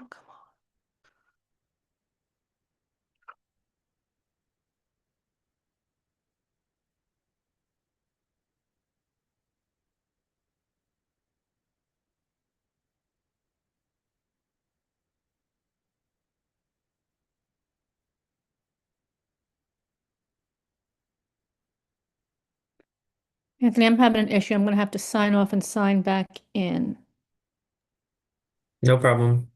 Oh, come on. Anthony, I'm having an issue. I'm going to have to sign off and sign back in. No problem.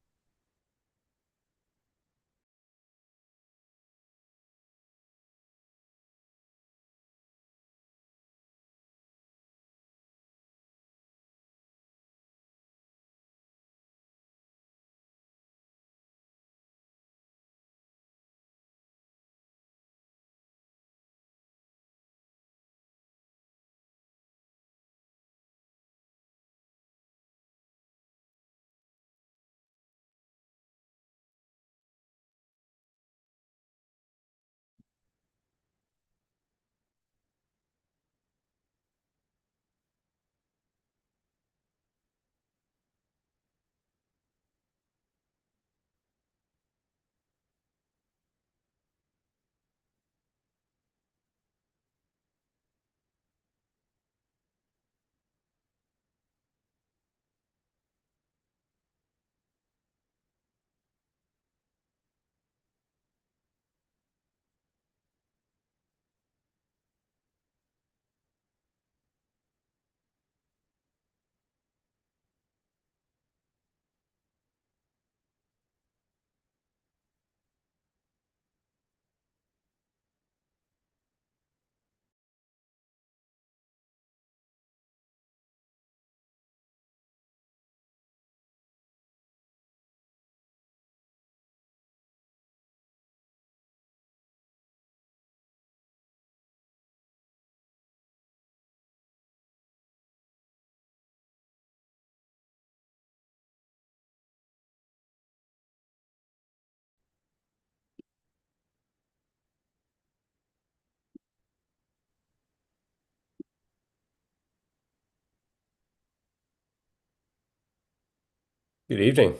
Good evening.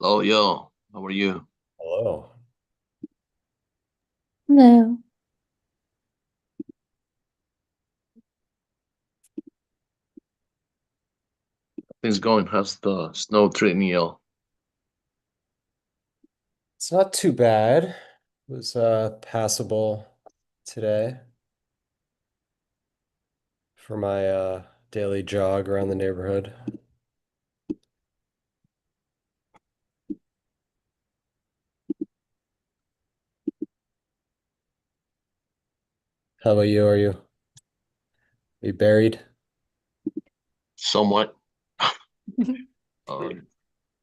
Oh, yo, how are you? Hello. No. Things going? How's the snow treating you? It's not too bad. It was passable today for my daily jog around the neighborhood. How about you? Are you buried? Somewhat. Uh,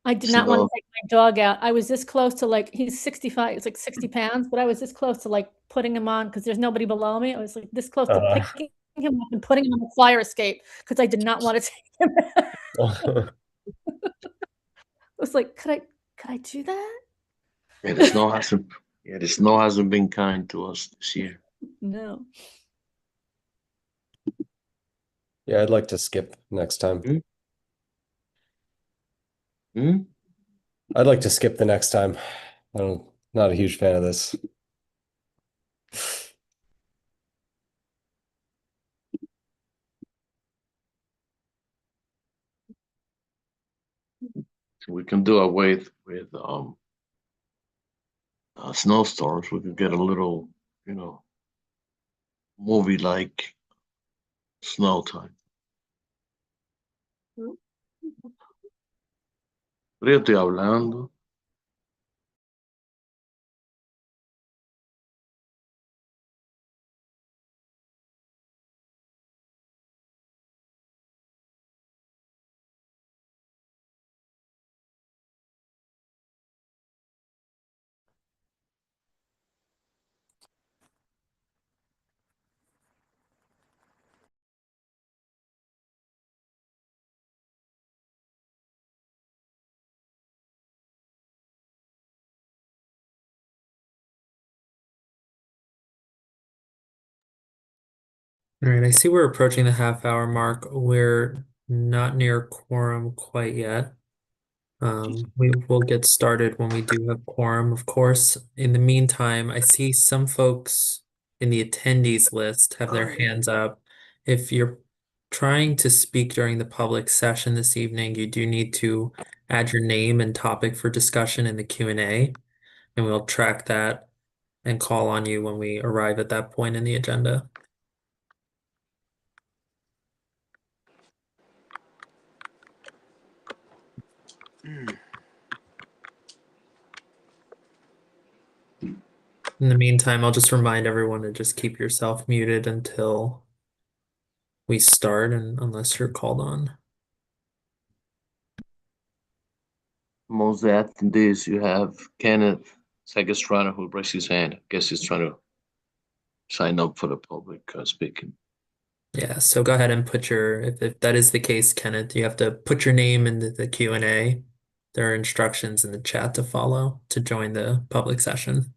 I did not want to snow. take my dog out. I was this close to like, he's 65, it's like 60 pounds, but I was this close to like putting him on because there's nobody below me. I was like this close to Uh, picking him up and putting him on the fire escape because I did not want to take him out. I was like, could I do that? Yeah, the snow hasn't. Yeah, the snow hasn't been kind to us this year. No. yeah, I'd like to skip next time. Hmm? Hmm? I'd like to skip the next time. Not a huge fan of this. So we can do away with snowstorms. We could get a little, you know, movie like snow time. Pero yo estoy hablando. All right, I see we're approaching the half hour mark. We're not near quorum quite yet. We will get started when we do have quorum, of course. In the meantime, I see some folks in the attendees list have their hands up. If you're trying to speak during the public session this evening, you do need to add your name and topic for discussion in the Q&A, and we'll track that and call on you when we arrive at that point in the agenda. In the meantime, I'll just remind everyone to just keep yourself muted until we start, and unless you're called on. Most attendees, you have Kenneth Sagistrano who raised his hand. I guess he's trying to sign up for the public speaking. Yeah, so go ahead and put your, if that is the case, Kenneth, you have to put your name in the Q&A. There are instructions in the chat to follow to join the public session.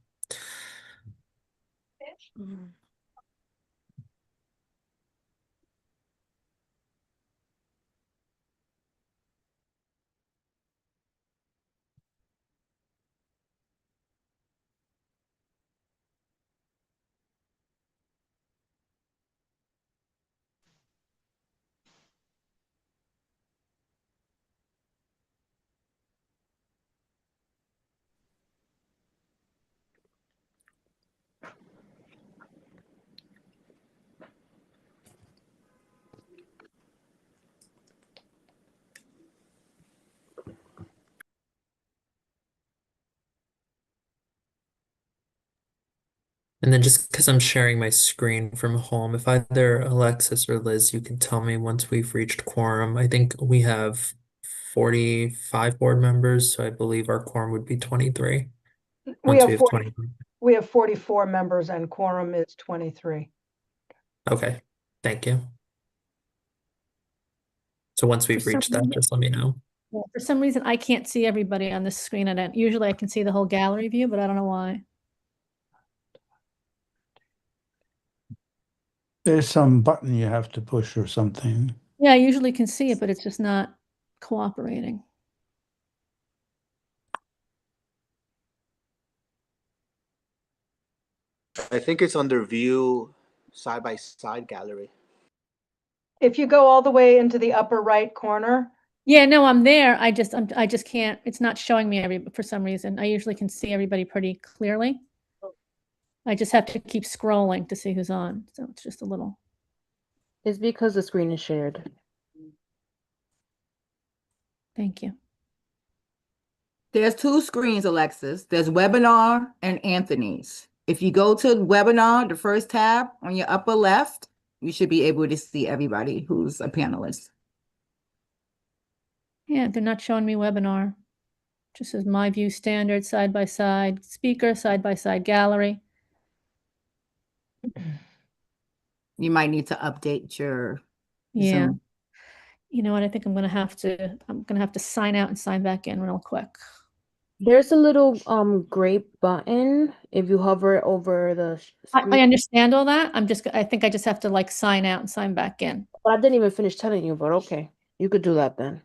And then just because I'm sharing my screen from home, if either Alexis or Liz, you can tell me once we've reached quorum. I think we have 45 board members, so I believe our quorum would be 23. We Once have we have 40, 23. we have 44 members and quorum is 23. Okay, thank you. So once we've some reached that, reason- just let me know. Yeah, for some reason, I can't see everybody on this screen. Usually I can see the whole gallery view, but I don't know why. There's some button you have to push or something. Yeah, I usually can see it, but it's just not cooperating. I think it's under view side by side gallery. If you go all the way into the upper right corner, Yeah, no, I'm there. I just can't, it's not showing me for some reason. I usually can see everybody pretty clearly. I just have to keep scrolling to see who's on. So it's just a little. It's because the screen is shared. Thank you. There's two screens, Alexis. There's webinar and Anthony's. If you go to webinar, the first tab on your upper left, you should be able to see everybody who's a panelist. Yeah, they're not showing me webinar. Just says my view standard, side by side, speaker, side by side gallery. You might need to update your Yeah. Zoom. You know what? I think I'm gonna have to sign out and sign back in real quick. There's a little gray button if you hover over the I screen. understand all that. I think I just have to like sign out and sign back in. But I didn't even finish telling you, but okay. You could do that then.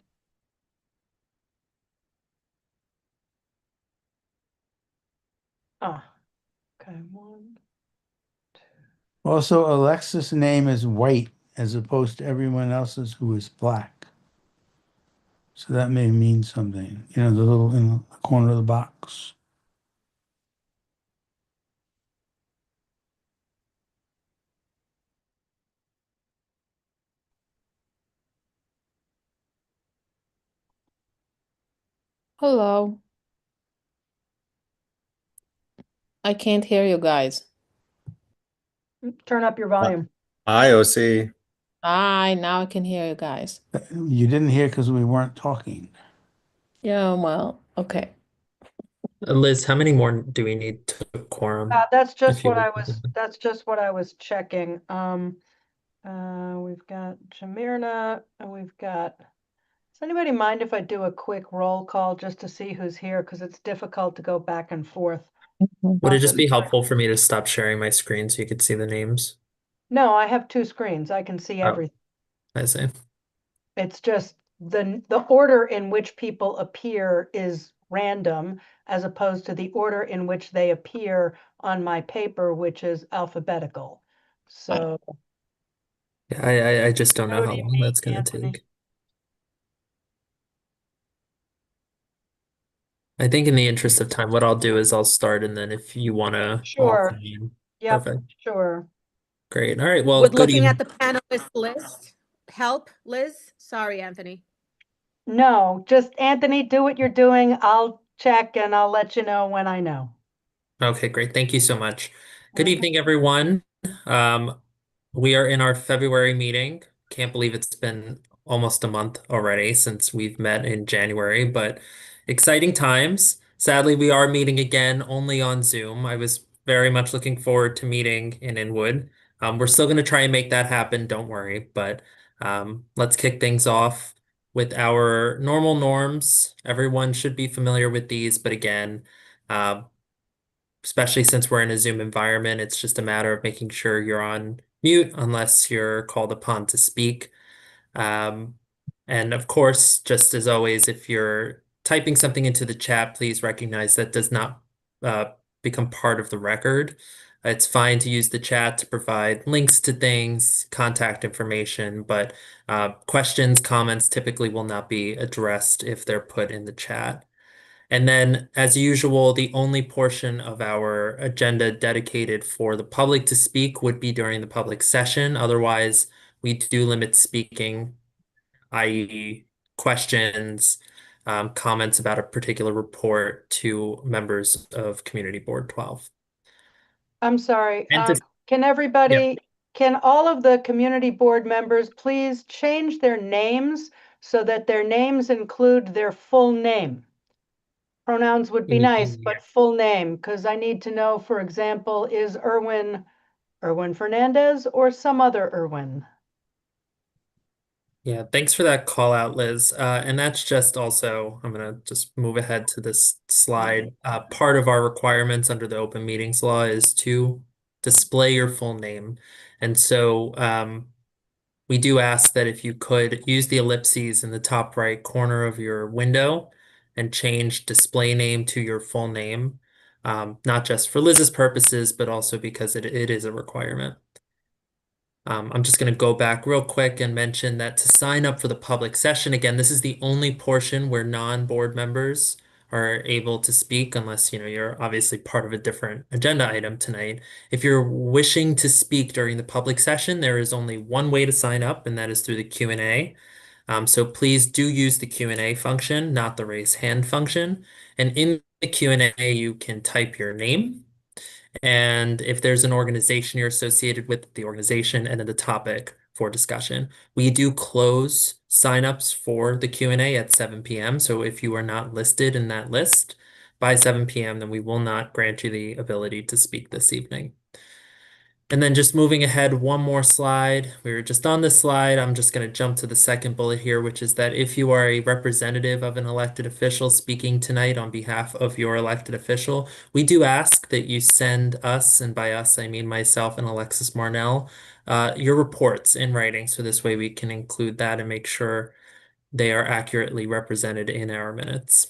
okay, one. Also, Alexis' name is white as opposed to everyone else's who is black. So that may mean something. You know, the little in the corner of the box. Hello. I can't hear you guys. Turn up your volume. IOC. Now I can hear you guys. You didn't hear because we weren't talking. Yeah, well, okay. Liz, how many more do we need to quorum? That's just If you what I would- was, that's just what I was checking. We've got Jamirna and we've got, does anybody mind if I do a quick roll call just to see who's here? Because it's difficult to go back and forth. Would it just be helpful for me to stop sharing my screen so you could see the names? No, I have two screens. I can see Oh. everything. I see. It's just the order in which people appear is random as opposed to the order in which they appear on my paper, which is alphabetical. So, I just don't know what how do you long mean, that's going to Anthony? take. I think in the interest of time, what I'll do is I'll start, and then if you want to all Sure. come in. Yep, Perfect. sure. Great. All right. Well, Would good looking evening. at the panelist list help, Liz? Sorry, Anthony. No, just Anthony, do what you're doing. I'll check and I'll let you know when I know. Okay, great. Thank you so much. Good Okay. evening, everyone. We are in our February meeting. Can't believe it's been almost a month already since we've met in January, but exciting times. Sadly, we are meeting again only on Zoom. I was very much looking forward to meeting in Inwood. We're still going to try and make that happen, don't worry, but let's kick things off with our normal norms. Everyone should be familiar with these, but again, especially since we're in a Zoom environment, it's just a matter of making sure you're on mute unless you're called upon to speak. Um, and of course, just as always, if you're typing something into the chat, please recognize that does not uh, become part of the record. It's fine to use the chat to provide links to things, contact information, but questions, comments typically will not be addressed if they're put in the chat. And then, as usual, the only portion of our agenda dedicated for the public to speak would be during the public session. Otherwise, we do limit speaking, i.e., questions, comments about a particular report to members of Community Board 12. I'm sorry. And to, Can everybody, can all of the community board members please change their names so that their names include their full name? Pronouns would be nice, but full name, because I need to know, for example, is Erwin Fernandez or some other Erwin? Yeah, thanks for that call out, Liz. And that's just also, I'm going to just move ahead to this slide. Part of our requirements under the open meetings law is to display your full name. And so we do ask that if you could use the ellipses in the top right corner of your window and change display name to your full name, not just for Liz's purposes, but also because it is a requirement. I'm just going to go back real quick and mention that to sign up for the public session, again, this is the only portion where non-board members are able to speak unless, you're obviously part of a different agenda item tonight. If you're wishing to speak during the public session, there is only one way to sign up, and that is through the Q&A. So please do use the Q&A function, not the raise hand function. And in the Q&A, you can type your name. And if there's an organization you're associated with, the organization, and then the topic for discussion. We do close signups for the Q&A at 7 p.m. So if you are not listed in that list by 7 p.m., then we will not grant you the ability to speak this evening. And then just moving ahead one more slide. We were just on this slide. I'm just going to jump to the second bullet here, which is that if you are a representative of an elected official speaking tonight on behalf of your elected official, we do ask that you send us, and by us, I mean myself and Alexis Marnell, your reports in writing. So this way we can include that and make sure they are accurately represented in our minutes.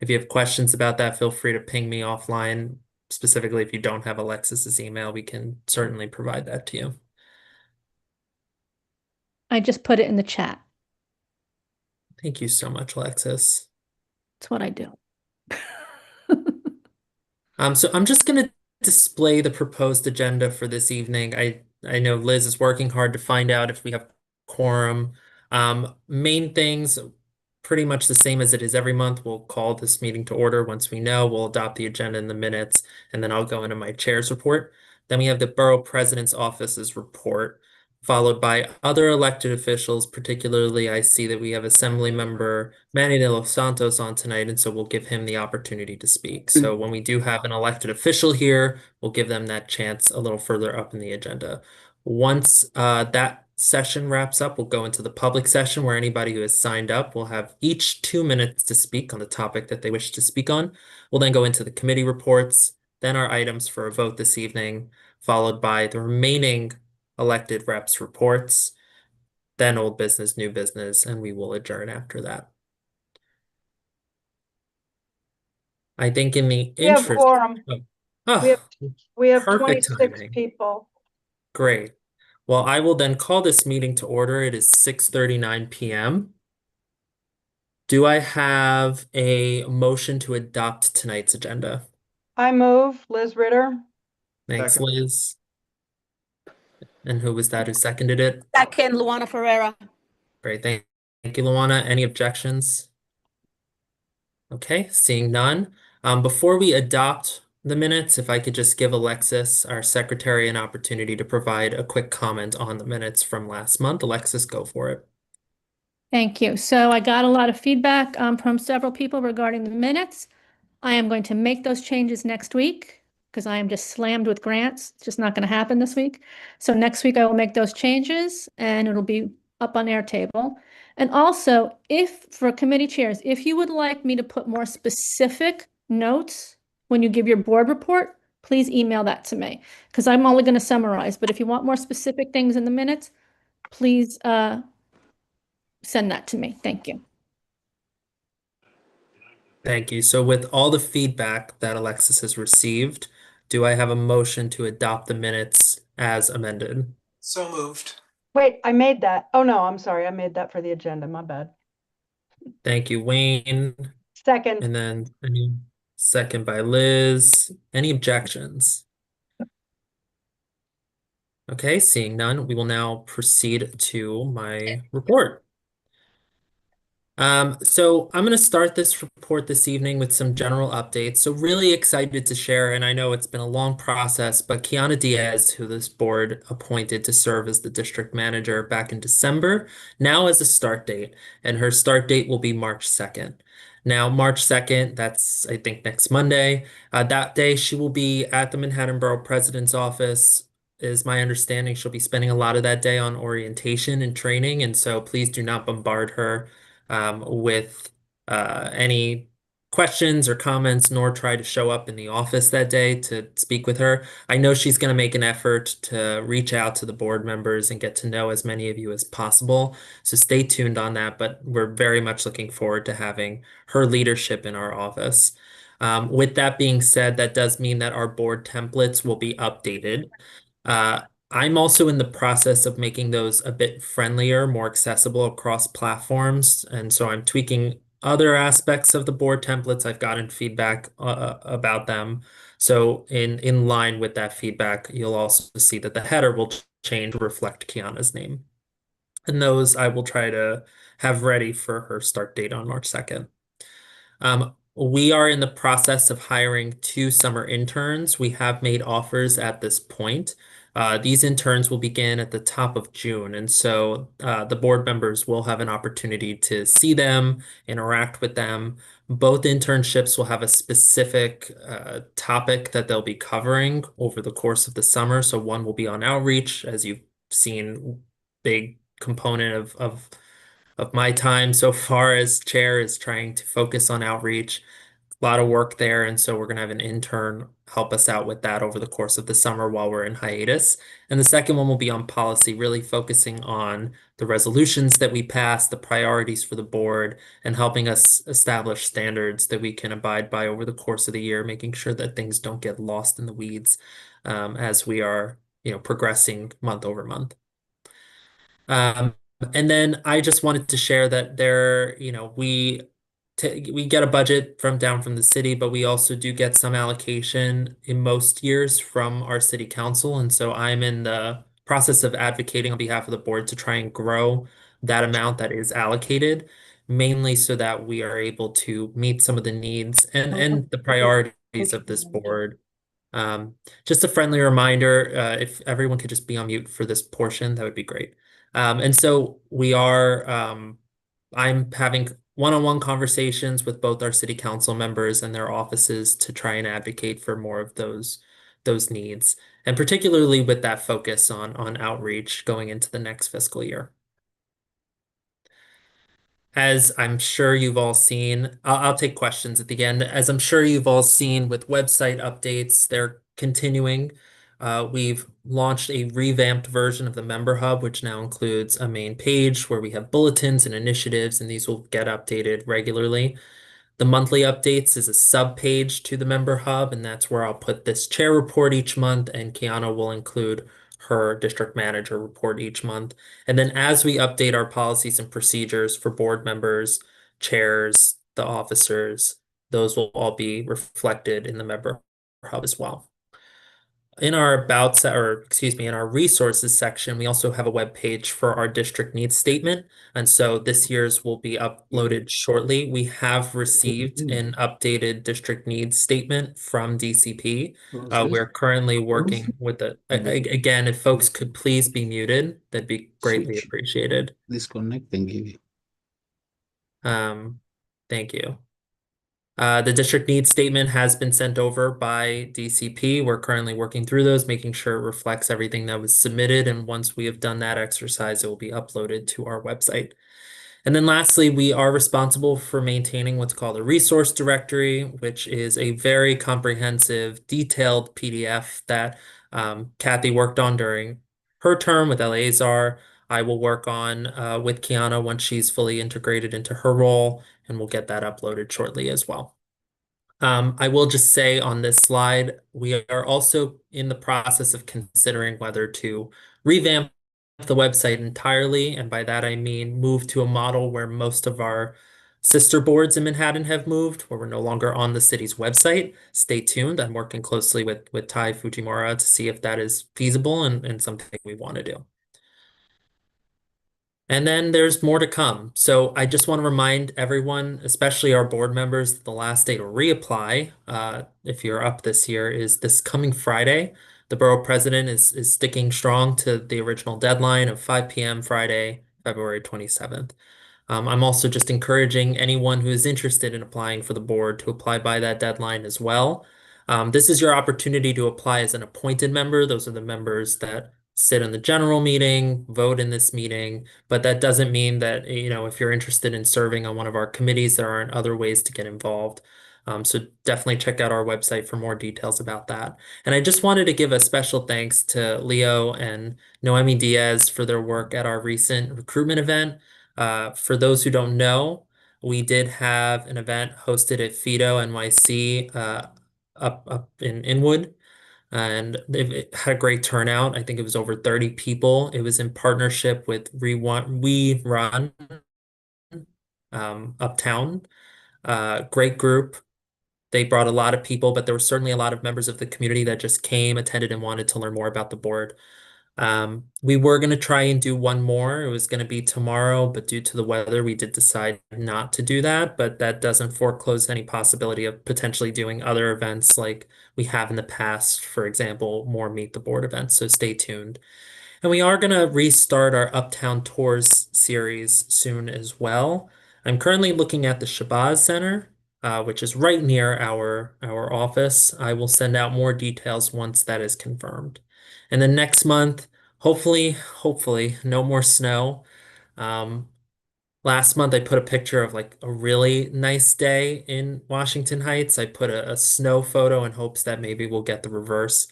If you have questions about that, feel free to ping me offline. Specifically, if you don't have Alexis's email, we can certainly provide that to you. I just put it in the chat. Thank you so much, Alexis. That's what I do. So I'm just going to display the proposed agenda for this evening. I know Liz is working hard to find out if we have quorum. Main things, pretty much the same as it is every month. We'll call this meeting to order once we know. We'll adopt the agenda in the minutes, and then I'll go into my chair's report. Then we have the Borough President's Office's report, followed by other elected officials. Particularly, I see that we have Assembly Member Manny de los Santos on tonight, and so we'll give him the opportunity to speak. So when we do have an elected official here, we'll give them that chance a little further up in the agenda. Once that session wraps up, we'll go into the public session where anybody who has signed up will have each 2 minutes to speak on the topic that they wish to speak on. We'll then go into the committee reports, then our items for a vote this evening, followed by the remaining elected reps reports. then old business, new business, and we will adjourn after that. I think in the We have interest quorum. of, We have, oh, we have perfect 26 timing. people. Great. Well, I will then call this meeting to order. It is 6:39 p.m. Do I have a motion to adopt tonight's agenda? I move, Liz Ritter. Thanks, Second. Liz. And who was that who seconded it? Second, Luana Ferreira. Great. Thank you, Luana. Any objections? Okay, seeing none. Before we adopt the minutes, if I could just give Alexis, our secretary, an opportunity to provide a quick comment on the minutes from last month. Alexis, go for it. Thank you. So I got a lot of feedback from several people regarding the minutes. I am going to make those changes next week because I am just slammed with grants. It's just not going to happen this week. So next week I will make those changes and it'll be up on Airtable. And also, if for committee chairs, if you would like me to put more specific notes when you give your board report, please email that to me because I'm only going to summarize. But if you want more specific things in the minutes, please send that to me. Thank you. Thank you. So with all the feedback that Alexis has received, do I have a motion to adopt the minutes as amended? So moved. Wait, I made that. Oh, no, I'm sorry. I made that for the agenda. My bad. Thank you, Wayne. Second, And then any second by Liz. Any objections? Okay, seeing none, we will now proceed to my report. So I'm going to start this report this evening with some general updates. So really excited to share, and I know it's been a long process, but Kiana Diaz, who this board appointed to serve as the district manager back in December, now has a start date, and her start date will be March 2nd. Now, March 2nd, that's I think next Monday. That day, she will be at the Manhattan Borough President's office. Is my understanding she'll be spending a lot of that day on orientation and training, and so please do not bombard her with any questions or comments, nor try to show up in the office that day to speak with her. I know she's going to make an effort to reach out to the board members and get to know as many of you as possible. So stay tuned on that, but we're very much looking forward to having her leadership in our office. With that being said, that does mean that our board templates will be updated. I'm also in the process of making those a bit friendlier, more accessible across platforms. And so I'm tweaking other aspects of the board templates. I've gotten feedback about them. So in line with that feedback, you'll also see that the header will change to reflect Kiana's name. And those I will try to have ready for her start date on March 2nd. We are in the process of hiring 2 summer interns. We have made offers at this point. These interns will begin at the top of June, and so the board members will have an opportunity to see them, interact with them. Both internships will have a specific topic that they'll be covering over the course of the summer. So one will be on outreach, as you've seen, big component of my time so far as chair is trying to focus on outreach. A lot of work there, and so we're going to have an intern help us out with that over the course of the summer while we're in hiatus. And the second one will be on policy, really focusing on the resolutions that we pass, the priorities for the board, and helping us establish standards that we can abide by over the course of the year, making sure that things don't get lost in the weeds as we are, progressing month over month. And then I just wanted to share that we get a budget down from the city, but we also do get some allocation in most years from our city council. And so I'm in the process of advocating on behalf of the board to try and grow that amount that is allocated, mainly so that we are able to meet some of the needs and the priorities of this board. Just a friendly reminder, if everyone could just be on mute for this portion, that would be great. And so I'm having one-on-one conversations with both our city council members and their offices to try and advocate for more of those needs, and particularly with that focus on outreach going into the next fiscal year. As I'm sure you've all seen, I'll take questions at the end. As I'm sure you've all seen with website updates, they're continuing. We've launched a revamped version of the member hub, which now includes a main page where we have bulletins and initiatives, and these will get updated regularly. The monthly updates is a sub page to the member hub, and that's where I'll put this chair report each month, and Kiana will include her district manager report each month. And then as we update our policies and procedures for board members, chairs, the officers, those will all be reflected in the member hub as well. In our in our resources section, we also have a web page for our district needs statement. And so this year's will be uploaded shortly. We have received an updated district needs statement from DCP. We're currently working with it. Again, if folks could please be muted, that'd be greatly appreciated. Disconnect and give you. Thank you. The district needs statement has been sent over by DCP. We're currently working through those, making sure it reflects everything that was submitted. And once we have done that exercise, it will be uploaded to our website. And then lastly, we are responsible for maintaining what's called a resource directory, which is a very comprehensive, detailed PDF that Kathy worked on during her term with Eleazar. I will work on with Kiana once she's fully integrated into her role, and we'll get that uploaded shortly as well. I will just say on this slide, we are also in the process of considering whether to revamp the website entirely, and by that I mean move to a model where most of our sister boards in Manhattan have moved, where we're no longer on the city's website. Stay tuned. I'm working closely with Tai Fujimura to see if that is feasible and something we want to do. And then there's more to come. So I just want to remind everyone, especially our board members, that the last day to reapply, if you're up this year, is this coming Friday. The borough president is sticking strong to the original deadline of 5 p.m. Friday, February 27th. I'm also just encouraging anyone who is interested in applying for the board to apply by that deadline as well. This is your opportunity to apply as an appointed member. Those are the members that sit in the general meeting, vote in this meeting, but that doesn't mean that, if you're interested in serving on one of our committees, there aren't other ways to get involved. So definitely check out our website for more details about that. And I just wanted to give a special thanks to Leo and Noemi Diaz for their work at our recent recruitment event. For those who don't know, we did have an event hosted at Fido NYC up in Inwood, and it had a great turnout. I think it was over 30 people. It was in partnership with We Run Uptown. Great group. They brought a lot of people, but there were certainly a lot of members of the community that just came, attended, and wanted to learn more about the board. We were going to try and do one more. It was going to be tomorrow, but due to the weather, we did decide not to do that. But that doesn't foreclose any possibility of potentially doing other events like we have in the past, for example, more Meet the Board events. So stay tuned. And we are going to restart our Uptown Tours series soon as well. I'm currently looking at the Shabazz Center, which is right near our office. I will send out more details once that is confirmed. And then next month, hopefully, no more snow. Last month I put a picture of like a really nice day in Washington Heights. I put a snow photo in hopes that maybe we'll get the reverse.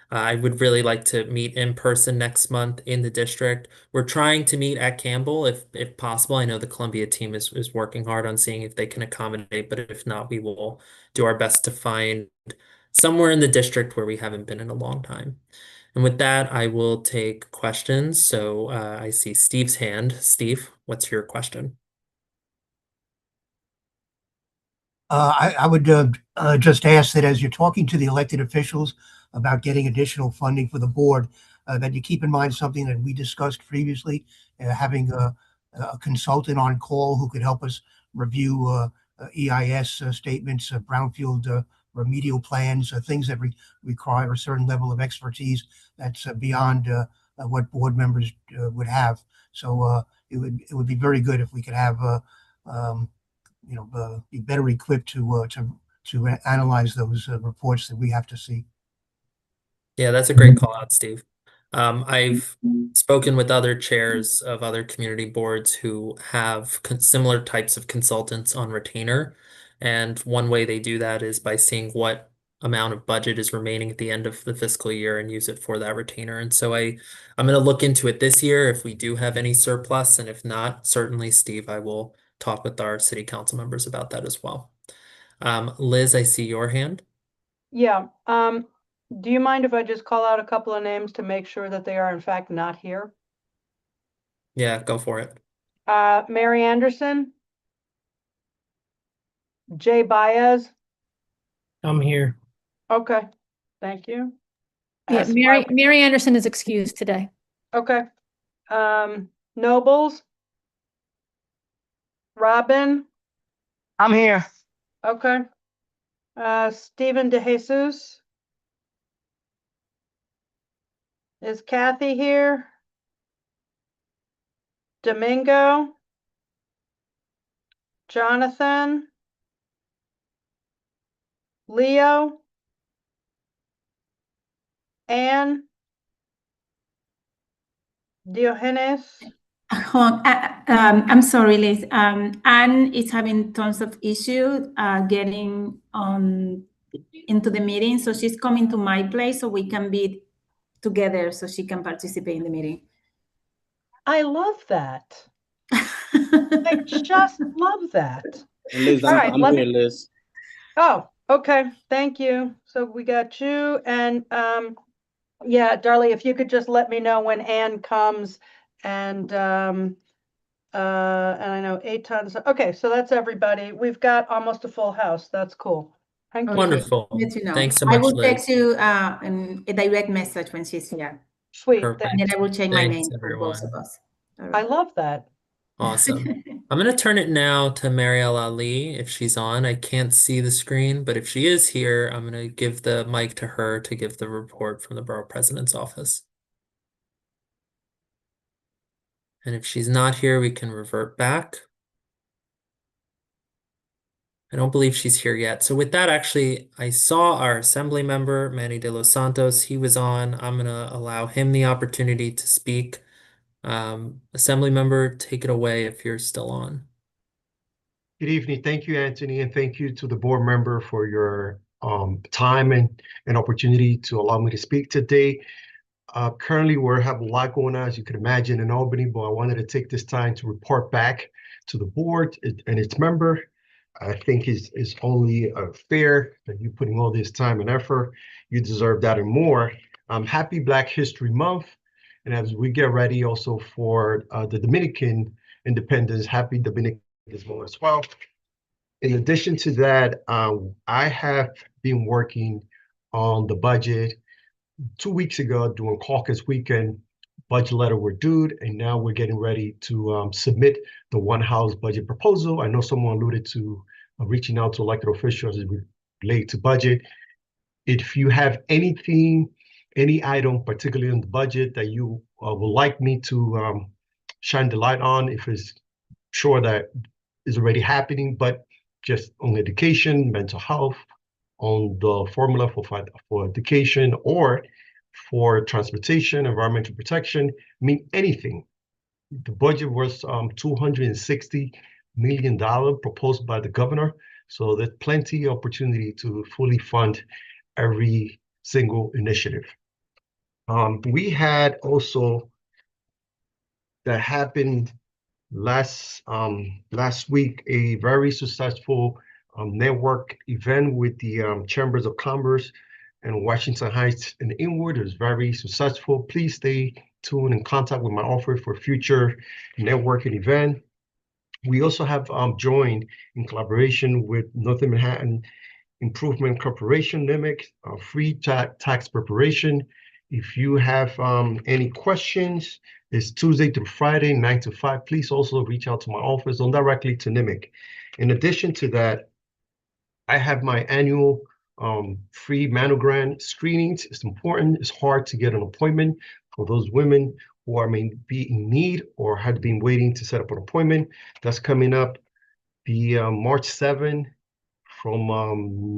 I would really like to meet in person next month in the district. We're trying to meet at Campbell if possible. I know the Columbia team is working hard on seeing if they can accommodate, but if not, we will do our best to find somewhere in the district where we haven't been in a long time. And with that, I will take questions. So I see Steve's hand. Steve, what's your question? I would just ask that as you're talking to the elected officials about getting additional funding for the board, that you keep in mind something that we discussed previously, having a consultant on call who could help us review EIS statements, brownfield remedial plans, things that require a certain level of expertise that's beyond what board members would have. So it would be very good if we could have be better equipped to analyze those reports that we have to see. Yeah, that's a great call out, Steve. I've spoken with other chairs of other community boards who have similar types of consultants on retainer. And one way they do that is by seeing what amount of budget is remaining at the end of the fiscal year and use it for that retainer. And so I'm going to look into it this year if we do have any surplus, and if not, certainly, Steve, I will talk with our city council members about that as well. Liz, I see your hand. Yeah, do you mind if I just call out a couple of names to make sure that they are in fact not here? Yeah, go for it. Mary Anderson, Jay Baez. I'm here. Okay, thank you. Yeah, S. Mary Anderson is excused today. Okay. Nobles. Robin. I'm here. Okay. Stephen DeJesus. Is Kathy here? Domingo. Jonathan. Leo. Anne. Diogenes. I'm sorry, Liz. Anne is having tons of issues getting on into the meeting, so she's coming to my place so we can be together so she can participate in the meeting. I love that. I just love that. And Liz, All right, I'm let here, me- Liz. Oh, okay. Thank you. So we got you and yeah, Darlie, if you could just let me know when Anne comes and I know 8 tons. Okay, so that's everybody. We've got almost a full house. That's cool. Thank you. Wonderful. Let you know. Thanks so I much, will Liz. text you a direct message when she's here. Sweet. Perfect. And then I will change my Thanks, name for both everyone. of us. All I right. love that. Awesome. I'm going to turn it now to Marielle Ali if she's on. I can't see the screen, but if she is here, I'm going to give the mic to her to give the report from the Borough President's office. And if she's not here, we can revert back. I don't believe she's here yet. So with that, actually, I saw our Assembly member, Manny de los Santos. He was on. I'm going to allow him the opportunity to speak. Assembly member, take it away if you're still on. Good evening. Thank you, Anthony, and thank you to the board member for your time and opportunity to allow me to speak today. Currently, we have a lot going on, as you can imagine, in Albany, but I wanted to take this time to report back to the board and its member. I think is only fair that you putting all this time and effort. You deserve that and more. Happy Black History Month. And as we get ready also for the Dominican Independence, happy Dominican Month as well. In addition to that, I have been working on the budget. 2 weeks ago, during caucus weekend, budget letter were due, and now we're getting ready to submit the one house budget proposal. I know someone alluded to reaching out to elected officials as related to budget. If you have anything, any item, particularly in the budget, that you would like me to shine the light on, if it's sure that is already happening, but just on education, mental health, on the formula for education, or for transportation, environmental protection, I mean, anything. The budget was $260 million proposed by the governor. So there's plenty of opportunity to fully fund every single initiative. We had also that happened last week, a very successful network event with the Chambers of Commerce and Washington Heights and Inwood. It was very successful. Please stay tuned and contact with my office for future networking event. We also have joined in collaboration with Northern Manhattan Improvement Corporation, NIMIC, free tax preparation. If you have any questions, it's Tuesday through Friday, 9 to 5. Please also reach out to my office or directly to NIMIC. In addition to that, I have my annual free mammogram screenings. It's important. It's hard to get an appointment for those women who are may be in need or have been waiting to set up an appointment. That's coming up the March 7 from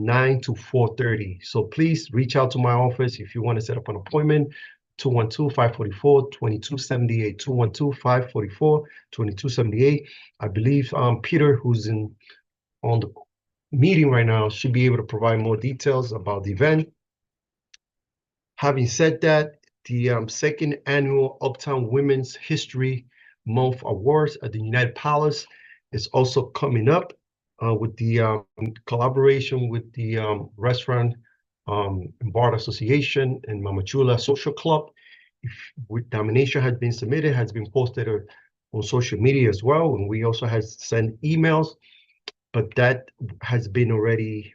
9 to 4:30. So please reach out to my office if you want to set up an appointment. 212-544-2278. 212-544-2278. I believe Peter, who's on the meeting right now should be able to provide more details about the event. Having said that, the second annual Uptown Women's History Month Awards at the United Palace is also coming up with the collaboration with the Restaurant and Bar Association and Mama Chula Social Club. Nomination has been submitted, has been posted on social media as well, and we also have sent emails, but that has been already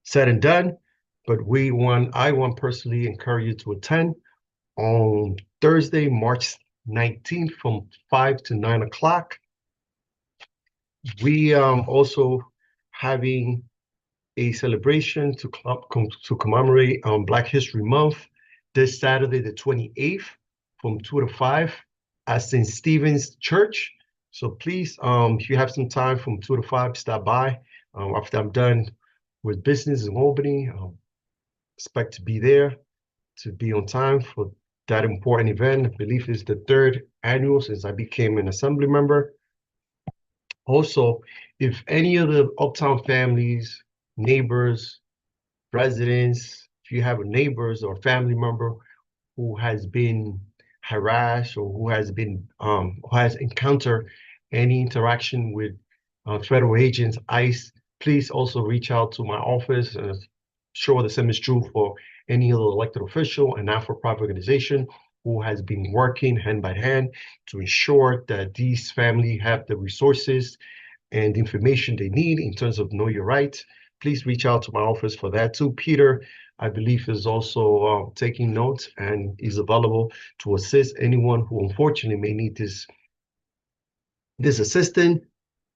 said and done. But I want personally encourage you to attend on Thursday, March 19th from 5 to 9 o'clock. We also having a celebration to commemorate Black History Month this Saturday, the 28th, from 2 to 5 at St. Stephen's Church. So please, if you have some time from 2 to 5, stop by. After I'm done with business in Albany, expect to be there, to be on time for that important event. I believe it's the 3rd annual since I became an assembly member. Also, if any of the Uptown families, neighbors, residents, if you have neighbors or family member who has been harassed or who has encountered any interaction with federal agents, ICE, please also reach out to my office. Sure, the same is true for any other elected official and not-for-profit organization who has been working hand by hand to ensure that these families have the resources and the information they need in terms of know your rights. Please reach out to my office for that too. Peter, I believe, is also taking notes and is available to assist anyone who unfortunately may need this assistance.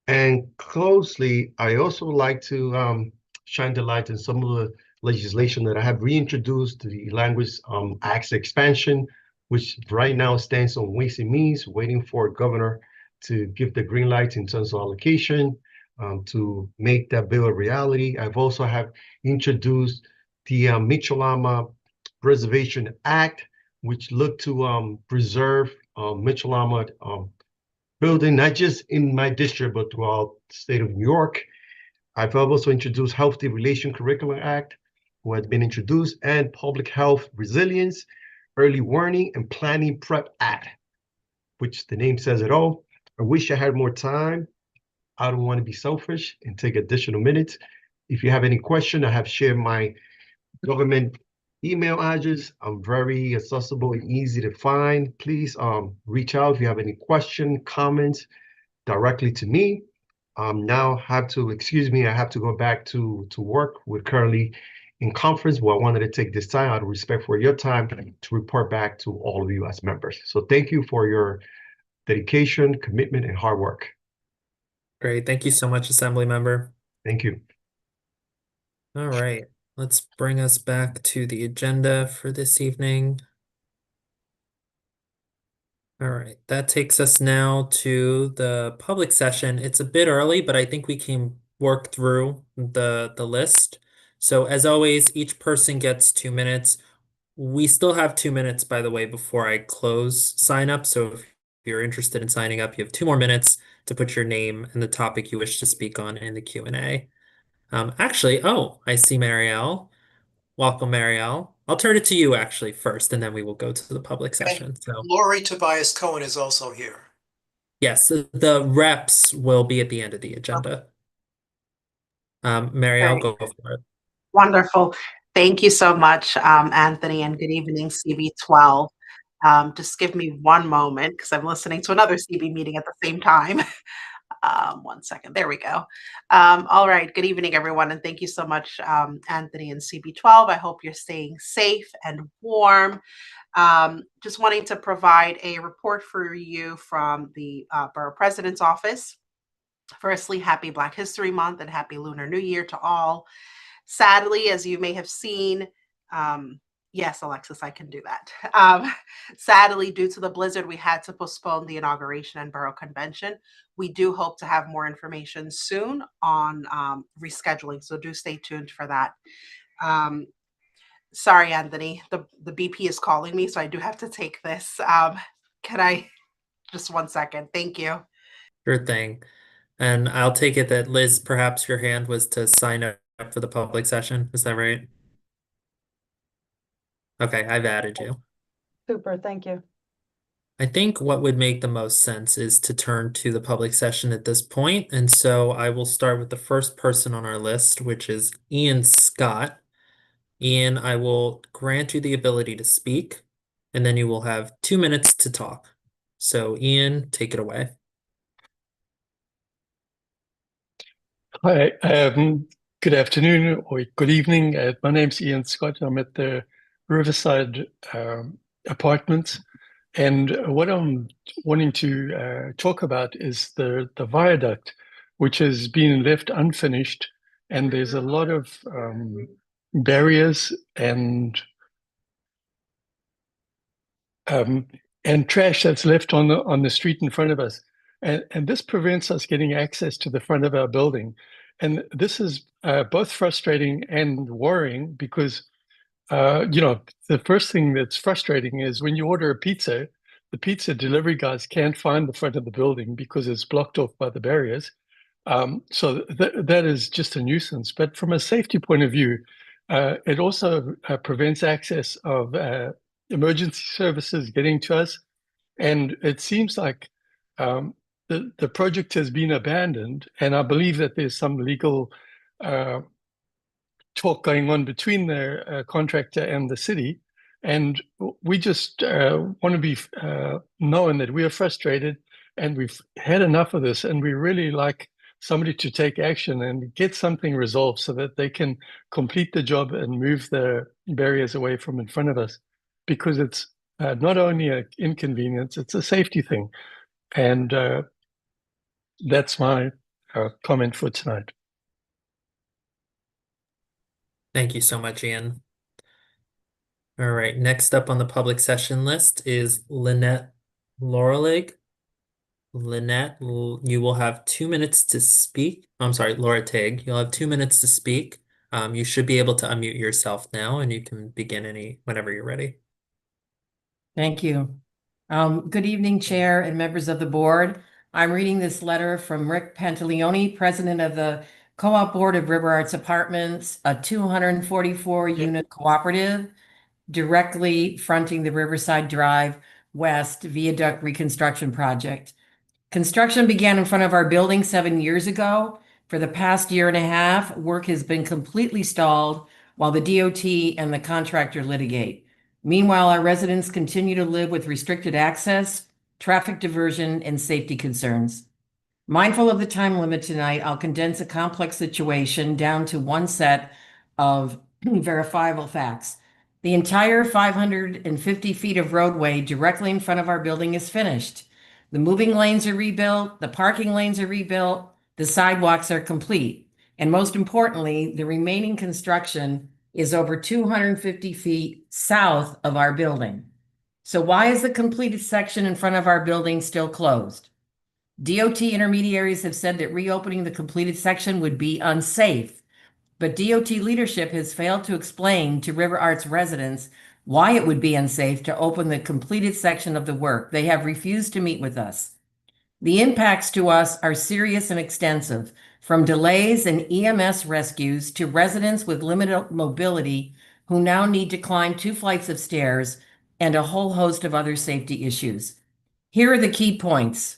And closely, I also like to shine the light on some of the legislation that I have reintroduced, the Language Acts expansion, which right now stands on Ways and Means, waiting for Governor to give the green light in terms of allocation to make that bill a reality. I've also have introduced the Mitchell-Lama Preservation Act, which look to preserve Mitchell-Lama building, not just in my district, but throughout the state of New York. I've also introduced Healthy Relation Curriculum Act, who has been introduced, and Public Health Resilience, Early Warning, and Planning Prep Act, which the name says it all. I wish I had more time. I don't want to be selfish and take additional minutes. If you have any question, I have shared my government email address. I'm very accessible and easy to find. Please reach out if you have any question, comments directly to me. Now I have to go back to work. We're currently in conference, but I wanted to take this time out of respect for your time to report back to all of you as members. So thank you for your dedication, commitment, and hard work. Great. Thank you so much, Assembly Member. Thank you. All right. Let's bring us back to the agenda for this evening. All right, that takes us now to the public session. It's a bit early, but I think we can work through the list. So as always, each person gets 2 minutes. We still have 2 minutes, by the way, before I close sign up. So if you're interested in signing up, you have 2 more minutes to put your name and the topic you wish to speak on in the Q&A. Actually, I see Marielle. Welcome, Marielle. I'll turn it to you actually first, and then we will go to the public session. So Lori Tobias Cohen is also here. yes, the reps will be at the end of the agenda. Marielle, go for it. Wonderful. Thank you so much, Anthony, and good evening, CB12. Just give me one moment because I'm listening to another CB meeting at the same time. 1 second. There we go. All right. Good evening, everyone. And thank you so much, Anthony and CB12. I hope you're staying safe and warm. Just wanting to provide a report for you from the Borough President's Office. Firstly, happy Black History Month and happy Lunar New Year to all. Sadly, as you may have seen, yes, Alexis, I can do that. Sadly, due to the blizzard, we had to postpone the inauguration and Borough Convention. We do hope to have more information soon on rescheduling, so do stay tuned for that. Sorry, Anthony, the BP is calling me, so I do have to take this. Can I, just 1 second, thank you. Sure thing. And I'll take it that Liz, perhaps your hand was to sign up for the public session. Is that right? Okay, I've added you. Super, thank you. I think what would make the most sense is to turn to the public session at this point. And so I will start with the first person on our list, which is Ian Scott. Ian, I will grant you the ability to speak, and then you will have 2 minutes to talk. So Ian, take it away. Hi, good afternoon or good evening. My name's Ian Scott. I'm at the Riverside Apartments. And what I'm wanting to talk about is the viaduct, which has been left unfinished. And there's a lot of barriers and trash that's left on the street in front of us. And this prevents us getting access to the front of our building. And this is both frustrating and worrying because, the first thing that's frustrating is when you order a pizza, the pizza delivery guys can't find the front of the building because it's blocked off by the barriers. So that is just a nuisance. But from a safety point of view, it also prevents access of emergency services getting to us. And it seems like the project has been abandoned. And I believe that there's some legal talk going on between the contractor and the city. And we just want to be known that we are frustrated and we've had enough of this. And we really like somebody to take action and get something resolved so that they can complete the job and move the barriers away from in front of us. Because it's not only an inconvenience, it's a safety thing. And that's my comment for tonight. Thank you so much, Ian. All right, next up on the public session list is Lynette Lauralig. Lynette, you will have 2 minutes to speak. I'm sorry, Laura Tig. You'll have 2 minutes to speak. You should be able to unmute yourself now, and you can begin whenever you're ready. Thank you. Good evening, Chair and members of the board. I'm reading this letter from Rick Pantaleone, President of the Co-op Board of River Arts Apartments, a 244-unit cooperative directly fronting the Riverside Drive West Viaduct Reconstruction Project. Construction began in front of our building 7 years ago. For the past year and a half, work has been completely stalled while the DOT and the contractor litigate. Meanwhile, our residents continue to live with restricted access, traffic diversion, and safety concerns. Mindful of the time limit tonight, I'll condense a complex situation down to one set of verifiable facts. The entire 550 feet of roadway directly in front of our building is finished. The moving lanes are rebuilt, the parking lanes are rebuilt, the sidewalks are complete. And most importantly, the remaining construction is over 250 feet south of our building. So why is the completed section in front of our building still closed? DOT intermediaries have said that reopening the completed section would be unsafe, but DOT leadership has failed to explain to River Arts residents why it would be unsafe to open the completed section of the work. They have refused to meet with us. The impacts to us are serious and extensive, from delays in EMS rescues to residents with limited mobility who now need to climb 2 flights of stairs and a whole host of other safety issues. Here are the key points.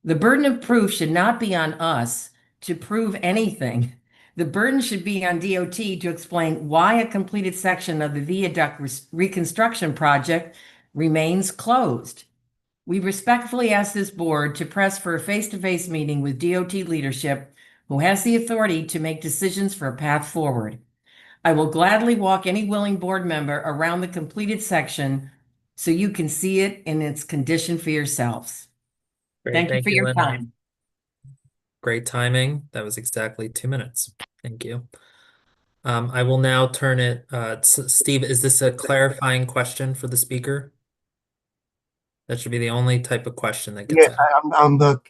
The burden of proof should not be on us to prove anything. The burden should be on DOT to explain why a completed section of the viaduct reconstruction project remains closed. We respectfully ask this board to press for a face-to-face meeting with DOT leadership who has the authority to make decisions for a path forward. I will gladly walk any willing board member around the completed section so you can see it in its condition for yourselves. Great, Thank you for your Lynette. time. Great timing. That was exactly 2 minutes. Thank you. I will now turn it, Steve, is this a clarifying question for the speaker? That should be the only type of question that gets Yes, asked.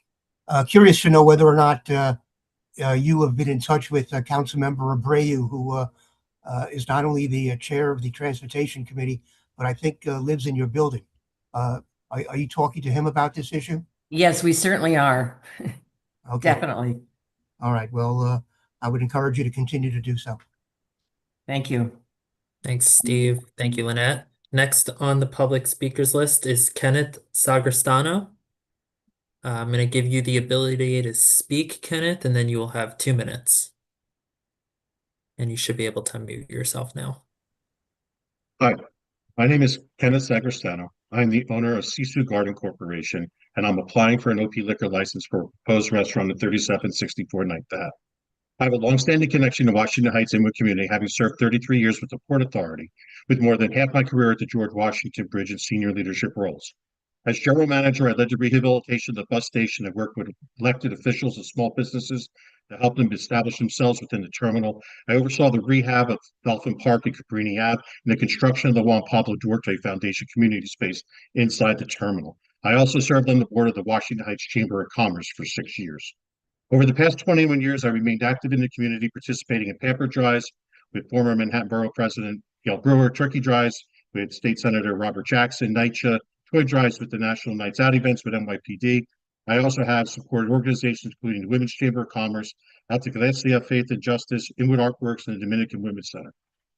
I'm curious to know whether or not you have been in touch with Councilmember Abreu, who is not only the chair of the Transportation Committee, but I think lives in your building. Are you talking to him about this issue? Yes, we certainly are. Okay. Definitely. All right. Well, I would encourage you to continue to do so. Thank you. Thanks, Steve. Thank you, Lynette. Next on the public speakers list is Kenneth Sagristano. I'm going to give you the ability to speak, Kenneth, and then you will have 2 minutes. And you should be able to unmute yourself now. Hi, my name is Kenneth Sagristano. I'm the owner of Sisu Garden Corporation, and I'm applying for an OP liquor license for a proposed restaurant at 3764 Ninth Ave. I have a longstanding connection to Washington Heights Inwood community, having served 33 years with the Port Authority, with more than half my career at the George Washington Bridge in senior leadership roles. As general manager, I led the rehabilitation of the bus station and worked with elected officials and small businesses to help them establish themselves within the terminal. I oversaw the rehab of Dolphin Park and Cabrini Ave and the construction of the Juan Pablo Duarte Foundation community space inside the terminal. I also served on the board of the Washington Heights Chamber of Commerce for 6 years. Over the past 21 years, I remained active in the community, participating in pamper drives with former Manhattan Borough President Gail Brewer, turkey drives with State Senator Robert Jackson, NYCHA, toy drives with the National Nights Out events with NYPD. I also have supported organizations including the Women's Chamber of Commerce, Altagracia Faith and Justice, Inwood Artworks, and the Dominican Women's Center.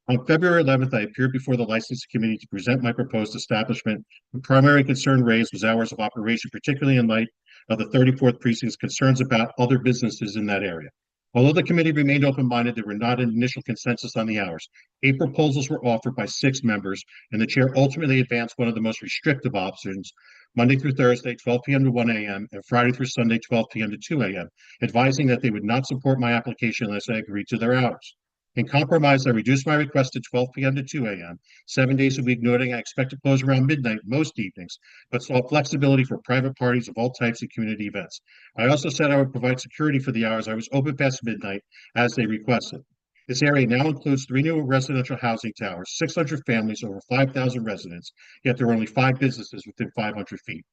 On February 11th, I appeared before the licensing committee to present my proposed establishment. The primary concern raised was hours of operation, particularly in light of the 34th precinct's concerns about other businesses in that area. Although the committee remained open-minded, there were not an initial consensus on the hours. 8 proposals were offered by 6 members, and the chair ultimately advanced one of the most restrictive options, Monday through Thursday, 12 p.m. to 1 a.m., and Friday through Sunday, 12 p.m. to 2 a.m., advising that they would not support my application unless I agreed to their hours. In compromise, I reduced my request to 12 p.m. to 2 a.m., 7 days a week, noting I expect to close around midnight most evenings, but saw flexibility for private parties of all types and community events. I also said I would provide security for the hours I was open past midnight as they requested. This area now includes 3 new residential housing towers, 600 families, over 5,000 residents, yet there are only 5 businesses within 500 feet.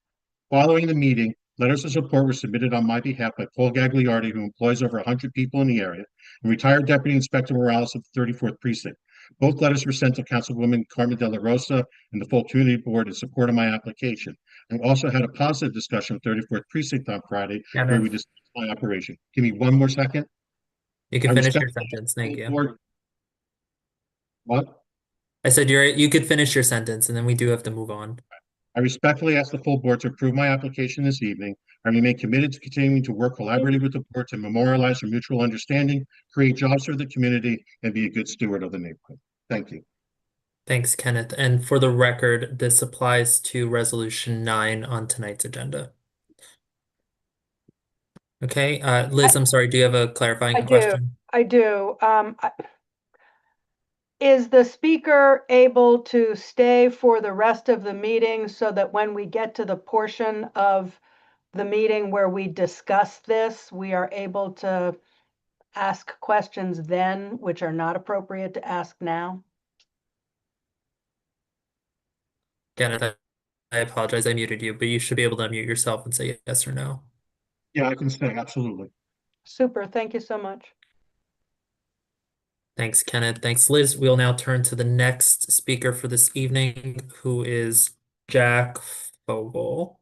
Following the meeting, letters of support were submitted on my behalf by Paul Gagliardi, who employs over 100 people in the area, and retired Deputy Inspector Morales of the 34th Precinct. Both letters were sent to Councilwoman Carmen De La Rosa and the full community board in support of my application. I also had a positive discussion with 34th Precinct on Friday, where we discussed my operation. Give me one more second. You can I finish your respect sentence. Thank you. board. What? I said you could finish your sentence, and then we do have to move on. I respectfully ask the full board to approve my application this evening. I remain committed to continuing to work collaboratively with the board to memorialize our mutual understanding, create jobs for the community, and be a good steward of the neighborhood. Thank you. Thanks, Kenneth. And for the record, this applies to Resolution 9 on tonight's agenda. Okay, Liz, I'm sorry, do you have a clarifying question? I do. Is the speaker able to stay for the rest of the meeting so that when we get to the portion of the meeting where we discuss this, we are able to ask questions then, which are not appropriate to ask now? Kenneth, I apologize, I muted you, but you should be able to unmute yourself and say yes or no. Yeah, I can stay, absolutely. Super, thank you so much. Thanks, Kenneth. Thanks, Liz. We'll now turn to the next speaker for this evening, who is Jack Fogel.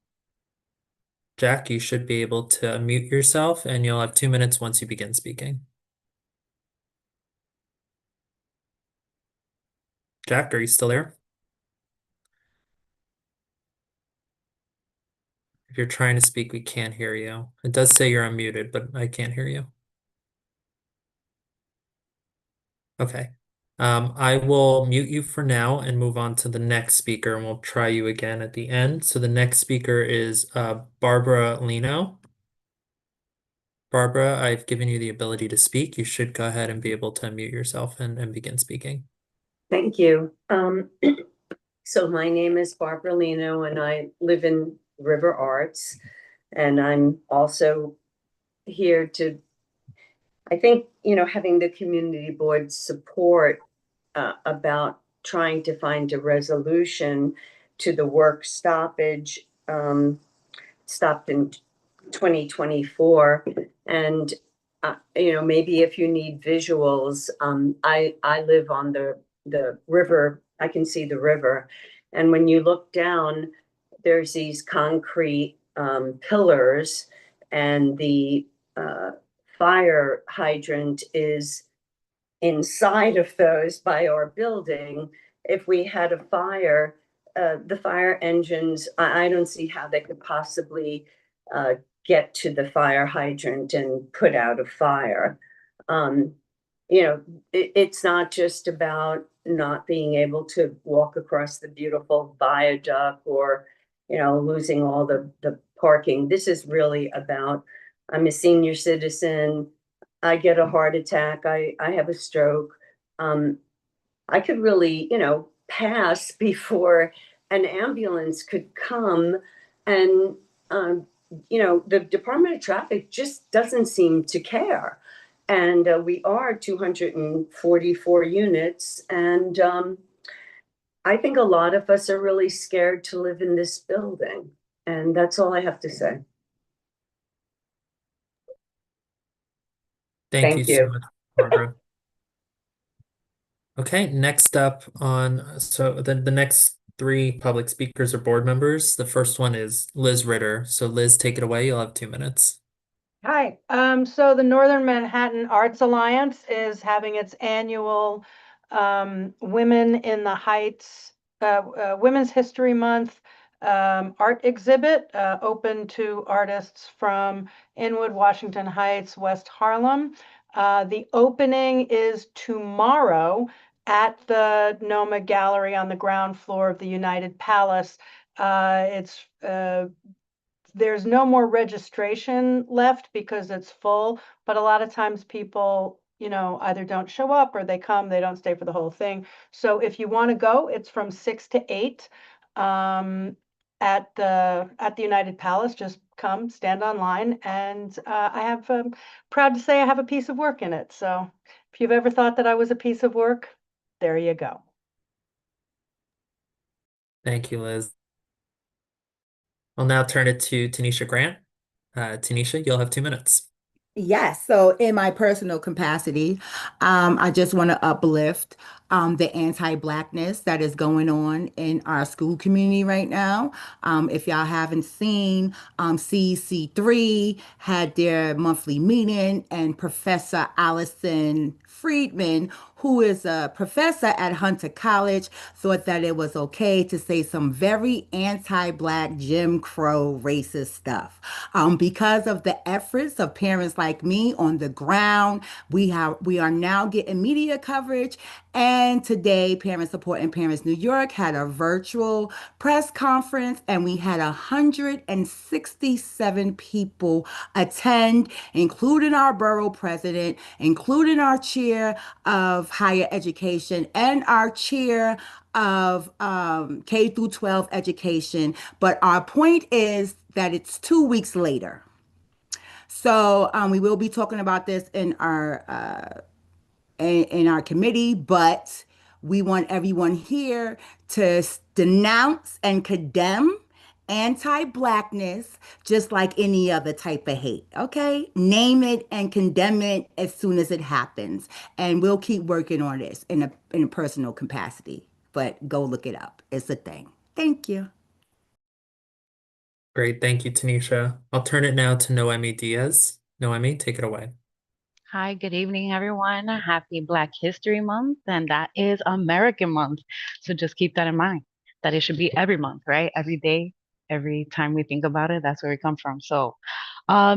Jack, you should be able to unmute yourself, and you'll have 2 minutes once you begin speaking. Jack, are you still there? If you're trying to speak, we can't hear you. It does say you're unmuted, but I can't hear you. Okay. I will mute you for now and move on to the next speaker, and we'll try you again at the end. So the next speaker is Barbara Lino. Barbara, I've given you the ability to speak. You should go ahead and be able to unmute yourself and begin speaking. Thank you. So my name is Barbara Lino, and I live in River Arts, and I'm also here to, I think, having the community board support about trying to find a resolution to the work stoppage stopped in 2024. And, maybe if you need visuals, I live on the river. I can see the river. And when you look down, there's these concrete pillars, and the fire hydrant is inside of those by our building. If we had a fire, the fire engines, I don't see how they could possibly get to the fire hydrant and put out a fire. It's not just about not being able to walk across the beautiful viaduct or, losing all the parking. This is really about, I'm a senior citizen. I get a heart attack. I have a stroke. I could really, pass before an ambulance could come. And, the Department of Traffic just doesn't seem to care. And we are 244 units. And I think a lot of us are really scared to live in this building. And that's all I have to say. Thank you Thank so you. much, Barbara. Okay, next up so the next three public speakers are board members. The first one is Liz Ritter. So Liz, take it away. You'll have 2 minutes. Hi. So the Northern Manhattan Arts Alliance is having its annual Women in the Heights, Women's History Month art exhibit open to artists from Inwood, Washington Heights, West Harlem. The opening is tomorrow at the NOMA Gallery on the ground floor of the United Palace. There's no more registration left because it's full, but a lot of times people, either don't show up or they come, they don't stay for the whole thing. So if you want to go, it's from 6 to 8 at the United Palace. Just come, stand online, and I have proud to say I have a piece of work in it. So if you've ever thought that I was a piece of work, there you go. Thank you, Liz. I'll now turn it to Tanisha Grant. Tanisha, you'll have 2 minutes. Yes. So in my personal capacity, I just want to uplift the anti-Blackness that is going on in our school community right now. If y'all haven't seen, CC3 had their monthly meeting, and Professor Allison Friedman, who is a professor at Hunter College, thought that it was okay to say some very anti-Black Jim Crow racist stuff. Because of the efforts of parents like me on the ground, we are now getting media coverage. And today, Parent Support and Parents New York had a virtual press conference, and we had 167 people attend, including our borough president, including our chair of higher education, and our chair of K through 12 education. But our point is that it's 2 weeks later. So we will be talking about this in our committee, but we want everyone here to denounce and condemn anti-Blackness just like any other type of hate. Okay, name it and condemn it as soon as it happens, and we'll keep working on this in a personal capacity. But go look it up; it's a thing. Thank you. Great, thank you, Tanisha. I'll turn it now to Noemi Diaz. Noemi, take it away. Hi, good evening, everyone. Happy Black History Month, and that is American Month. So just keep that in mind, that it should be every month, right? Every day, every time we think about it, that's where we come from. So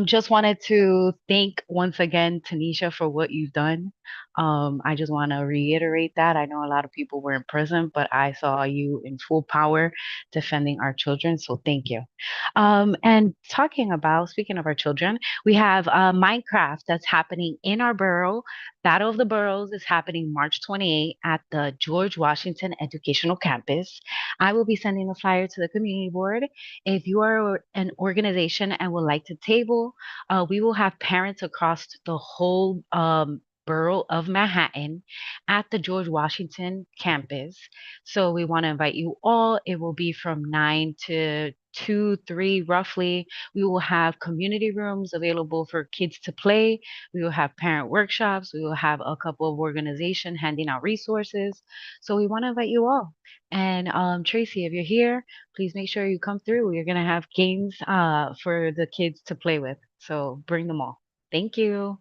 just wanted to thank once again, Tanisha, for what you've done. I just want to reiterate that. I know a lot of people were in prison, but I saw you in full power defending our children. So thank you. And speaking of our children, we have Minecraft that's happening in our borough. Battle of the Boroughs is happening March 28th at the George Washington Educational Campus. I will be sending a flyer to the community board. If you are an organization and would like to table, we will have parents across the whole borough of Manhattan at the George Washington campus. So we want to invite you all. It will be from 9 to 2, 3 roughly. We will have community rooms available for kids to play. We will have parent workshops. We will have a couple of organizations handing out resources. So we want to invite you all. And Tracy, if you're here, please make sure you come through. We're going to have games for the kids to play with. So bring them all. Thank you.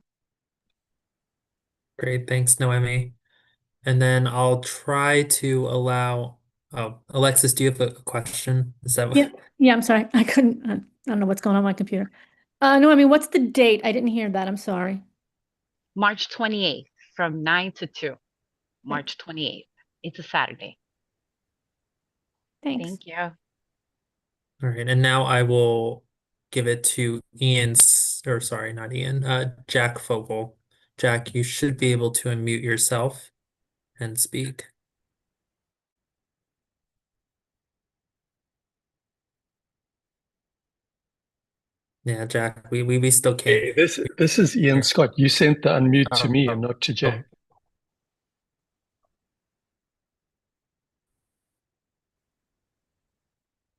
Great, thanks, Noemi. And then I'll try to allow, oh, Alexis, do you have a question? Is that what? Yeah, I'm sorry. I couldn't, I don't know what's going on my computer. No, I mean, what's the date? I didn't hear that. I'm sorry. March 28th from 9 to 2. March 28th. It's a Saturday. Thanks. Thank you. All right, and now I will give it to or sorry, not Ian, Jack Fogel. Jack, you should be able to unmute yourself and speak. Yeah, Jack, we still can't. Hey, this is Ian Scott. You sent the unmute to me and not to Jack.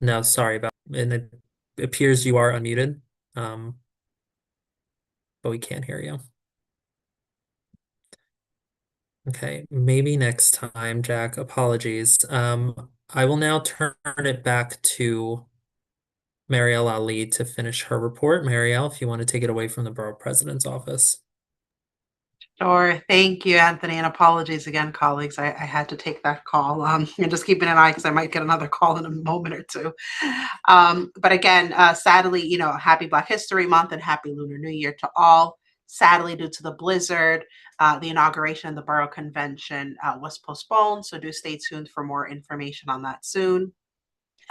No, sorry about, and it appears you are unmuted, but we can't hear you. Okay, maybe next time, Jack. Apologies. I will now turn it back to Marielle Ali to finish her report. Marielle, if you want to take it away from the borough president's office. Sure. Thank you, Anthony, and apologies again, colleagues. I had to take that call. And just keeping an eye because I might get another call in a moment or two. But again, sadly, happy Black History Month and happy Lunar New Year to all. Sadly, due to the blizzard, the inauguration of the Borough Convention was postponed. So do stay tuned for more information on that soon.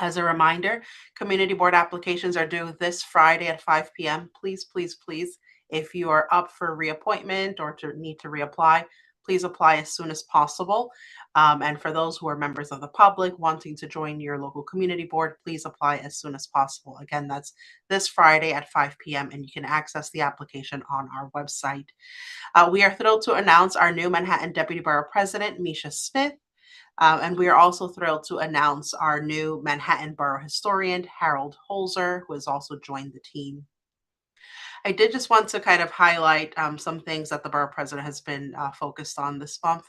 As a reminder, community board applications are due this Friday at 5 p.m. Please, please, please, if you are up for reappointment or need to reapply, please apply as soon as possible. And for those who are members of the public wanting to join your local community board, please apply as soon as possible. Again, that's this Friday at 5 p.m. and you can access the application on our website. We are thrilled to announce our new Manhattan Deputy Borough President, Misha Smith. And we are also thrilled to announce our new Manhattan Borough Historian, Harold Holzer, who has also joined the team. I did just want to kind of highlight some things that the borough president has been focused on this month.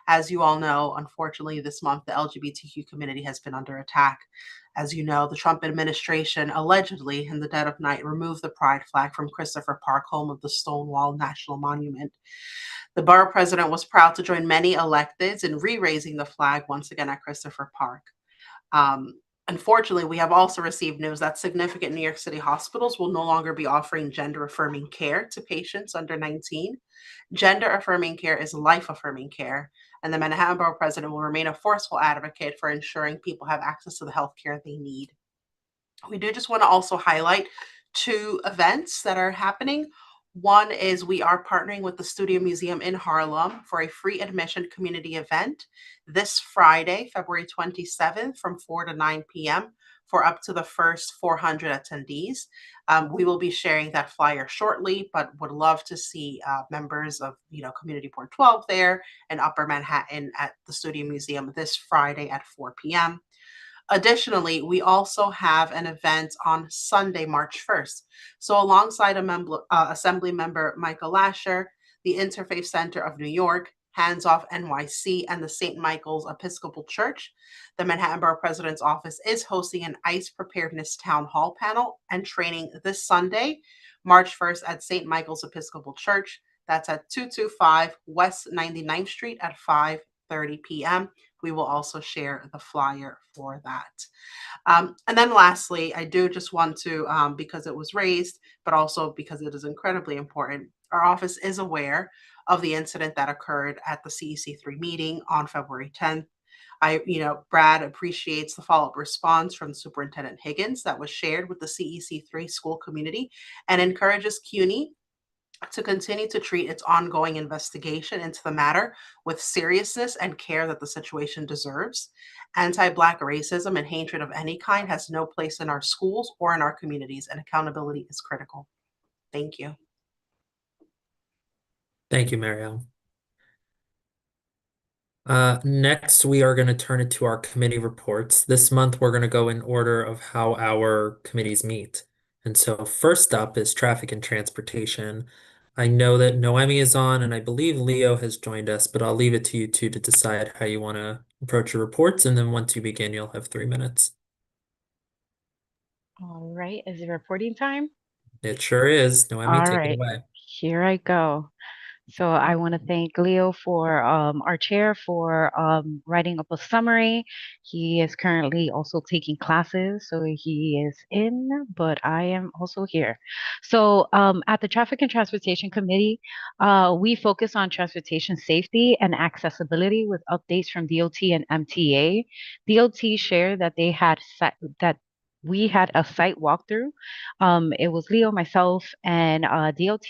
As you all know, unfortunately, this month, the LGBTQ community has been under attack. As you know, the Trump administration allegedly, in the dead of night, removed the pride flag from Christopher Park, home of the Stonewall National Monument. The borough president was proud to join many electeds in re-raising the flag once again at Christopher Park. Unfortunately, we have also received news that significant New York City hospitals will no longer be offering gender-affirming care to patients under 19. Gender-affirming care is life-affirming care, and the Manhattan Borough President will remain a forceful advocate for ensuring people have access to the health care they need. We do just want to also highlight 2 events that are happening. One is we are partnering with the Studio Museum in Harlem for a free admission community event this Friday, February 27th from 4 to 9 p.m. for up to the first 400 attendees. We will be sharing that flyer shortly, but would love to see members of Community Board 12 there in Upper Manhattan at the Studio Museum this Friday at 4 p.m. Additionally, we also have an event on Sunday, March 1st. So alongside Assembly Member Michael Lasher, the Interfaith Center of New York, Hands Off NYC, and the St. Michael's Episcopal Church, the Manhattan Borough President's Office is hosting an ICE preparedness town hall panel and training this Sunday, March 1st at St. Michael's Episcopal Church. That's at 225 West 99th Street at 5:30 p.m. We will also share the flyer for that. And then lastly, I do just want to, because it was raised, but also because it is incredibly important, our office is aware of the incident that occurred at the CEC3 meeting on February 10th. Brad appreciates the follow-up response from Superintendent Higgins that was shared with the CEC3 school community and encourages CUNY to continue to treat its ongoing investigation into the matter with seriousness and care that the situation deserves. Anti-Black racism and hatred of any kind has no place in our schools or in our communities, and accountability is critical. Thank you. Thank you, Marielle. Next, we are going to turn it to our committee reports. This month, we're going to go in order of how our committees meet. And so first up is traffic and transportation. I know that Noemi is on, and I believe Leo has joined us, but I'll leave it to you two to decide how you want to approach your reports. And then once you begin, you'll have 3 minutes. All right. Is it reporting time? It sure is. Noemi, All take it right. away. here I go. So I want to thank Leo for our chair for writing up a summary. He is currently also taking classes, so he is in, but I am also here. So at the Traffic and Transportation Committee, we focus on transportation safety and accessibility with updates from DOT and MTA. DOT shared that they had that we had a site walkthrough. It was Leo, myself, and DOT,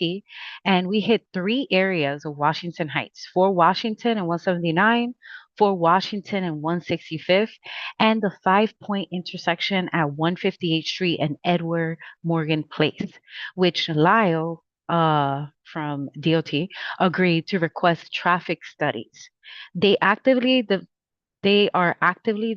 and we hit three areas of Washington Heights: 4 Washington and 179, 4 Washington and 165th, and the 5-point intersection at 158th Street and Edward Morgan Place, which Lyle from DOT agreed to request traffic studies. They actively they are actively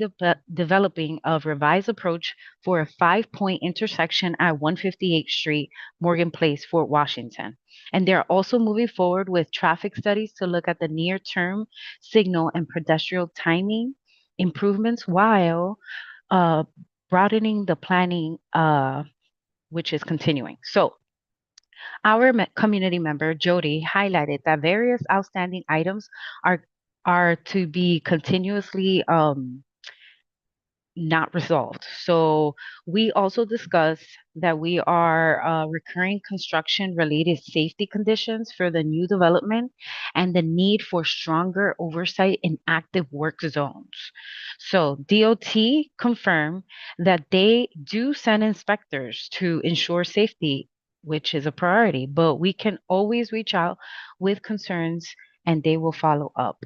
developing a revised approach for a 5-point intersection at 158th Street, Morgan Place, Fort Washington. And they're also moving forward with traffic studies to look at the near term signal and pedestrian timing improvements while uh, broadening the planning, which is continuing. So, our community member, Jody, highlighted that various outstanding items are to be continuously not resolved. So we also discussed that we are recurring construction related safety conditions for the new development and the need for stronger oversight in active work zones. So DOT confirmed that they do send inspectors to ensure safety, which is a priority, but we can always reach out with concerns and they will follow up.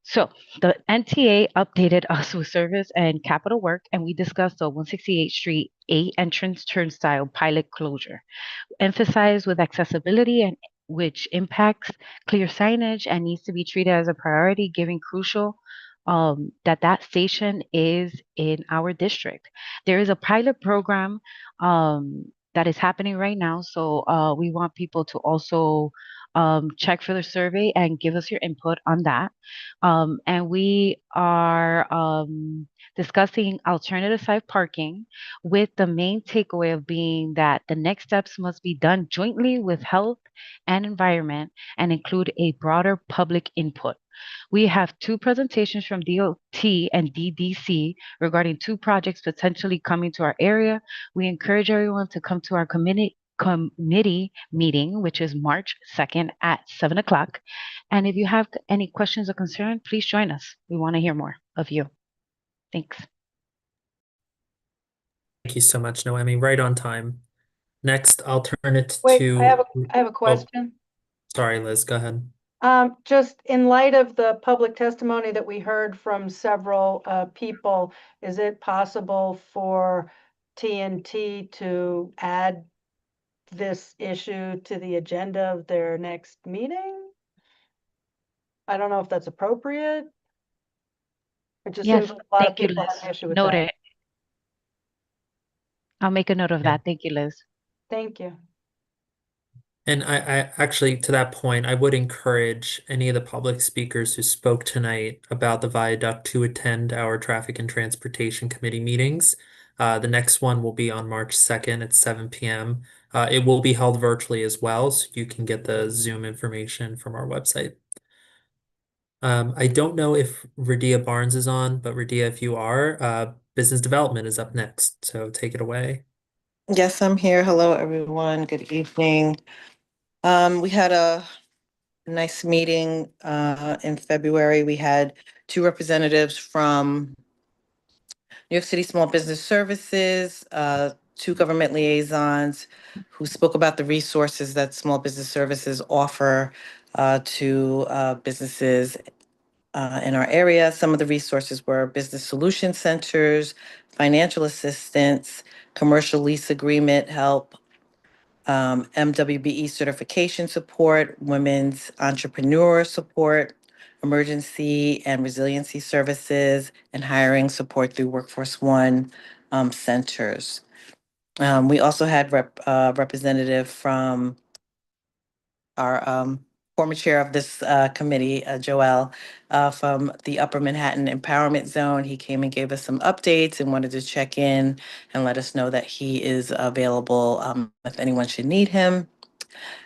So the NTA updated us with service and capital work, and we discussed the 168th Street A entrance turnstile pilot closure, emphasized with accessibility and which impacts clear signage and needs to be treated as a priority, giving crucial that that station is in our district. There is a pilot program that is happening right now, so we want people to also check for the survey and give us your input on that. And we are discussing alternative site parking with the main takeaway of being that the next steps must be done jointly with health and environment and include a broader public input. We have two presentations from DOT and DDC regarding two projects potentially coming to our area. We encourage everyone to come to our committee meeting, which is March 2nd at 7 o'clock. And if you have any questions or concern, please join us. We want to hear more of you. Thanks. Thank you so much, Noemi. Right on time. Next, I'll turn it Wait, to. I have a question. Sorry, Liz, go ahead. Just in light of the public testimony that we heard from several people, is it possible for TNT to add this issue to the agenda of their next meeting? I don't know if that's appropriate. It just Yes, seems like a lot of thank you, people Liz. have an issue with Note that. it. I'll make a note of that. Thank you, Liz. Thank you. And I actually, to that point, I would encourage any of the public speakers who spoke tonight about the viaduct to attend our Traffic and Transportation Committee meetings. The next one will be on March 2nd at 7 p.m. It will be held virtually as well, so you can get the Zoom information from our website. I don't know if Radia Barnes is on, but Radia, if you are, business development is up next, so take it away. Yes, I'm here. Hello, everyone. Good evening. We had a nice meeting in February. We had two representatives from New York City Small Business Services, two government liaisons who spoke about the resources that small business services offer to businesses in our area. Some of the resources were business solution centers, financial assistance, commercial lease agreement help, MWBE certification support, women's entrepreneur support, emergency and resiliency services, and hiring support through Workforce One centers. We also had representative from our former chair of this committee, Joel, from the Upper Manhattan Empowerment Zone. He came and gave us some updates and wanted to check in and let us know that he is available if anyone should need him.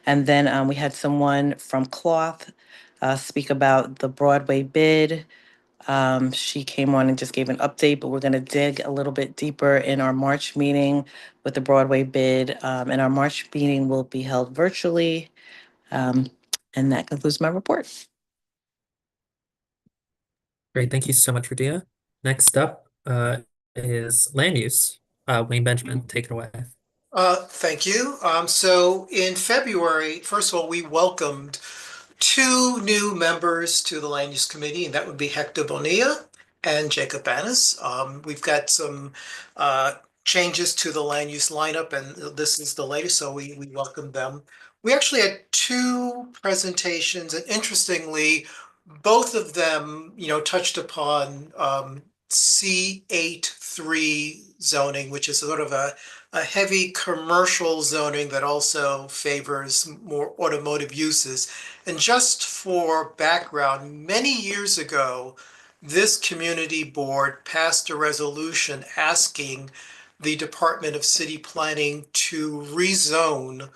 And then we had someone from Cloth speak about the Broadway bid. She came on and just gave an update, but we're going to dig a little bit deeper in our March meeting with the Broadway bid. And our March meeting will be held virtually. And that concludes my report. Great, thank you so much, Radia. Next up is land use. Wayne Benjamin, take it away. Thank you. So in February, first of all, we welcomed two new members to the Land Use Committee, and that would be Hector Bonilla and Jacob Annis. We've got some changes to the land use lineup, and this is the latest, so we welcome them. We actually had two presentations, and interestingly, both of them, touched upon C8-3 zoning, which is sort of a heavy commercial zoning that also favors more automotive uses. And just for background, many years ago, this community board passed a resolution asking the Department of City Planning to rezone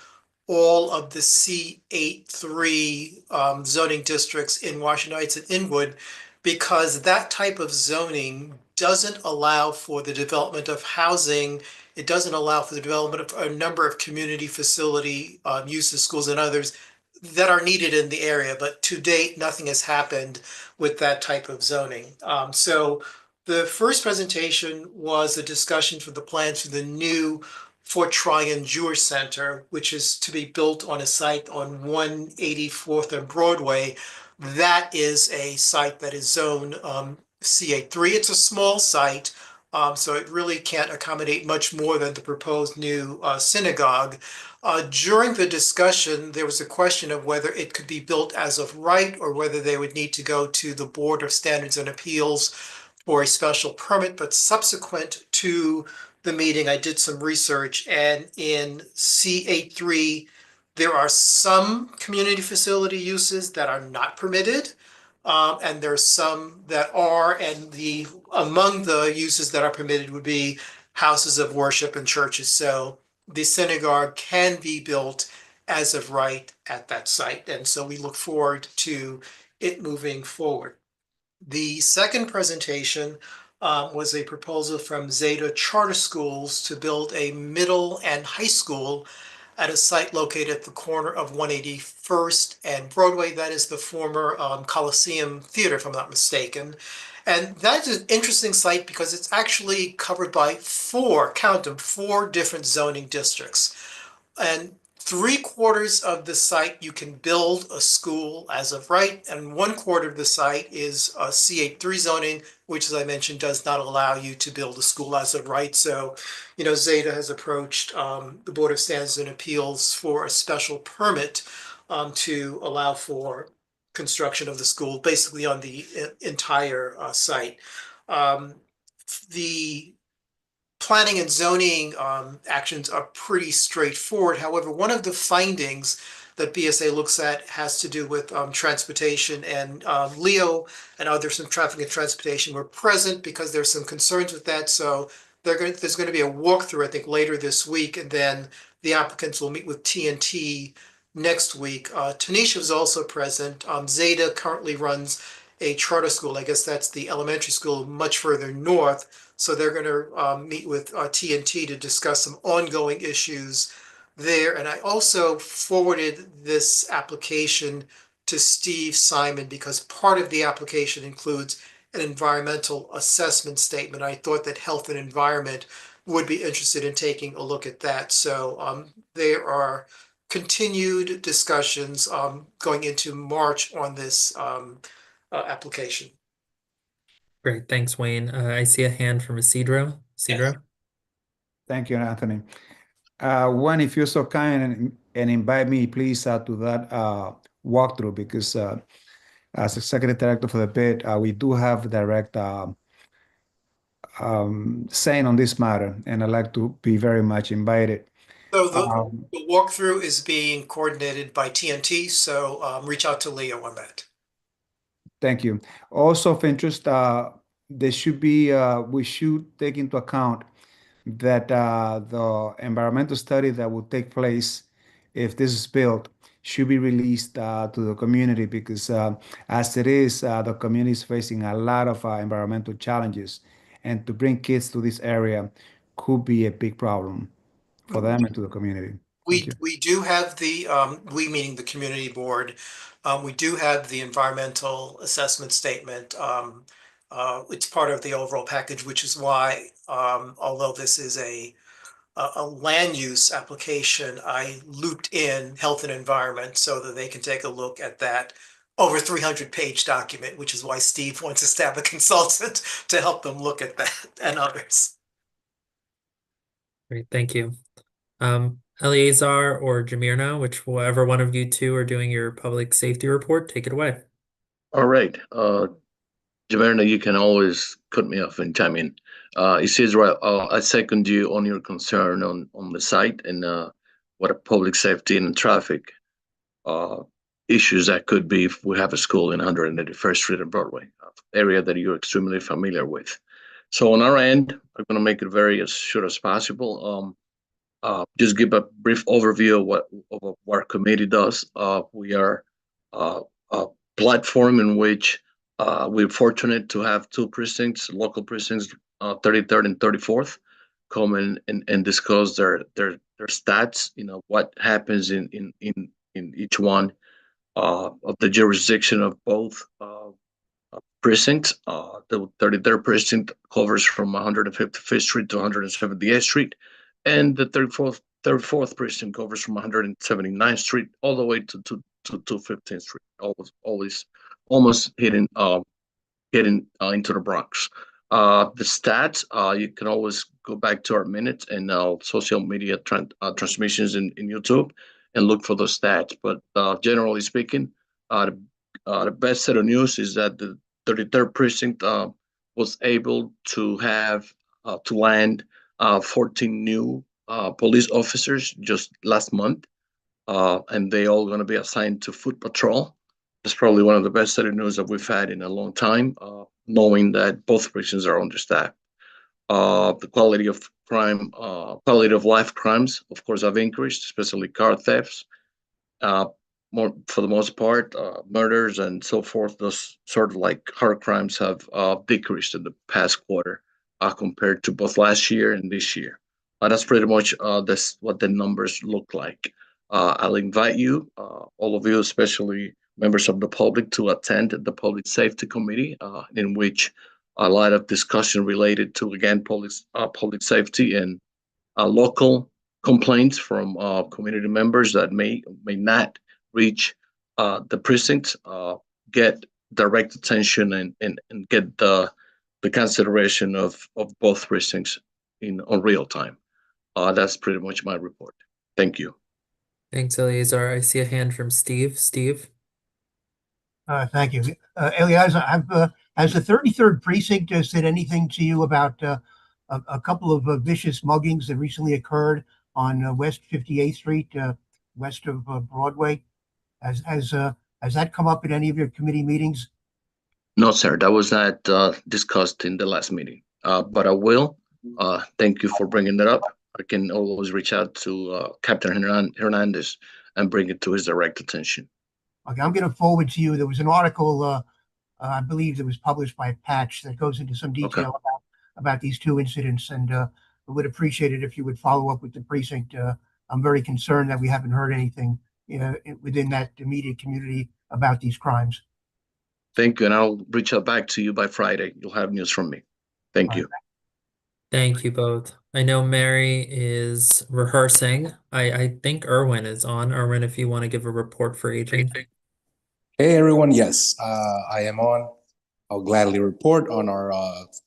all of the C8-3 zoning districts in Washington Heights and Inwood, because that type of zoning doesn't allow for the development of housing. It doesn't allow for the development of a number of community facility uses, schools and others that are needed in the area. But to date, nothing has happened with that type of zoning. So the first presentation was a discussion for the plans for the new Fort Tryon Jewish Center, which is to be built on a site on 184th and Broadway. That is a site that is zoned C8-3. It's a small site, so it really can't accommodate much more than the proposed new synagogue. During the discussion, there was a question of whether it could be built as of right or whether they would need to go to the Board of Standards and Appeals for a special permit. But subsequent to the meeting, I did some research, and in C8-3, there are some community facility uses that are not permitted. And there's some that are, and among the uses that are permitted would be houses of worship and churches. So the synagogue can be built as of right at that site. And so we look forward to it moving forward. The second presentation was a proposal from Zeta Charter Schools to build a middle and high school at a site located at the corner of 181st and Broadway. That is the former Coliseum Theater, if I'm not mistaken. And that is an interesting site because it's actually covered by four different zoning districts. And 3/4 of the site, you can build a school as of right, and 1/4 of the site is a C8-3 zoning, which, as I mentioned, does not allow you to build a school as of right. So, Zeta has approached the Board of Standards and Appeals for a special permit to allow for construction of the school, basically on the entire site. The planning and zoning actions are pretty straightforward. However, one of the findings that BSA looks at has to do with transportation, and Leo and others from traffic and transportation were present because there's some concerns with that. So there's going to be a walkthrough, I think, later this week, and then the applicants will meet with TNT next week. Tanisha was also present. Zeta currently runs a charter school. I guess that's the elementary school much further north. So they're going to meet with TNT to discuss some ongoing issues there. And I also forwarded this application to Steve Simon because part of the application includes an environmental assessment statement. I thought that Health and Environment would be interested in taking a look at that. So there are continued discussions going into March on this application. Great, thanks, Wayne. I see a hand from Isidro. Isidro? Thank you, Anthony. One, if you're so kind and invite me, please, to that walkthrough, because as executive director for the bid, we do have direct saying on this matter, and I'd like to be very much invited. So the walkthrough is being coordinated by TNT, so reach out to Leo on that. Thank you. Also of interest, there should be, we should take into account that the environmental study that will take place if this is built, should be released to the community because as it is, the community is facing a lot of environmental challenges, and to bring kids to this area could be a big problem for them and to the community. Thank you. We do have the, we meaning the community board, we do have the environmental assessment statement. It's part of the overall package, which is why, although this is a land use application, I looped in health and environment so that they can take a look at that over 300-page document, which is why Steve wants us to have a consultant to help them look at that and others. Great, thank you. Eleazar or Jamirna, whichever one of you two are doing your public safety report, take it away. All right. Javerna, you can always cut me off and chime in. It says, right, I second you on your concern on the site and what a public safety and traffic issues that could be if we have a school in 181st Street and Broadway, area that you're extremely familiar with. So on our end, I'm going to make it very as short as possible. Just give a brief overview of what our committee does. We are a platform in which we're fortunate to have two precincts, local precincts, 33rd and 34th, come and discuss their stats. You know what happens in each one of the jurisdiction of both precincts. The 33rd precinct covers from 155th Street to 178th Street, and the 34th precinct covers from 179th Street all the way to 15th Street. Always almost hitting into the Bronx. The stats, you can always go back to our minutes and social media transmissions in YouTube and look for those stats. But generally speaking, the best set of news is that the 33rd precinct was able to have to land 14 new police officers just last month, and they all going to be assigned to foot patrol. That's probably one of the best set of news that we've had in a long time, knowing that both precincts are understaffed. The quality of crime, quality of life crimes, of course, have increased, especially car thefts. More for the most part, murders and so forth. Those sort of like hard crimes have decreased in the past quarter compared to both last year and this year. That's pretty much that's what the numbers look like. I'll invite you, all of you, especially members of the public, to attend the Public Safety Committee, in which a lot of discussion related to, again, public safety and local complaints from community members that may not reach the precinct, get direct attention and get the consideration of both precincts on real time. That's pretty much my report. Thank you. Thanks, Eleazar. I see a hand from Steve. Steve? Thank you. Eleazar, has the 33rd precinct said anything to you about a couple of vicious muggings that recently occurred on West 58th Street, west of Broadway? Has that come up in any of your committee meetings? No, sir, that was not discussed in the last meeting, but I will. Thank you for bringing that up. I can always reach out to Captain Hernandez and bring it to his direct attention. Okay, I'm going to forward to you. There was an article, I believe, that was published by Patch that goes into some detail about these two incidents, and I would appreciate it if you would follow up with the precinct. I'm very concerned that we haven't heard anything within that immediate community about these crimes. Thank you, and I'll reach out back to you by Friday. You'll have news from me. Thank you. Thank you both. I know Mary is rehearsing. I think Erwin is on. Erwin, if you want to give a report for aging. Hey everyone, yes, I am on. I'll gladly report on our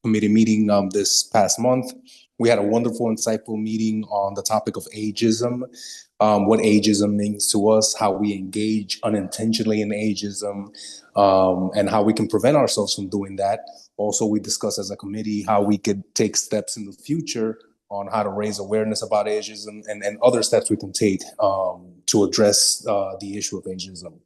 committee meeting this past month. We had a wonderful, insightful meeting on the topic of ageism, what ageism means to us, how we engage unintentionally in ageism, and how we can prevent ourselves from doing that. Also, we discussed as a committee how we could take steps in the future on how to raise awareness about ageism and other steps we can take to address the issue of ageism.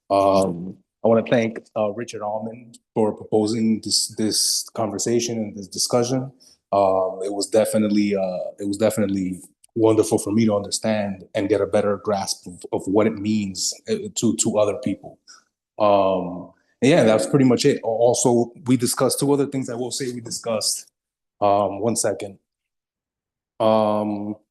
I want to thank Richard Almond for proposing this conversation and this discussion. It was definitely wonderful for me to understand and get a better grasp of what it means to other people. Yeah, that's pretty much it. Also, we discussed two other things I will say we discussed. One second. I'll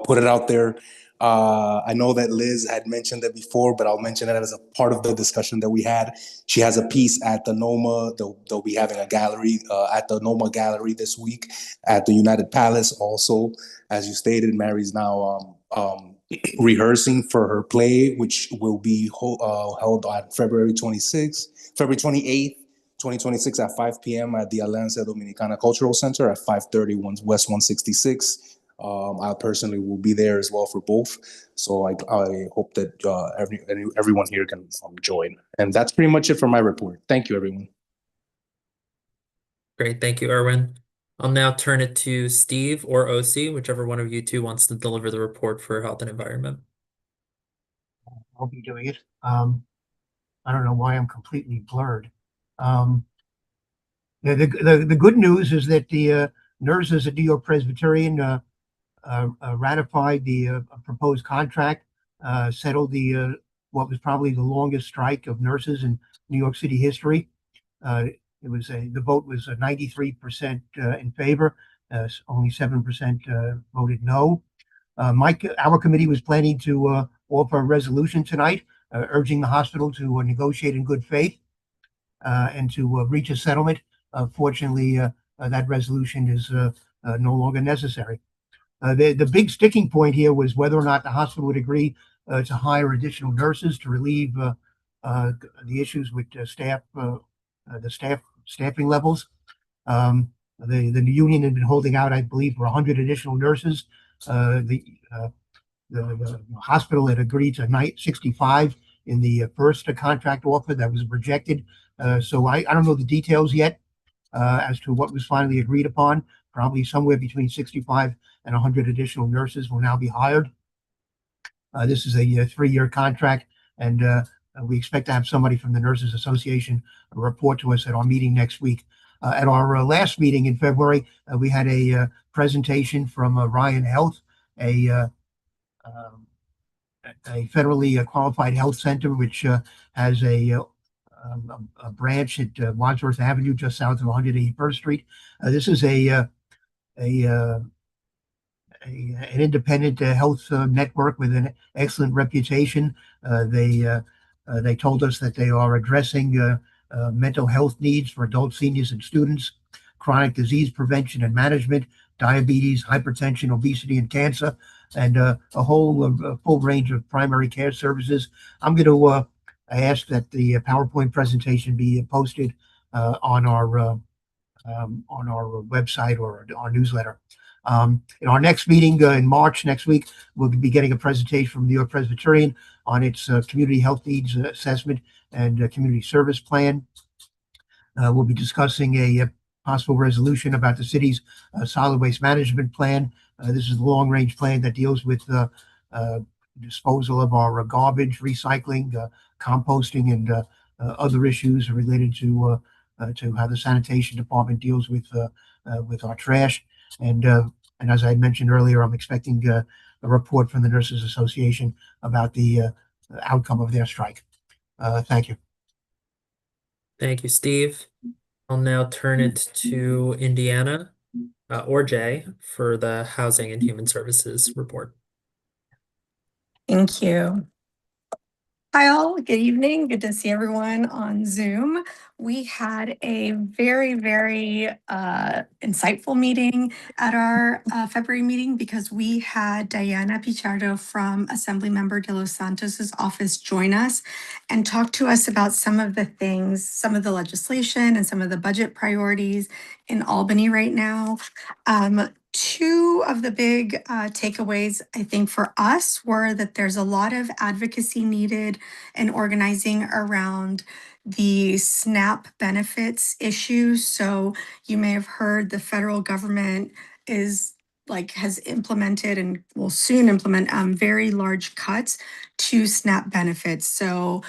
put it out there. I know that Liz had mentioned it before, but I'll mention it as a part of the discussion that we had. She has a piece at the NOMA. They'll be having a gallery at the NOMA Gallery this week at the United Palace. Also, as you stated, Mary's now rehearsing for her play, which will be held on February 28th, 2026 at 5 p.m. at the Alianza Dominicana Cultural Center at 530 West 166. I personally will be there as well for both. So I hope that everyone here can join. And that's pretty much it for my report. Thank you, everyone. Great, thank you, Erwin. I'll now turn it to Steve or OC, whichever one of you two wants to deliver the report for health and environment. I'll be doing it. I don't know why I'm completely blurred. The good news is that the nurses at New York Presbyterian ratified the proposed contract, settled the what was probably the longest strike of nurses in New York City history. The vote was 93% in favor, only 7% voted no. Our committee was planning to offer a resolution tonight, urging the hospital to negotiate in good faith and to reach a settlement. Fortunately, that resolution is no longer necessary. The big sticking point here was whether or not the hospital would agree to hire additional nurses to relieve the issues with staffing levels. The union had been holding out, I believe, for 100 additional nurses. The hospital had agreed to 65 in the first contract offer that was rejected. So I don't know the details yet as to what was finally agreed upon. Probably somewhere between 65 and 100 additional nurses will now be hired. This is a 3-year contract, and we expect to have somebody from the Nurses Association report to us at our meeting next week. At our last meeting in February, we had a presentation from Ryan Health, a federally qualified health center, which has a branch at Wadsworth Avenue, just south of 181st Street. This is an independent health network with an excellent reputation. They told us that they are addressing mental health needs for adults, seniors, and students, chronic disease prevention and management, diabetes, hypertension, obesity, and cancer, and a whole full range of primary care services. I'm going to ask that the PowerPoint presentation be posted on our website or our newsletter. In our next meeting in March next week, we'll be getting a presentation from New York Presbyterian on its community health needs assessment and community service plan. We'll be discussing a possible resolution about the city's solid waste management plan. This is the long-range plan that deals with disposal of our garbage, recycling, composting, and other issues related to how the sanitation department deals with our trash. And as I mentioned earlier, I'm expecting a report from the Nurses Association about the outcome of their strike. Thank you. Thank you, Steve. I'll now turn it to Indiana or Jay for the Housing and Human Services report. Thank you. Hi all, good evening. Good to see everyone on Zoom. We had a very, very insightful meeting at our February meeting because we had Diana Pichardo from Assemblymember De Los Santos's office join us and talk to us about some of the things, some of the legislation and some of the budget priorities in Albany right now. Two of the big takeaways, I think, for us were that there's a lot of advocacy needed and organizing around the SNAP benefits issue. So you may have heard the federal government has implemented and will soon implement very large cuts to SNAP benefits. So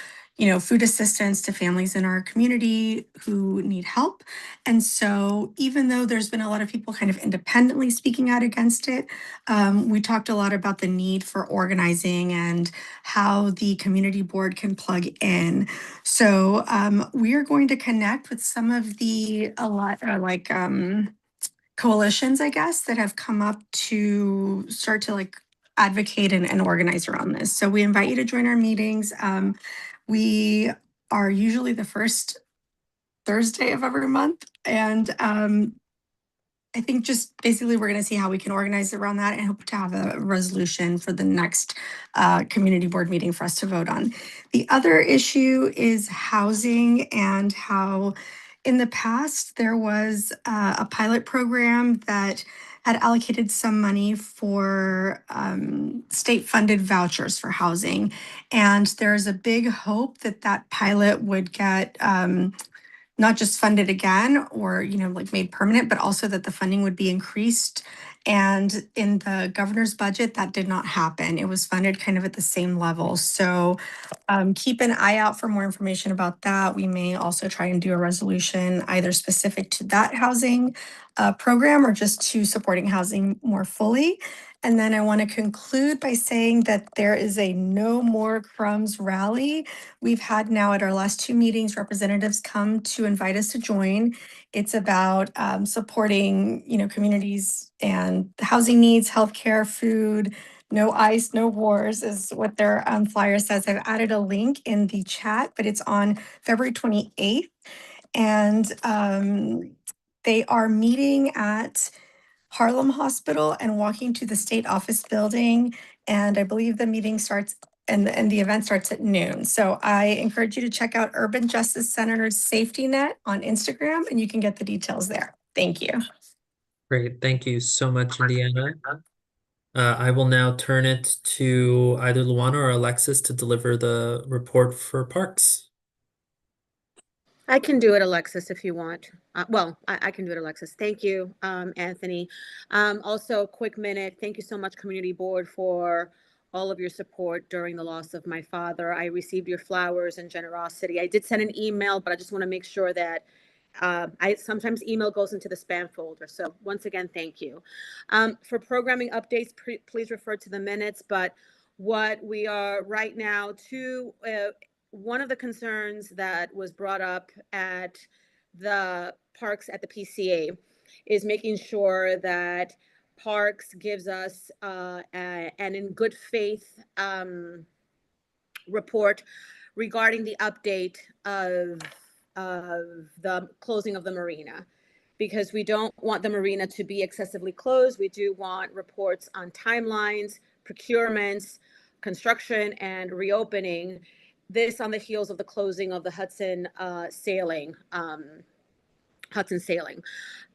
food assistance to families in our community who need help. And so even though there's been a lot of people kind of independently speaking out against it, we talked a lot about the need for organizing and how the community board can plug in. So we are going to connect with some of the coalitions, I guess, that have come up to start to advocate and organize around this. So we invite you to join our meetings. We are usually the first Thursday of every month. And I think just basically we're going to see how we can organize around that and hope to have a resolution for the next community board meeting for us to vote on. The other issue is housing and how in the past there was a pilot program that had allocated some money for state-funded vouchers for housing. And there's a big hope that that pilot would get not just funded again or, made permanent, but also that the funding would be increased. And in the governor's budget, that did not happen. It was funded kind of at the same level. So keep an eye out for more information about that. We may also try and do a resolution either specific to that housing program or just to supporting housing more fully. And then I want to conclude by saying that there is a No More Crumbs rally. We've had now at our last two meetings, representatives come to invite us to join. It's about supporting, communities and housing needs, healthcare, food. No ice, no wars is what their flyer says. I've added a link in the chat, but it's on February 28th. And they are meeting at Harlem Hospital and walking to the state office building. And I believe the meeting starts and the event starts at noon. So I encourage you to check out Urban Justice Center's Safety Net on Instagram and you can get the details there. Thank you. Great. Thank you so much, Indiana. I will now turn it to either Luana or Alexis to deliver the report for parks. I can do it, Alexis, if you want. I can do it, Alexis. Thank you, Anthony. Also, a quick minute. Thank you so much, Community Board, for all of your support during the loss of my father. I received your flowers and generosity. I did send an email, but I just want to make sure that sometimes email goes into the spam folder. So once again, thank you. For programming updates, please refer to the minutes. But what we are right now one of the concerns that was brought up at the parks at the PCA is making sure that parks gives us an in good faith report regarding the update of the closing of the marina, because we don't want the marina to be excessively closed. We do want reports on timelines, procurements, construction, and reopening. This on the heels of the closing of the Hudson sailing.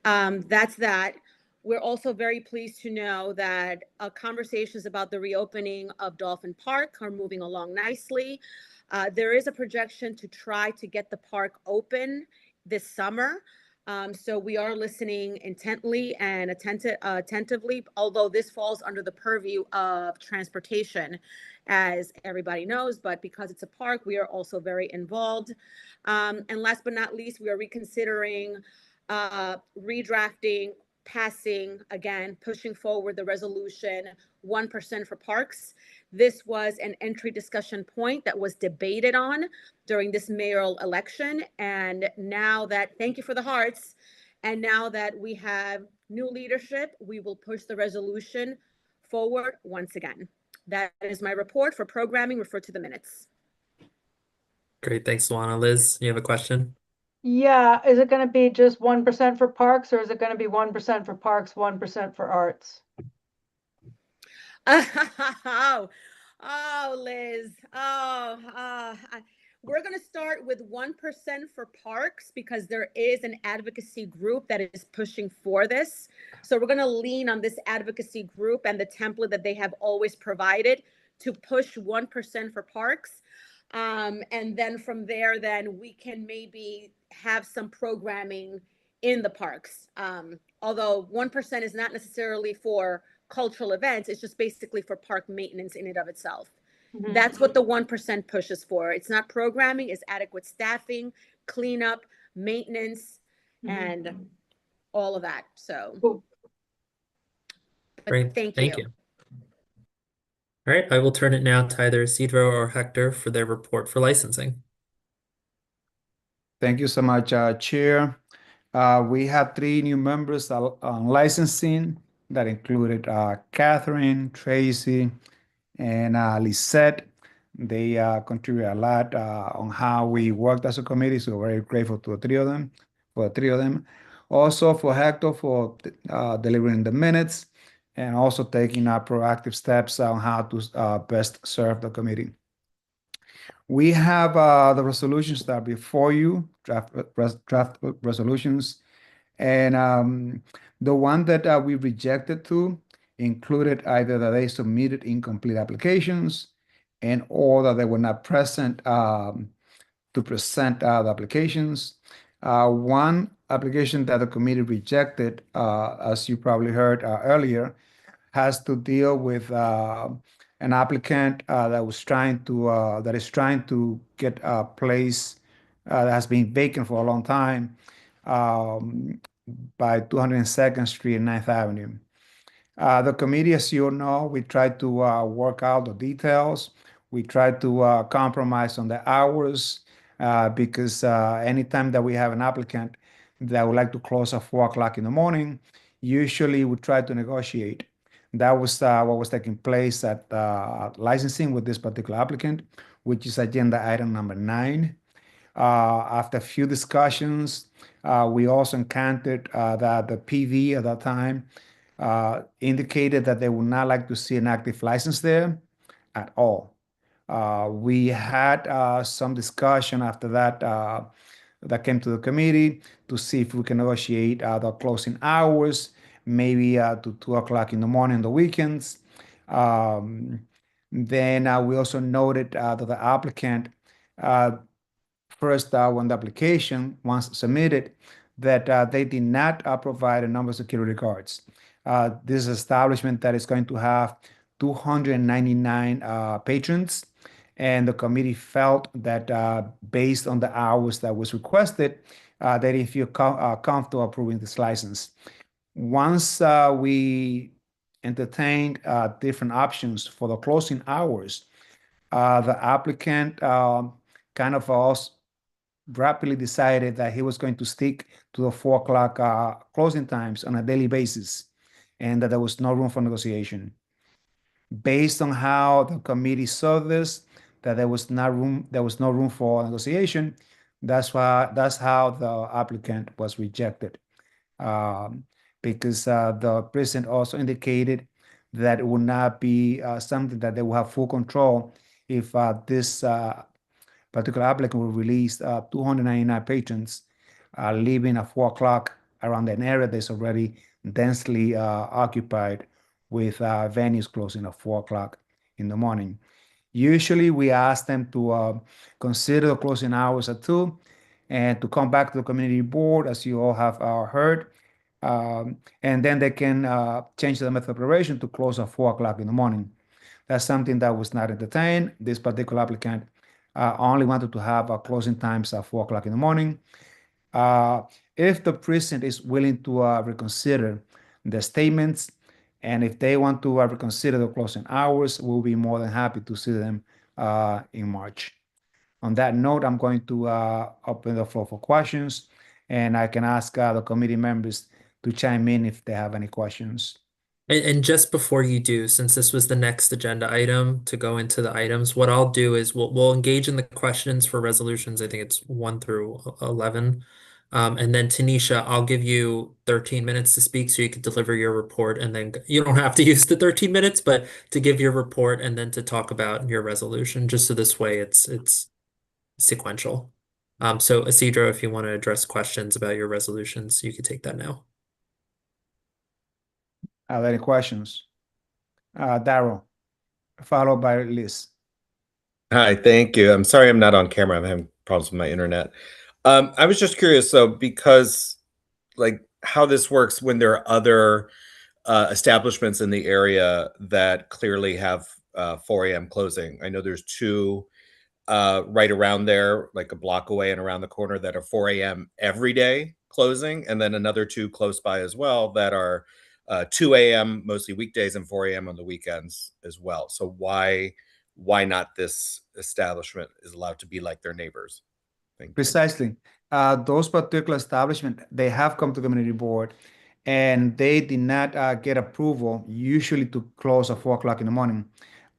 That's that. We're also very pleased to know that conversations about the reopening of Dolphin Park are moving along nicely. There is a projection to try to get the park open this summer. So we are listening intently and attentively, although this falls under the purview of transportation, as everybody knows, but because it's a park, we are also very involved. And last but not least, we are reconsidering redrafting, passing, again, pushing forward the resolution 1% for parks. This was an entry discussion point that was debated on during this mayoral election. And now that, thank you for the hearts, and now that we have new leadership, we will push the resolution forward once again. That is my report for programming. Refer to the minutes. Great. Thanks, Luana. Liz, you have a question? Yeah, is it going to be just 1% for parks, or is it going to be 1% for parks, 1% for arts? Liz. We're going to start with 1% for parks because there is an advocacy group that is pushing for this. So we're going to lean on this advocacy group and the template that they have always provided to push 1% for parks. And then from there, then we can maybe have some programming in the parks. Although 1% is not necessarily for cultural events, it's just basically for park maintenance in and of itself. That's what the 1% push is for. It's not programming, it's adequate staffing, cleanup, maintenance, and all of that. So, but Great. thank Thank you. you. All right, I will turn it now to either Isidro or Hector for their report for licensing. Thank you so much, Chair. We had 3 new members on licensing that included Catherine, Tracy, and Lisette. They contribute a lot on how we worked as a committee, so very grateful to the 3 of them. Also for Hector for delivering the minutes and also taking proactive steps on how to best serve the committee. We have the resolutions that are before you, draft resolutions. And the one that we rejected to included either that they submitted incomplete applications and or that they were not present to present the applications. One application that the committee rejected, as you probably heard earlier, has to deal with an applicant that is trying to get a place that has been vacant for a long time by 202nd Street and 9th Avenue. The committee, as you know, we tried to work out the details. We tried to compromise on the hours because anytime that we have an applicant that would like to close at 4 o'clock in the morning, usually we try to negotiate. That was what was taking place at licensing with this particular applicant, which is agenda item number 9. After a few discussions, we also encountered that the PV at that time indicated that they would not like to see an active license there at all. We had some discussion after that that came to the committee to see if we can negotiate the closing hours, maybe to 2 o'clock in the morning on the weekends. Then we also noted that the applicant first when the application once submitted that they did not provide a number of security guards. This establishment that is going to have 299 patrons, and the committee felt that based on the hours that was requested, that they feel comfortable approving this license. Once we entertained different options for the closing hours, the applicant kind of also rapidly decided that he was going to stick to the 4 o'clock closing times on a daily basis, and that there was no room for negotiation. Based on how the committee saw this, that there was no room for negotiation. That's how the applicant was rejected, because the president also indicated that it would not be something that they will have full control if this particular applicant will release 299 patrons leaving at 4 o'clock around an area that's already densely occupied with venues closing at 4 o'clock in the morning. Usually we ask them to consider the closing hours at 2 and to come back to the community board, as you all have heard. And then they can change the method of operation to close at 4 o'clock in the morning. That's something that was not entertained. This particular applicant only wanted to have closing times at 4 o'clock in the morning. If the president is willing to reconsider the statements, and if they want to reconsider the closing hours, we'll be more than happy to see them in March. On that note, I'm going to open the floor for questions, and I can ask the committee members to chime in if they have any questions. And just before you do, since this was the next agenda item to go into the items, what I'll do is we'll engage in the questions for resolutions. I think it's 1 through 11. And then Tanisha, I'll give you 13 minutes to speak so you can deliver your report, and then you don't have to use the 13 minutes, but to give your report and then to talk about your resolution, just so this way it's sequential. So Isidro, if you want to address questions about your resolutions, you can take that now. Are there any questions? Daryl, followed by Liz. Hi, thank you. I'm sorry I'm not on camera. I'm having problems with my internet. I was just curious, though, because like how this works when there are other establishments in the area that clearly have 4 a.m. closing. I know there's two right around there, like a block away and around the corner, that are 4 a.m. every day closing, and then another two close by as well that are 2 a.m. mostly weekdays and 4 a.m. on the weekends as well. So why not this establishment is allowed to be like their neighbors? Thank you. Precisely. Those particular establishment, they have come to community board and they did not get approval usually to close at 4 o'clock in the morning.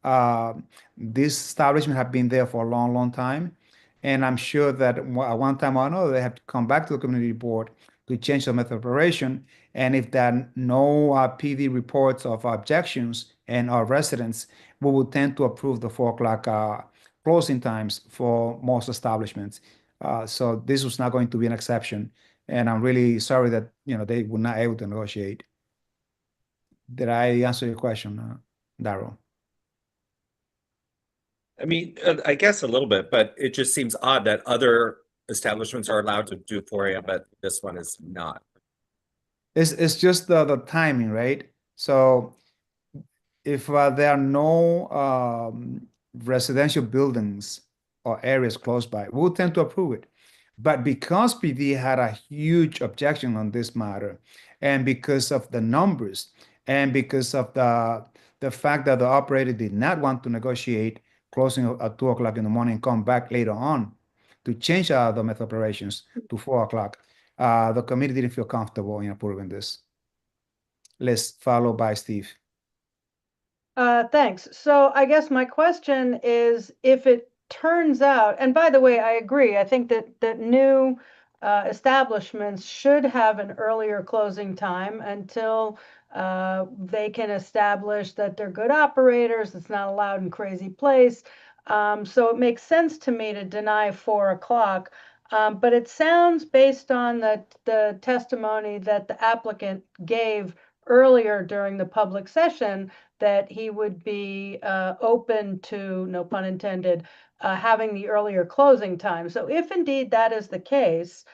Uh, this establishment have been there for a long, long time. And I'm sure that at one time or another, they have to come back to the community board to change the method of operation. And if there are no PV reports of objections and our residents, we will tend to approve the 4 o'clock closing times for most establishments. So this was not going to be an exception. And I'm really sorry that, they were not able to negotiate. Did I answer your question, Darrell? I mean, I guess a little bit, but it just seems odd that other establishments are allowed to do 4 a.m., but this one is not. It's just the timing, right? So if there are no residential buildings or areas close by, we'll tend to approve it. But because PD had a huge objection on this matter, and because of the numbers, and because of the fact that the operator did not want to negotiate closing at 2 o'clock in the morning, come back later on to change the method operations to 4 o'clock, the committee didn't feel comfortable in approving this. Let's follow by Steve. Thanks. So I guess my question is, if it turns out, and by the way, I agree, I think that new establishments should have an earlier closing time until they can establish that they're good operators, it's not a loud and crazy place. So it makes sense to me to deny 4 o'clock. But it sounds, based on the testimony that the applicant gave earlier during the public session, that he would be open to, no pun intended, having the earlier closing time. So if indeed that is the case,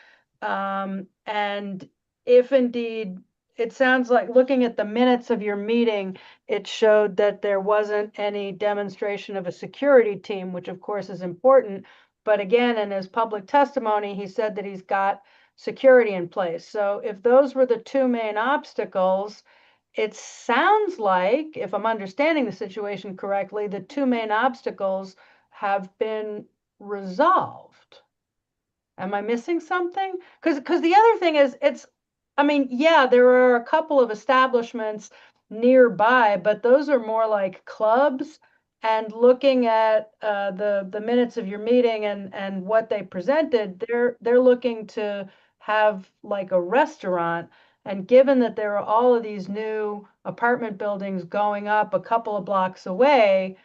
and if indeed it sounds like, looking at the minutes of your meeting, it showed that there wasn't any demonstration of a security team, which of course is important. But again, in his public testimony, he said that he's got security in place. So if those were the two main obstacles, it sounds like, if I'm understanding the situation correctly, the two main obstacles have been resolved. Am I missing something? Because the other thing is, yeah, there are a couple of establishments nearby, but those are more like clubs. And looking at the minutes of your meeting and what they presented, they're looking to have like a restaurant. And given that there are all of these new apartment buildings going up a couple of blocks away,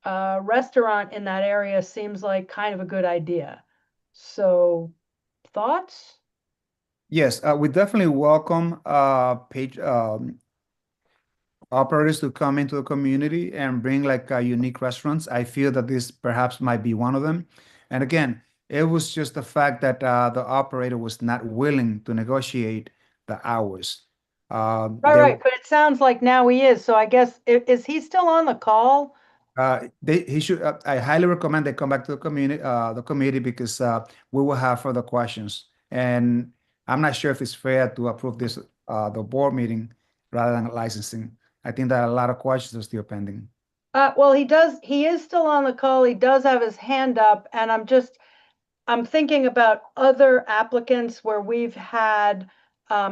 a restaurant in that area seems like kind of a good idea. So, thoughts? Yes, we definitely welcome operators to come into the community and bring like unique restaurants. I feel that this perhaps might be one of them. And again, it was just the fact that the operator was not willing to negotiate the hours. Right, but it sounds like now he is. So I guess, is he still on the call? He should. I highly recommend they come back to the committee, because we will have further questions. And I'm not sure if it's fair to approve this the board meeting rather than licensing. I think that a lot of questions are still pending. Well, he is still on the call. He does have his hand up, and I'm thinking about other applicants where we've had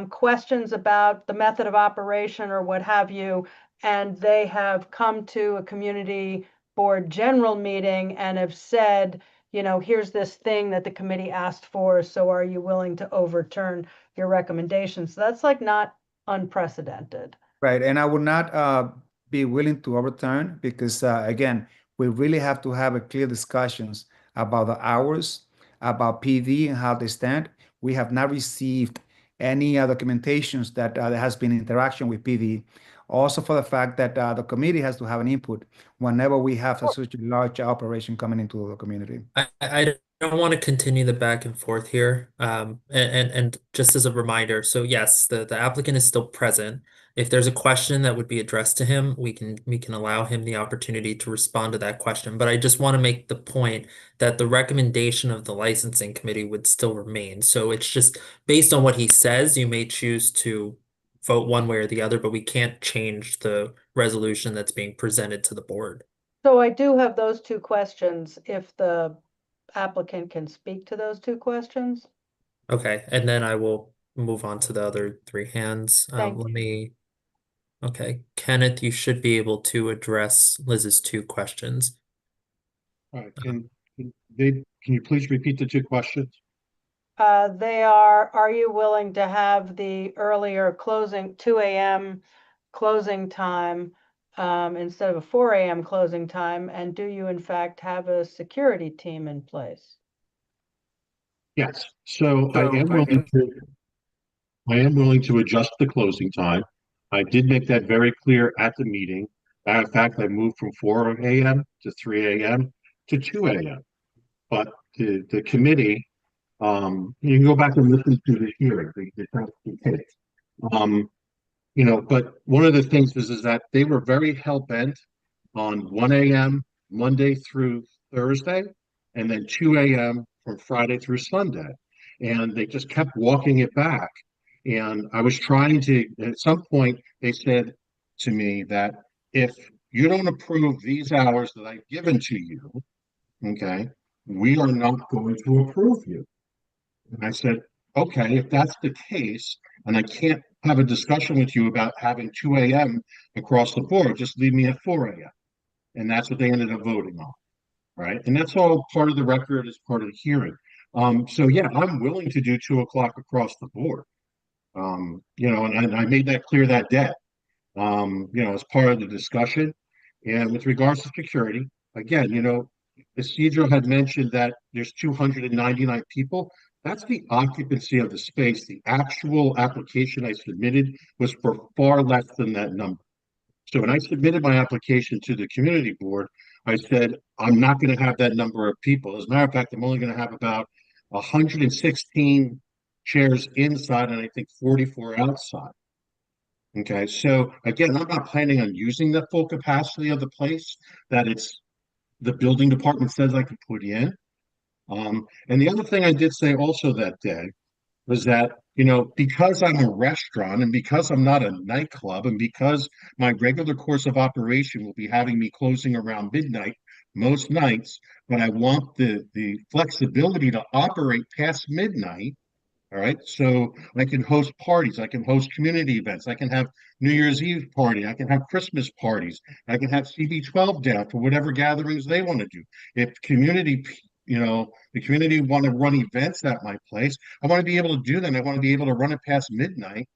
questions about the method of operation or what have you, and they have come to a community board general meeting and have said, here's this thing that the committee asked for, so are you willing to overturn your recommendations? So that's like not unprecedented. Right, and I would not be willing to overturn, because again, we really have to have a clear discussions about the hours, about PD and how they stand. We have not received any documentations that there has been interaction with PD. Also, for the fact that the committee has to have an input whenever we have such a large operation coming into the community. I don't want to continue the back and forth here. And just as a reminder, so yes, the applicant is still present. if there's a question that would be addressed to him, we can allow him the opportunity to respond to that question. But I just want to make the point that the recommendation of the licensing committee would still remain. So it's just based on what he says, you may choose to vote one way or the other, but we can't change the resolution that's being presented to the board. So I do have those two questions, if the applicant can speak to those two questions. Okay, and then I will move on to the other three hands. Thank Let me. Okay, Kenneth, you should be able to address Liz's two questions. All right, can you please repeat the two questions? They are you willing to have the earlier closing, 2 a.m. closing time instead of a 4 a.m. closing time? And do you in fact have a security team in place? Yes, so I am willing to adjust the closing time. I did make that very clear at the meeting. Matter of fact, I moved from 4 a.m. to 3 a.m. to 2 a.m. But the committee, you can go back and listen to the hearing, the case. But one of the things is that they were very hell-bent on 1 a.m. Monday through Thursday, and then 2 a.m. from Friday through Sunday. And they just kept walking it back. And I was trying to, at some point, they said to me that if you don't approve these hours that I've given to you, okay, we are not going to approve you. And I said, okay, if that's the case, and I can't have a discussion with you about having 2 a.m. across the board, just leave me at 4 a.m. And that's what they ended up voting on, right? And that's all part of the record, as part of the hearing. So yeah, I'm willing to do 2 o'clock across the board. And I made that clear that day, as part of the discussion. And with regards to security, again, Isidro had mentioned that there's 299 people. That's the occupancy of the space. The actual application I submitted was for far less than that number. So when I submitted my application to the community board, I said, I'm not going to have that number of people. As a matter of fact, I'm only going to have about 116 chairs inside and I think 44 outside. Okay, so again, I'm not planning on using the full capacity of the place that the building department says I could put in. And the other thing I did say also that day was that, because I'm a restaurant and because I'm not a nightclub and because my regular course of operation will be having me closing around midnight most nights, but I want the flexibility to operate past midnight. All right. So I can host parties. I can host community events. I can have New Year's Eve party. I can have Christmas parties. I can have CB12 down for whatever gatherings they want to do. If the community want to run events at my place, I want to be able to do that. I want to be able to run it past midnight.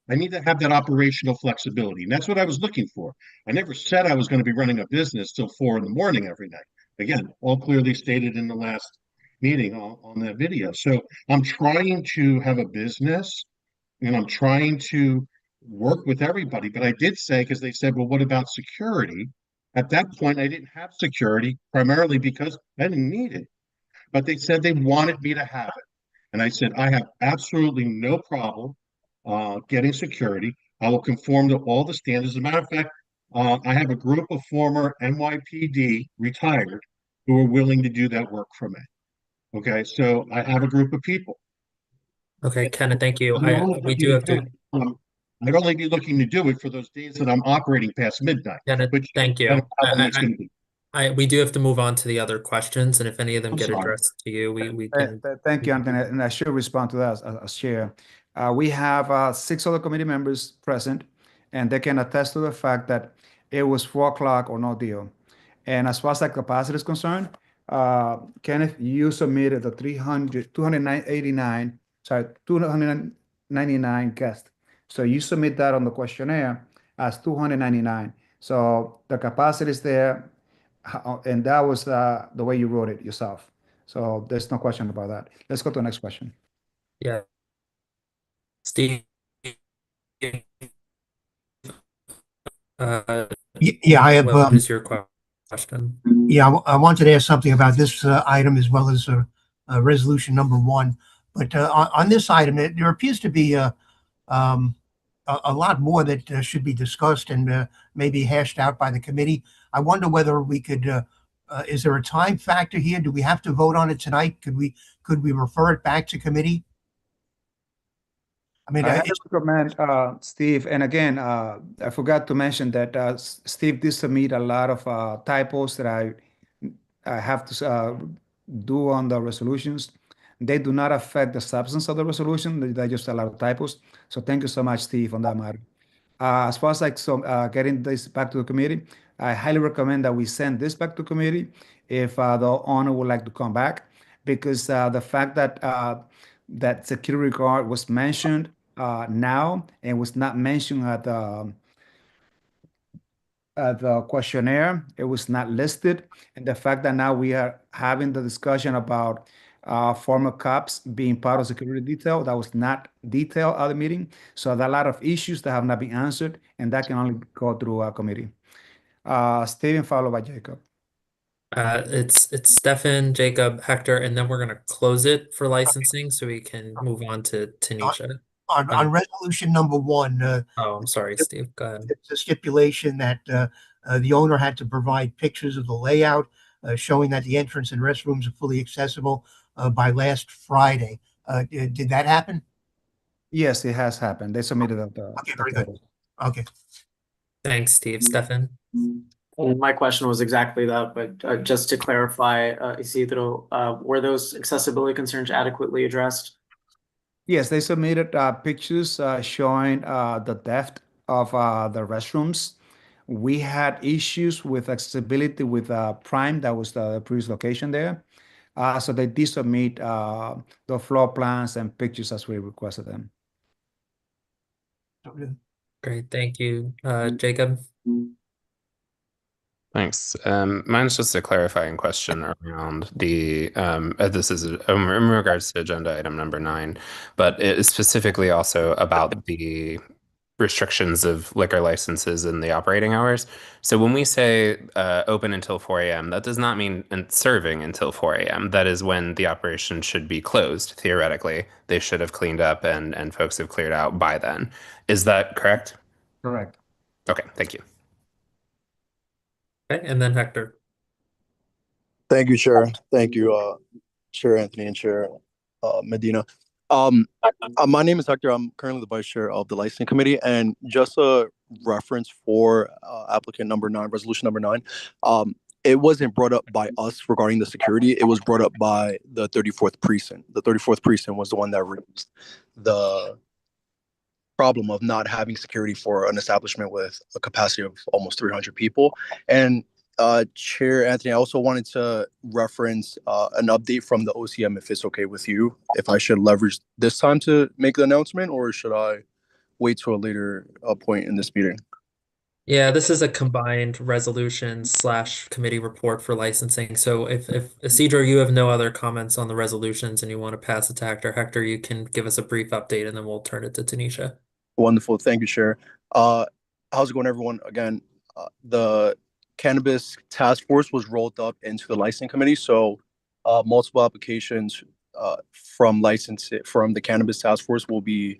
I need to have that operational flexibility. And that's what I was looking for. I never said I was going to be running a business till 4 a.m. every night. Again, all clearly stated in the last meeting on that video. So I'm trying to have a business and I'm trying to work with everybody. But I did say, because they said, well, what about security? At that point, I didn't have security, primarily because I didn't need it. But they said they wanted me to have it. And I said, I have absolutely no problem getting security. I will conform to all the standards. As a matter of fact, I have a group of former NYPD retired who are willing to do that work for me. Okay, so I have a group of people. Okay, Kenneth, thank you. We do have to. I'd only be looking to do it for those days that I'm operating past midnight. Kenneth, thank you. We do have to move on to the other questions, and if any of them get addressed to you, we can. Thank you, Anthony, and I should respond to that as chair. We have 6 other committee members present, and they can attest to the fact that it was 4 o'clock or no deal. And as far as the capacity is concerned, Kenneth, you submitted the 299 guests. So you submit that on the questionnaire as 299. So the capacity is there, and that was the way you wrote it yourself. So there's no question about that. Let's go to the next question. Yeah. Steve. Yeah, I have. What is your question? Yeah, I wanted to ask something about this item as well as resolution number 1. But on this item, there appears to be a a lot more that should be discussed and maybe hashed out by the committee. I wonder whether we could, is there a time factor here? Do we have to vote on it tonight? Could we refer it back to committee? I mean, I highly recommend, Steve, and again, I forgot to mention that Steve did submit a lot of typos that I have to do on the resolutions. They do not affect the substance of the resolution. They just a lot of typos. So thank you so much, Steve, on that matter. As far as like getting this back to the committee, I highly recommend that we send this back to committee if the owner would like to come back, because the fact that that security guard was mentioned now and was not mentioned at the questionnaire, it was not listed, and the fact that now we are having the discussion about former cops being part of security detail, that was not detailed at the meeting. So there are a lot of issues that have not been answered, and that can only go through a committee. Stephen, followed by Jacob. It's Stefan, Jacob, Hector, and then we're gonna close it for licensing so we can move on to Tanisha. On resolution number 1, Oh, I'm sorry, Steve. Go ahead. it's a stipulation that the owner had to provide pictures of the layout showing that the entrance and restrooms are fully accessible by last Friday. Did that happen? Yes, it has happened. They submitted the Okay, very good. photos. Okay. Thanks, Steve. Stefan? And my question was exactly that, but just to clarify, Isidro, were those accessibility concerns adequately addressed? Yes, they submitted pictures showing the depth of the restrooms. We had issues with accessibility with Prime, that was the previous location there. So they did submit the floor plans and pictures as we requested them. Great, thank you. Jacob? Thanks. Mine's just a clarifying question around the, this is in regards to agenda item number 9, but it is specifically also about the restrictions of liquor licenses and the operating hours. So when we say open until 4 a.m., that does not mean serving until 4 a.m. That is when the operation should be closed, theoretically. They should have cleaned up and folks have cleared out by then. Is that correct? Correct. Okay, thank you. Okay, and then Hector. Thank you, Chair. Thank you, Chair Anthony and Chair Medina. My name is Hector. I'm currently the Vice Chair of the Licensing Committee, and just a reference for applicant number 9, resolution number 9. It wasn't brought up by us regarding the security. It was brought up by the 34th precinct. The 34th precinct was the one that raised the problem of not having security for an establishment with a capacity of almost 300 people. And Chair Anthony, I also wanted to reference an update from the OCM, if it's okay with you, if I should leverage this time to make the announcement, or should I wait to a later point in this meeting? Yeah, this is a combined resolution / committee report for licensing. So if Isidro, you have no other comments on the resolutions and you want to pass it to Hector, you can give us a brief update and then we'll turn it to Tanisha. Wonderful. Thank you, Chair. How's it going, everyone? Again, the Cannabis Task Force was rolled up into the Licensing Committee. So multiple applications from the Cannabis Task Force will be,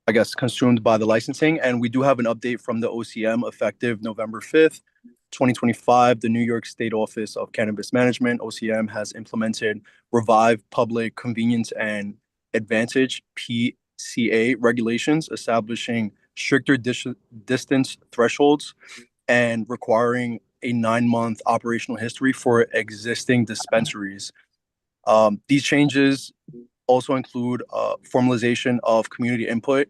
I guess, consumed by the licensing. And we do have an update from the OCM effective November 5th, 2025. The New York State Office of Cannabis Management, OCM, has implemented Revive Public Convenience and Advantage, PCA, regulations establishing stricter distance thresholds and requiring a 9-month operational history for existing dispensaries. These changes also include formalization of community input,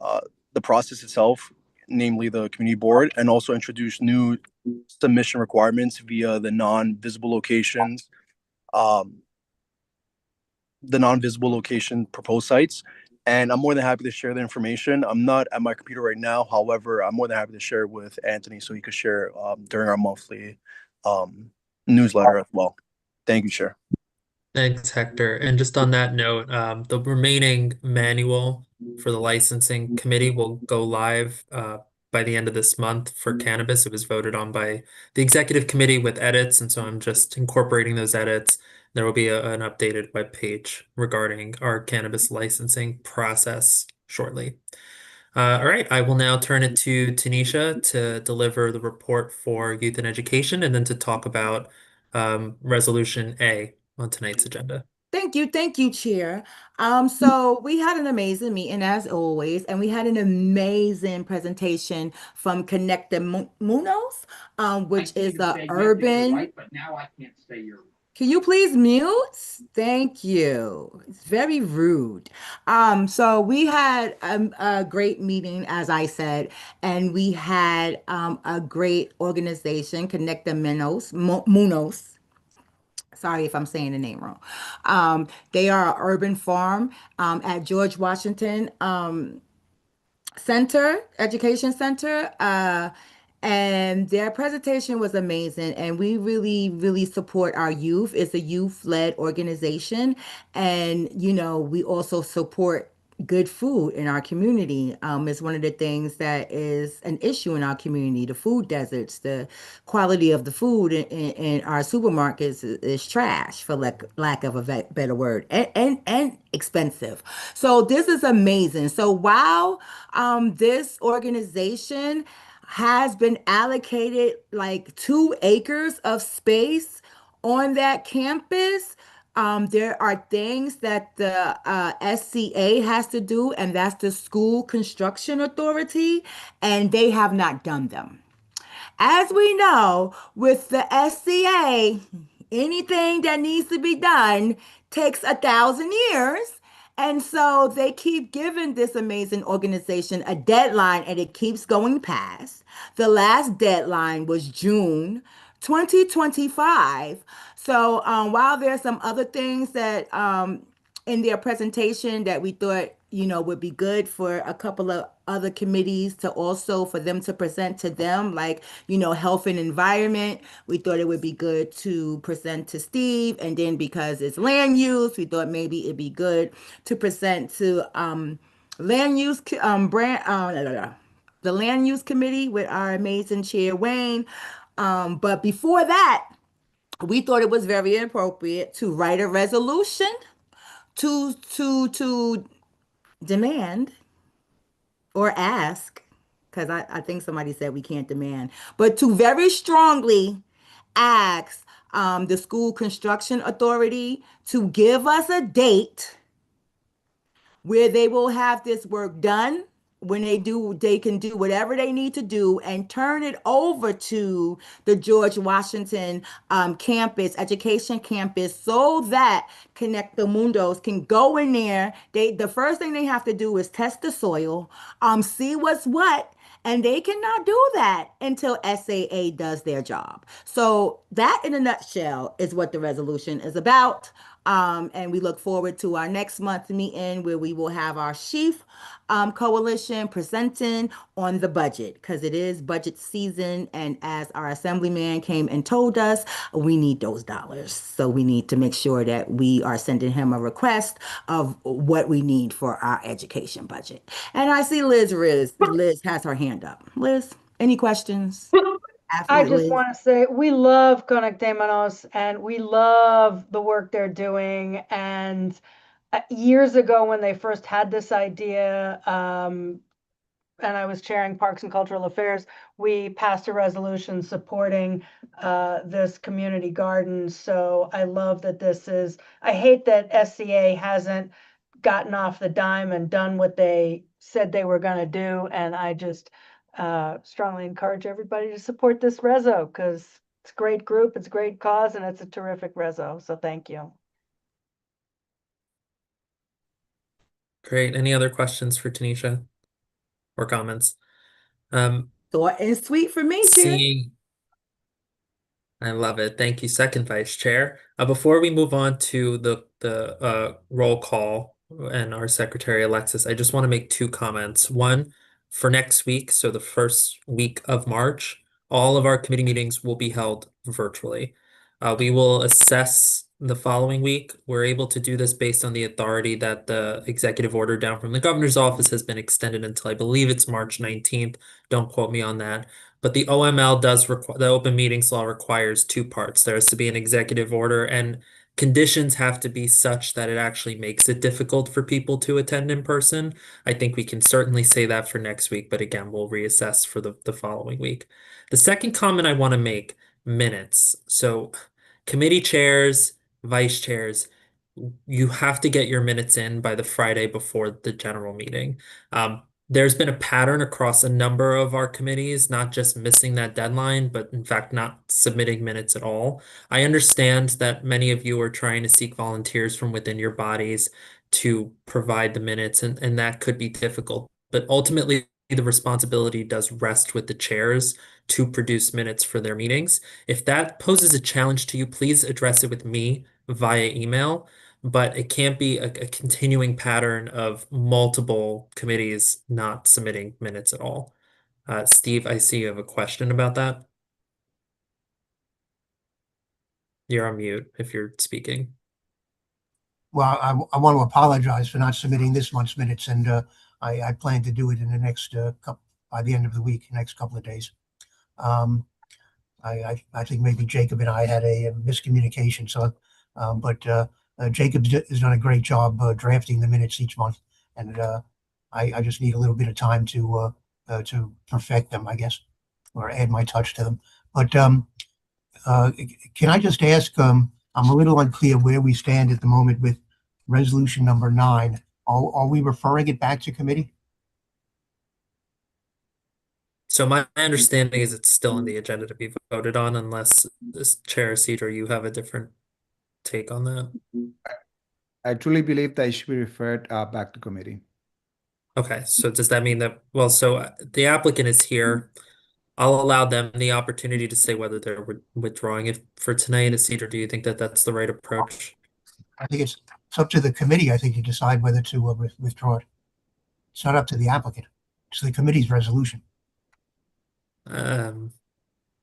the process itself, namely the community board, and also introduce new submission requirements via the non-visible location proposed sites. And I'm more than happy to share the information. I'm not at my computer right now. However, I'm more than happy to share it with Anthony so he could share during our monthly newsletter as well. Thank you, Chair. Thanks, Hector. And just on that note, the remaining manual for the licensing committee will go live by the end of this month for cannabis. It was voted on by the executive committee with edits, and so I'm just incorporating those edits. There will be an updated webpage regarding our cannabis licensing process shortly. All right, I will now turn it to Tanisha to deliver the report for youth and education and then to talk about Resolution A on tonight's agenda. Thank you, Chair. So we had an amazing meeting as always, and we had an amazing presentation from Connect the Munos, which is the urban. But now I can't say you're. Can you please mute? Thank you. It's very rude. So we had a great meeting, as I said, and we had a great organization, Connect the Munos. Sorry if I'm saying the name wrong. They are an urban farm at George Washington Center, Education Center. And their presentation was amazing. And we really, really support our youth. It's a youth-led organization. And, we also support good food in our community. It's one of the things that is an issue in our community. The food deserts, the quality of the food in our supermarkets is trash, for lack of a better word, and expensive. So this is amazing. So while this organization has been allocated like 2 acres of space on that campus, there are things that the SCA has to do, and that's the School Construction Authority, and they have not done them. As we know, with the SCA, anything that needs to be done takes 1,000 years. And so they keep giving this amazing organization a deadline, and it keeps going past. The last deadline was June 2025. So while there's some other things that in their presentation that we thought, would be good for a couple of other committees to also for them to present to them, like, health and environment. We thought it would be good to present to Steve. And then because it's land use, we thought maybe it'd be good to present to land use the land use committee with our amazing chair, Wayne. But before that, we thought it was very appropriate to write a resolution to demand or ask, because I think somebody said we can't demand, but to very strongly ask the School Construction Authority to give us a date where they will have this work done. When they can do whatever they need to do and turn it over to the George Washington education campus, so that Connect the Mundos can go in there. The first thing they have to do is test the soil, see what's what, and they cannot do that until SAA does their job. So that, in a nutshell, is what the resolution is about. And we look forward to our next month's meeting, where we will have our chief coalition presenting on the budget, because it is budget season. And as our assemblyman came and told us, we need those dollars. So we need to make sure that we are sending him a request of what we need for our education budget. And I see Liz has her hand up. Liz, any questions? I just want to say we love Conectémonos, and we love the work they're doing. And years ago, when they first had this idea, and I was chairing Parks and Cultural Affairs, we passed a resolution supporting this community garden. So I love that I hate that SCA hasn't gotten off the dime and done what they said they were going to do. And I just strongly encourage everybody to support this reso, because it's a great group, it's a great cause, and it's a terrific reso. So thank you. Great. Any other questions for Tanisha or comments? Short and sweet for me, Chair. I love it. Thank you, Second Vice Chair. Before we move on to the roll call and our Secretary Alexis, I just want to make 2 comments. One, for next week, so the first week of March, all of our committee meetings will be held virtually. We will assess the following week. We're able to do this based on the authority that the executive order down from the governor's office has been extended until, I believe it's March 19th. Don't quote me on that. But the OML does require, the open meetings law requires 2 parts. There has to be an executive order, and conditions have to be such that it actually makes it difficult for people to attend in person. I think we can certainly say that for next week, but again, we'll reassess for the following week. The second comment I want to make, minutes. So committee chairs, vice chairs, you have to get your minutes in by the Friday before the general meeting. There's been a pattern across a number of our committees, not just missing that deadline, but in fact not submitting minutes at all. I understand that many of you are trying to seek volunteers from within your bodies to provide the minutes, and that could be difficult. But ultimately, the responsibility does rest with the chairs to produce minutes for their meetings. If that poses a challenge to you, please address it with me via email, but it can't be a continuing pattern of multiple committees not submitting minutes at all. Steve, I see you have a question about that. You're on mute if you're speaking. Well, I want to apologize for not submitting this month's minutes, and I plan to do it in the next couple, by the end of the week, next couple of days. I think maybe Jacob and I had a miscommunication. So, but Jacob has done a great job drafting the minutes each month, and I just need a little bit of time to perfect them, I guess, or add my touch to them. But can I just ask? I'm a little unclear where we stand at the moment with resolution number 9. Are we referring it back to committee? So my understanding is it's still on the agenda to be voted on unless this Chair Cedar, you have a different take on that. I truly believe that it should be referred back to committee. Okay, so does that mean that, well, so the applicant is here. I'll allow them the opportunity to say whether they're withdrawing it for tonight. Cedar, do you think that that's the right approach? I think it's up to the committee, I think, to decide whether to withdraw it. It's not up to the applicant. It's the committee's resolution.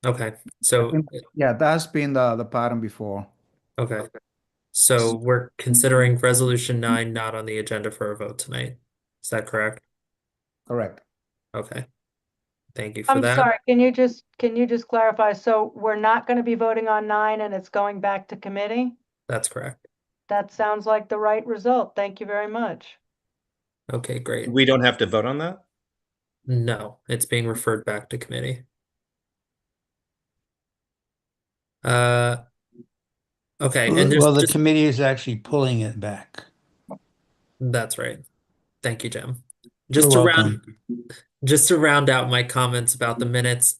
Okay, so Yeah, that's been the pattern before. okay, so we're considering resolution 9 not on the agenda for a vote tonight. Is that correct? Correct. Okay, thank you for I'm that. sorry, can you just clarify? So we're not going to be voting on 9 and it's going back to committee? That's correct. That sounds like the right result. Thank you very much. Okay, great. We don't have to vote on that? No, it's being referred back to committee. Okay, and Well, the just committee is actually pulling it back. that's right. Thank you, Jim. You're welcome. Just to round out my comments about the minutes,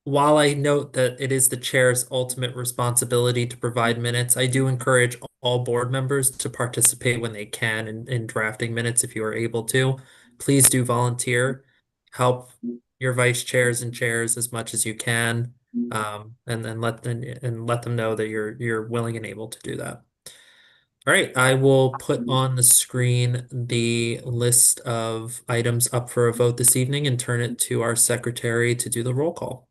while I note that it is the chair's ultimate responsibility to provide minutes, I do encourage all board members to participate when they can in drafting minutes if you are able to. Please do volunteer. Help your vice chairs and chairs as much as you can, and then let them know that you're willing and able to do that. All right, I will put on the screen the list of items up for a vote this evening and turn it to our secretary to do the roll call.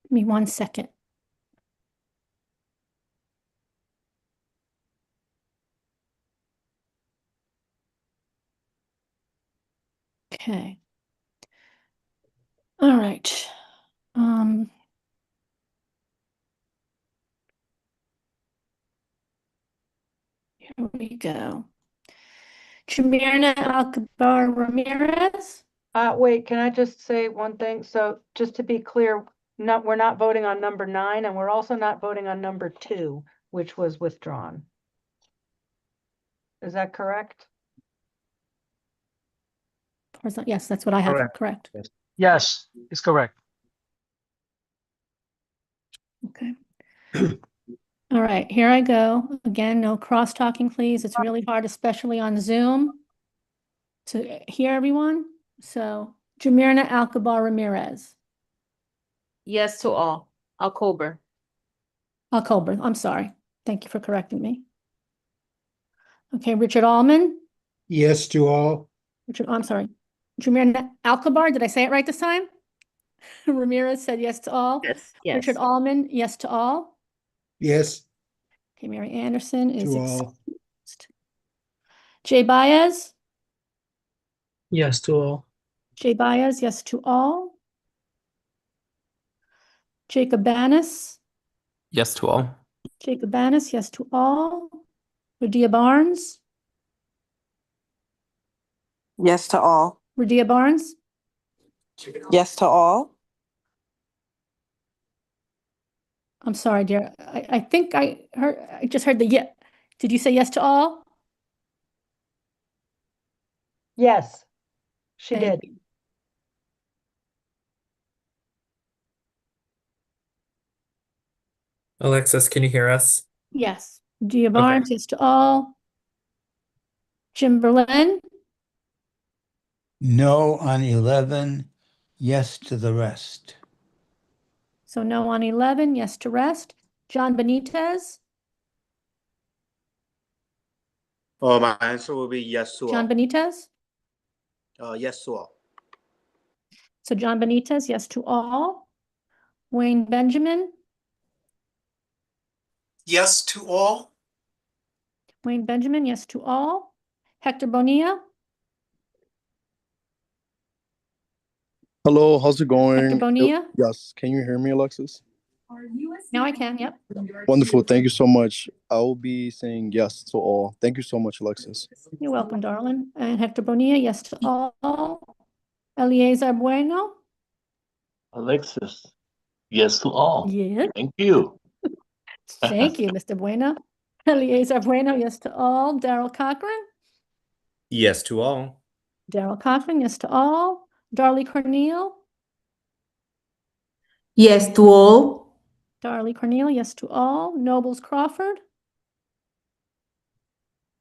Give me 1 second. Okay. All right. Here we go. Jamirna Alcabar Ramirez. Wait, can I just say one thing? So just to be clear, we're not voting on number 9 and we're also not voting on number 2, which was withdrawn. Is that correct? Yes, that's what I have. Correct. Yes, it's correct. Okay. All right, here I go. Again, no cross-talking, please. It's really hard, especially on Zoom, to hear everyone. So, Jamirna Alcabar Ramirez. Yes to all. Alcober. Alcober, I'm sorry. Thank you for correcting me. Okay, Richard Allman. Yes to all. I'm sorry. Jamirna Alcabar, did I say it right this time? Ramirez said yes to all. Yes, yes. Richard Allman, yes to all. Yes Okay, Mary Anderson is to all. excused. Jay Baez. Yes to all. Jay Baez, yes to all. Jacob Banis, Yes to all. Jacob Banis, yes to all. Radia Barnes, Yes to all. Radia Barnes, Yes to all. I'm sorry, dear. I think I just heard the yeah. Did you say yes to all? Yes, she Thank did. Alexis, can you hear us? Yes. Radia Barnes, yes to all. Jim Berlin, No on 11, yes to the rest. so no on 11, yes to rest. John Benitez, My answer will be yes to John all. Benitez. Yes to all. So John Benitez, yes to all. Wayne Benjamin, Yes to all. Wayne Benjamin, yes to all. Hector Bonilla, Hello, how's it Hector going? Bonilla. Yes, can you hear me, Alexis? Now I can, yep. Wonderful, thank you so much. I will be saying yes to all. Thank you so much, Alexis. You're welcome, darling. And Hector Bonilla, yes to all. Eliezer Bueno, Alexis, yes to all. yes. Thank you. Thank you, Mr. Bueno. Eliezer Bueno, yes to all. Daryl Cochran, Yes to all. Daryl Cochran, yes to all. Darlie Corneal, Yes to all. Darlie Corneal, yes to all. Nobles Crawford.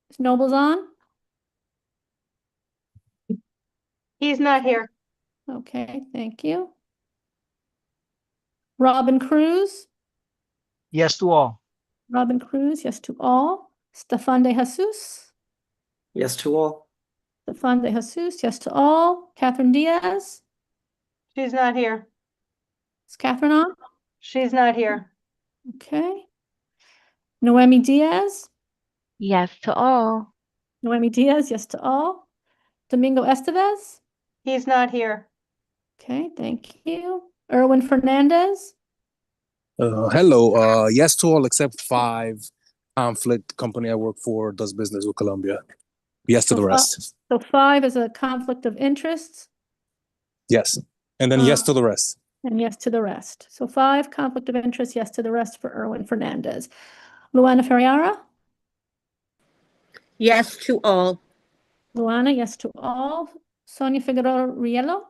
Is Nobles on? He's not here. Okay, thank you. Robin Cruz, Yes to all. Robin Cruz, yes to all. Stefan de Jesus, Yes to all. Stefan de Jesus, yes to all. Catherine Diaz, She's not here. is Catherine on? She's not here. Okay. Noemi Diaz, Yes to all. Noemi Diaz, yes to all. Domingo Estevez, He's not here. okay, thank you. Erwin Fernandez, Hello. Yes to all except 5. Conflict company I work for does business with Colombia. Yes to the rest. So 5 is a conflict of interests. Yes. And then yes to the rest. And yes to the rest. So 5, conflict of interest, yes to the rest for Erwin Fernandez. Luana Ferriara, Yes to all. Luana, yes to all. Sonia Figueroa Rielo,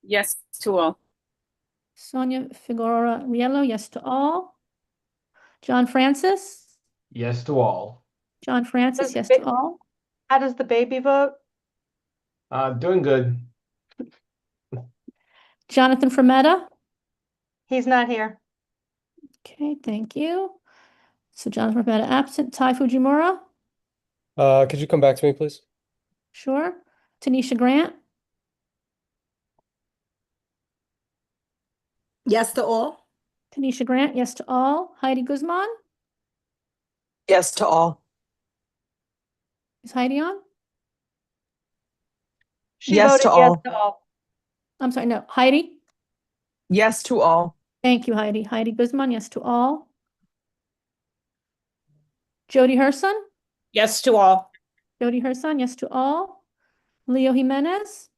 Yes to all. Sonia Figueroa Rielo, yes to all. John Francis, Yes to all. John Francis, yes to all. How does the baby vote? Doing good. Jonathan Frometta, He's not here. okay, thank you. So Jonathan Frometta absent. Tai Fujimura, Could you come back to me, please? sure. Tanisha Grant, Yes to all. Tanisha Grant, yes to all. Heidi Guzman, Yes to all. is Heidi on? She Yes voted to yes all. to all. I'm sorry, no, Heidi? Yes to all. Thank you, Heidi. Heidi Guzman, yes to all. Jody Herson, Yes to all. Jody Herson, yes to all. Leo Jimenez,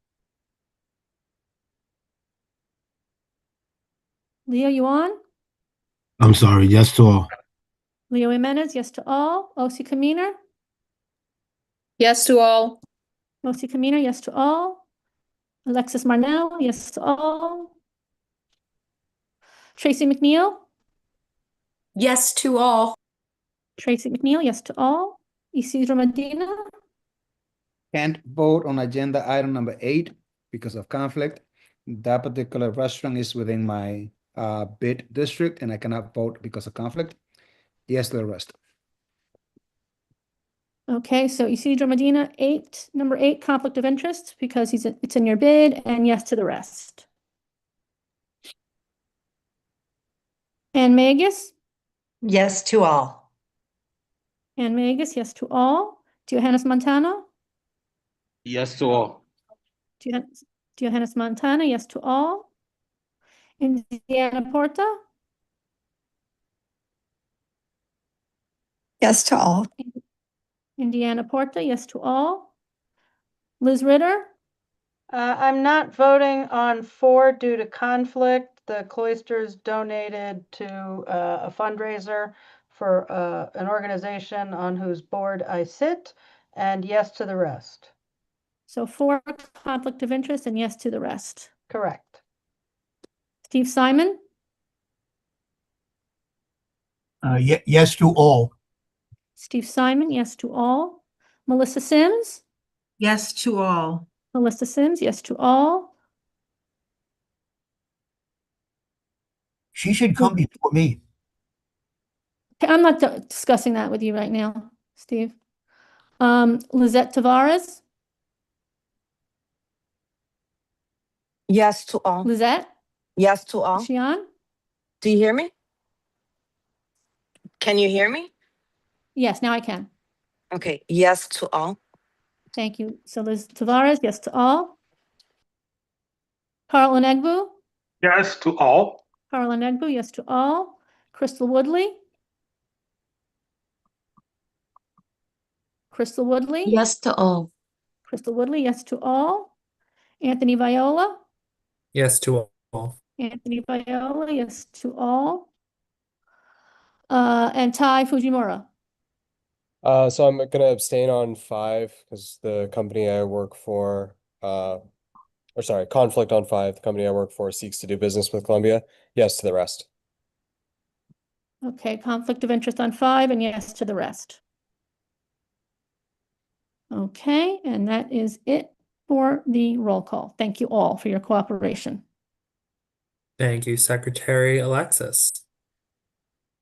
Leo, you on? I'm sorry, yes to all. Leo Jimenez, yes to all. Osi Kaminer, Yes to all. Osi Kaminer, yes to all. Alexis Marnell, yes to all. Tracy McNeil, Yes to all. Tracy McNeil, yes to all. Isidro Medina, Can't vote on agenda item number 8 because of conflict. That particular restaurant is within my bid district and I cannot vote because of conflict. Yes to the rest. okay, so Isidro Medina, number 8, conflict of interest because it's in your bid, and yes to the rest. Ann Magus, Yes to all. Ann Magus, yes to all. Johannes Montano, Yes to all. Johannes Montana, yes to all. Indiana Porta, Yes to all. Indiana Porta, yes to all. Liz Ritter, I'm not voting on 4 due to conflict. The Cloisters donated to a fundraiser for an organization on whose board I sit, and yes to the rest. so 4 conflict of interest and yes to the rest. Correct. Steve Simon, Yes to all. Steve Simon, yes to all. Melissa Sims, Yes to all. Melissa Sims, yes to all. She should come before me. Okay, I'm not discussing that with you right now, Steve. Lizette Tavares, Yes to all. Lizette, Yes to is all. she on? Do you hear me? Can you hear me? Yes, now I can. Okay. Yes to all. Thank you. So Liz Tavares, yes to all. Carl Enegbu, Yes to all. Carl Enegbu, yes to all. Crystal Woodley, Crystal Woodley, Yes to all. Crystal Woodley, yes to all. Anthony Viola, Yes to all. Anthony Viola, yes to all. And Tai Fujimura. So I'm gonna abstain on 5 because the company I work for, or sorry, conflict on 5. The company I work for seeks to do business with Colombia. Yes to the rest. Okay, conflict of interest on 5 and yes to the rest. Okay, and that is it for the roll call. Thank you all for your cooperation. Thank you, Secretary Alexis.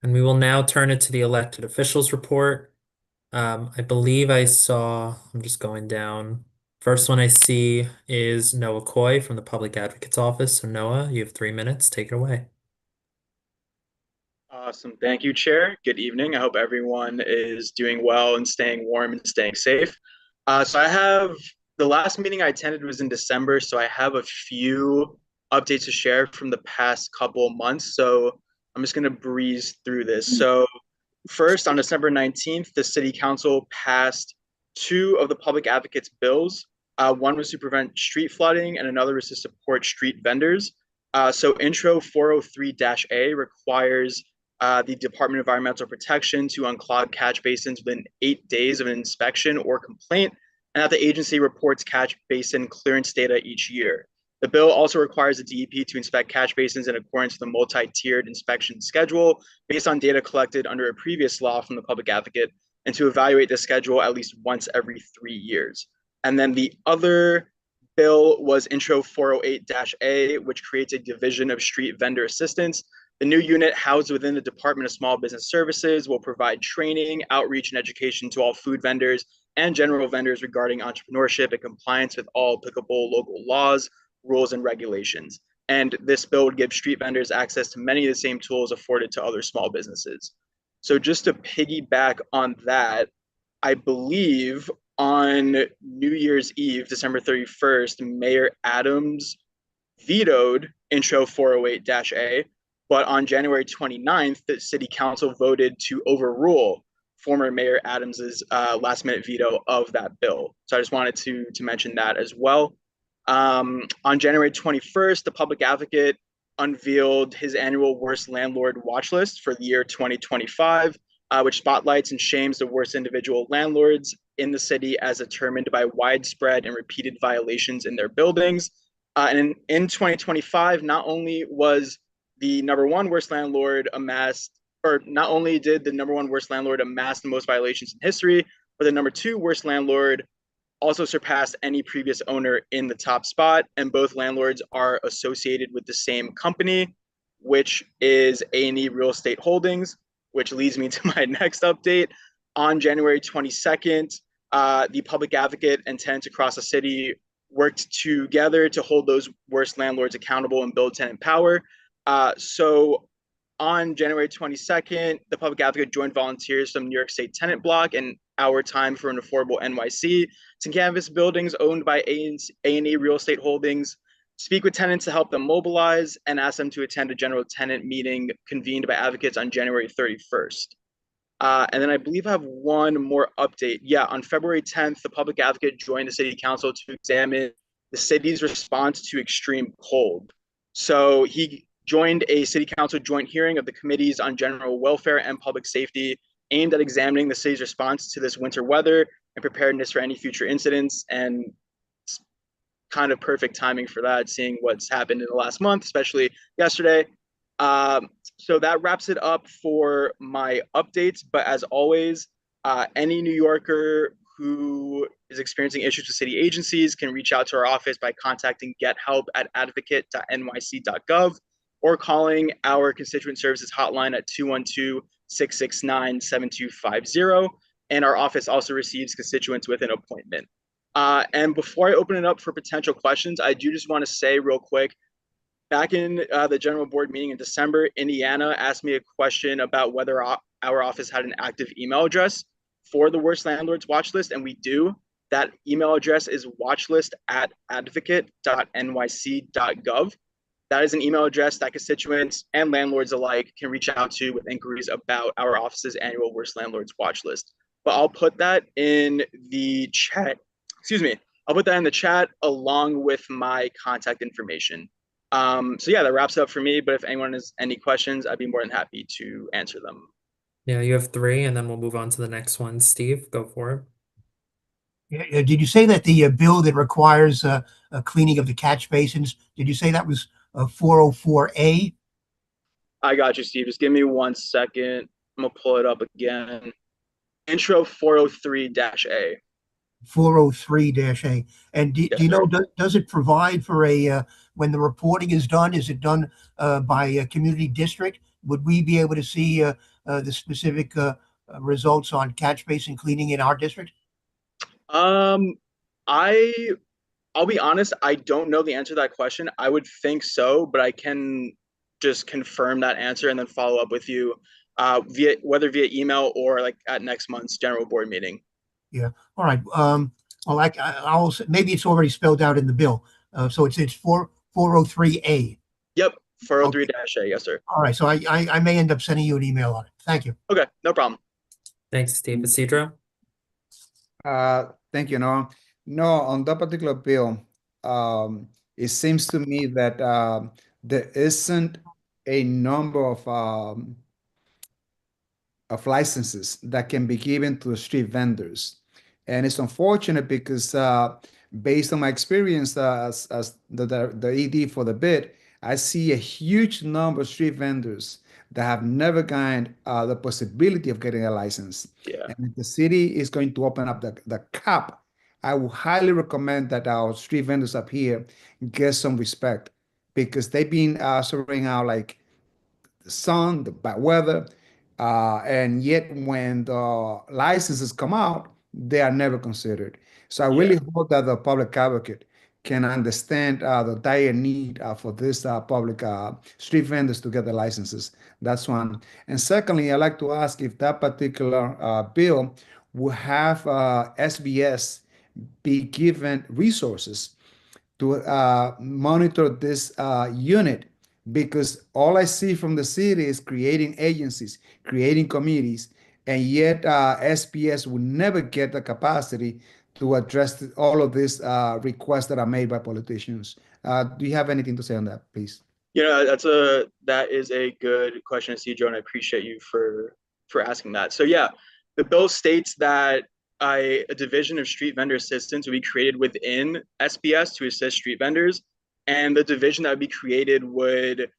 And we will now turn it to the elected officials report. I believe I saw, I'm just going down. First one I see is Noah Coy from the Public Advocate's Office. So Noah, you have 3 minutes. Take it away. Awesome. Thank you, Chair. Good evening. I hope everyone is doing well and staying warm and staying safe. So I have the last meeting I attended was in December, so I have a few updates to share from the past couple months. So I'm just going to breeze through this. So first, on December 19th, the City Council passed 2 of the Public Advocate's bills. One was to prevent street flooding and another was to support street vendors. So Intro 403-A requires the Department of Environmental Protection to unclog catch basins within 8 days of an inspection or complaint, and that the agency reports catch basin clearance data each year. The bill also requires the DEP to inspect catch basins in accordance with a multi-tiered inspection schedule based on data collected under a previous law from the Public Advocate, and to evaluate the schedule at least once every 3 years. And then the other bill was Intro 408-A, which creates a division of street vendor assistance. The new unit housed within the Department of Small Business Services will provide training, outreach, and education to all food vendors and general vendors regarding entrepreneurship and compliance with all applicable local laws, rules, and regulations. And this bill would give street vendors access to many of the same tools afforded to other small businesses. So just to piggyback on that, I believe on New Year's Eve, December 31st, Mayor Adams vetoed Intro 408-A, but on January 29th, the City Council voted to overrule former Mayor Adams's last-minute veto of that bill. So I just wanted to mention that as well. On January 21st, the Public Advocate unveiled his annual Worst Landlord Watch List for the year 2025, which spotlights and shames the worst individual landlords in the city as determined by widespread and repeated violations in their buildings. And in 2025, not only was the number one worst landlord amassed, or not only did the number one worst landlord amass the most violations in history, but the number 2 worst landlord also surpassed any previous owner in the top spot. And both landlords are associated with the same company, which is A&E Real Estate Holdings, which leads me to my next update. On January 22nd, the Public Advocate and tenants across the city worked together to hold those worst landlords accountable and build tenant power. So on January 22nd, the Public Advocate joined volunteers from New York State Tenant Block and Our Time for an Affordable NYC to canvass buildings owned by A&E Real Estate Holdings speak with tenants to help them mobilize, and ask them to attend a general tenant meeting convened by advocates on January 31st. And then I believe I have one more update. Yeah, on February 10th, the public advocate joined the city council to examine the city's response to extreme cold. So he joined a city council joint hearing of the committees on general welfare and public safety, aimed at examining the city's response to this winter weather and preparedness for any future incidents. And it's kind of perfect timing for that, seeing what's happened in the last month, especially yesterday. So that wraps it up for my updates. But as always, any New Yorker who is experiencing issues with city agencies can reach out to our office by contacting gethelp@advocate.nyc.gov or calling our constituent services hotline at 212-669-7250. And our office also receives constituents with an appointment. And before I open it up for potential questions, I do just want to say real quick, back in the general board meeting in December, Indiana asked me a question about whether our office had an active email address for the worst landlords watch list, and we do. That email address is watchlist@advocate.nyc.gov. That is an email address that constituents and landlords alike can reach out to with inquiries about our office's annual worst landlords watch list. But I'll put that in the chat. Excuse me. I'll put that in the chat along with my contact information. So yeah, that wraps it up for me. But if anyone has any questions, I'd be more than happy to answer them. Yeah, you have 3, and then we'll move on to the next one. Steve, go for it. Did you say that the bill that requires a cleaning of the catch basins, did you say that was 404A? I got you, Steve. Just give me 1 second. I'm gonna pull it up again. Intro 403-A. 403-A. And do you know, does it provide for a, when the reporting is it done by a community district? Would we be able to see the specific results on catch basin cleaning in our district? I'll be honest, I don't know the answer to that question. I would think so, but I can just confirm that answer and then follow up with you whether via email or like at next month's general board meeting. Yeah. All right. Well, I'll maybe it's already spelled out in the bill. So it's 403A. Yep, 403-A. Yes, sir. All right. So I may end up sending you an email on it. Thank you. Okay, no problem. Thanks, Steve. Isidro? Thank you, Noah. No, on that particular bill, it seems to me that there isn't a number of licenses that can be given to the street vendors. And it's unfortunate because based on my experience as the ED for the bid, I see a huge number of street vendors that have never gotten the possibility of getting a license. Yeah. And if the city is going to open up the cap, I would highly recommend that our street vendors up here get some respect because they've been serving out like the sun, the bad weather, and yet when the licenses come out, they are never considered. So I really hope that the public advocate can understand the dire need for this public street vendors to get the licenses. That's one. And secondly, I'd like to ask if that particular bill will have SBS be given resources to monitor this unit, because all I see from the city is creating agencies, creating committees, and yet SPS will never get the capacity to address all of these requests that are made by politicians. Do you have anything to say on that, please? You know, that is a good question, Isidro, and I appreciate you for asking that. So yeah, the bill states that a division of street vendor assistance would be created within SPS to assist street vendors, and the division that would be created would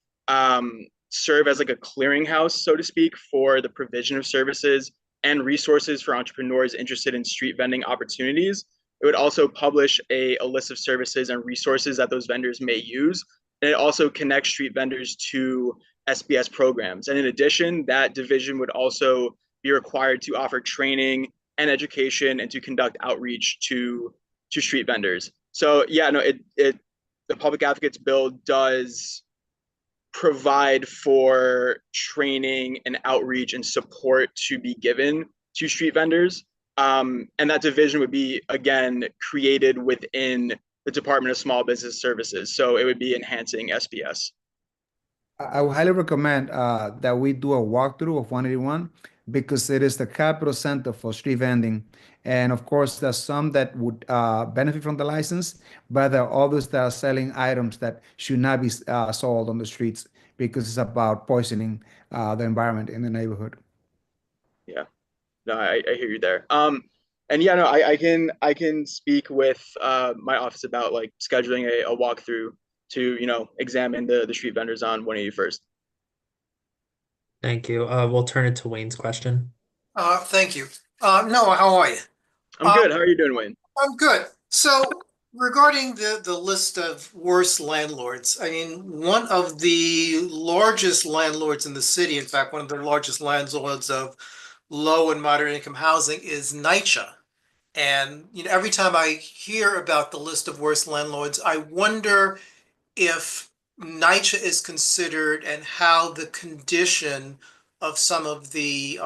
serve as like a clearinghouse, so to speak, for the provision of services and resources for entrepreneurs interested in street vending opportunities. It would also publish a list of services and resources that those vendors may use. And it also connects street vendors to SPS programs. And in addition, that division would also be required to offer training and education and to conduct outreach to street vendors. So yeah, no, the Public Advocates Bill does provide for training and outreach and support to be given to street vendors. And that division would be, again, created within the Department of Small Business Services. So it would be enhancing SPS. I would highly recommend that we do a walkthrough of 181 because it is the capital center for street vending. And of course, there's some that would benefit from the license, but there are others that are selling items that should not be sold on the streets because it's about poisoning the environment in the neighborhood. Yeah, no, I hear you there. And yeah, no, I can speak with my office about like scheduling a walkthrough to, you know, examine the street vendors on 181st. Thank you. We'll turn it to Wayne's question. Thank you. Noah, how are you? I'm good. How are you doing, Wayne? I'm good. So regarding the list of worst landlords, I mean, one of the largest landlords in the city, in fact, one of the largest landlords of low and moderate income housing is NYCHA. And, you know, every time I hear about the list of worst landlords, I wonder if NYCHA is considered and how the condition of some of the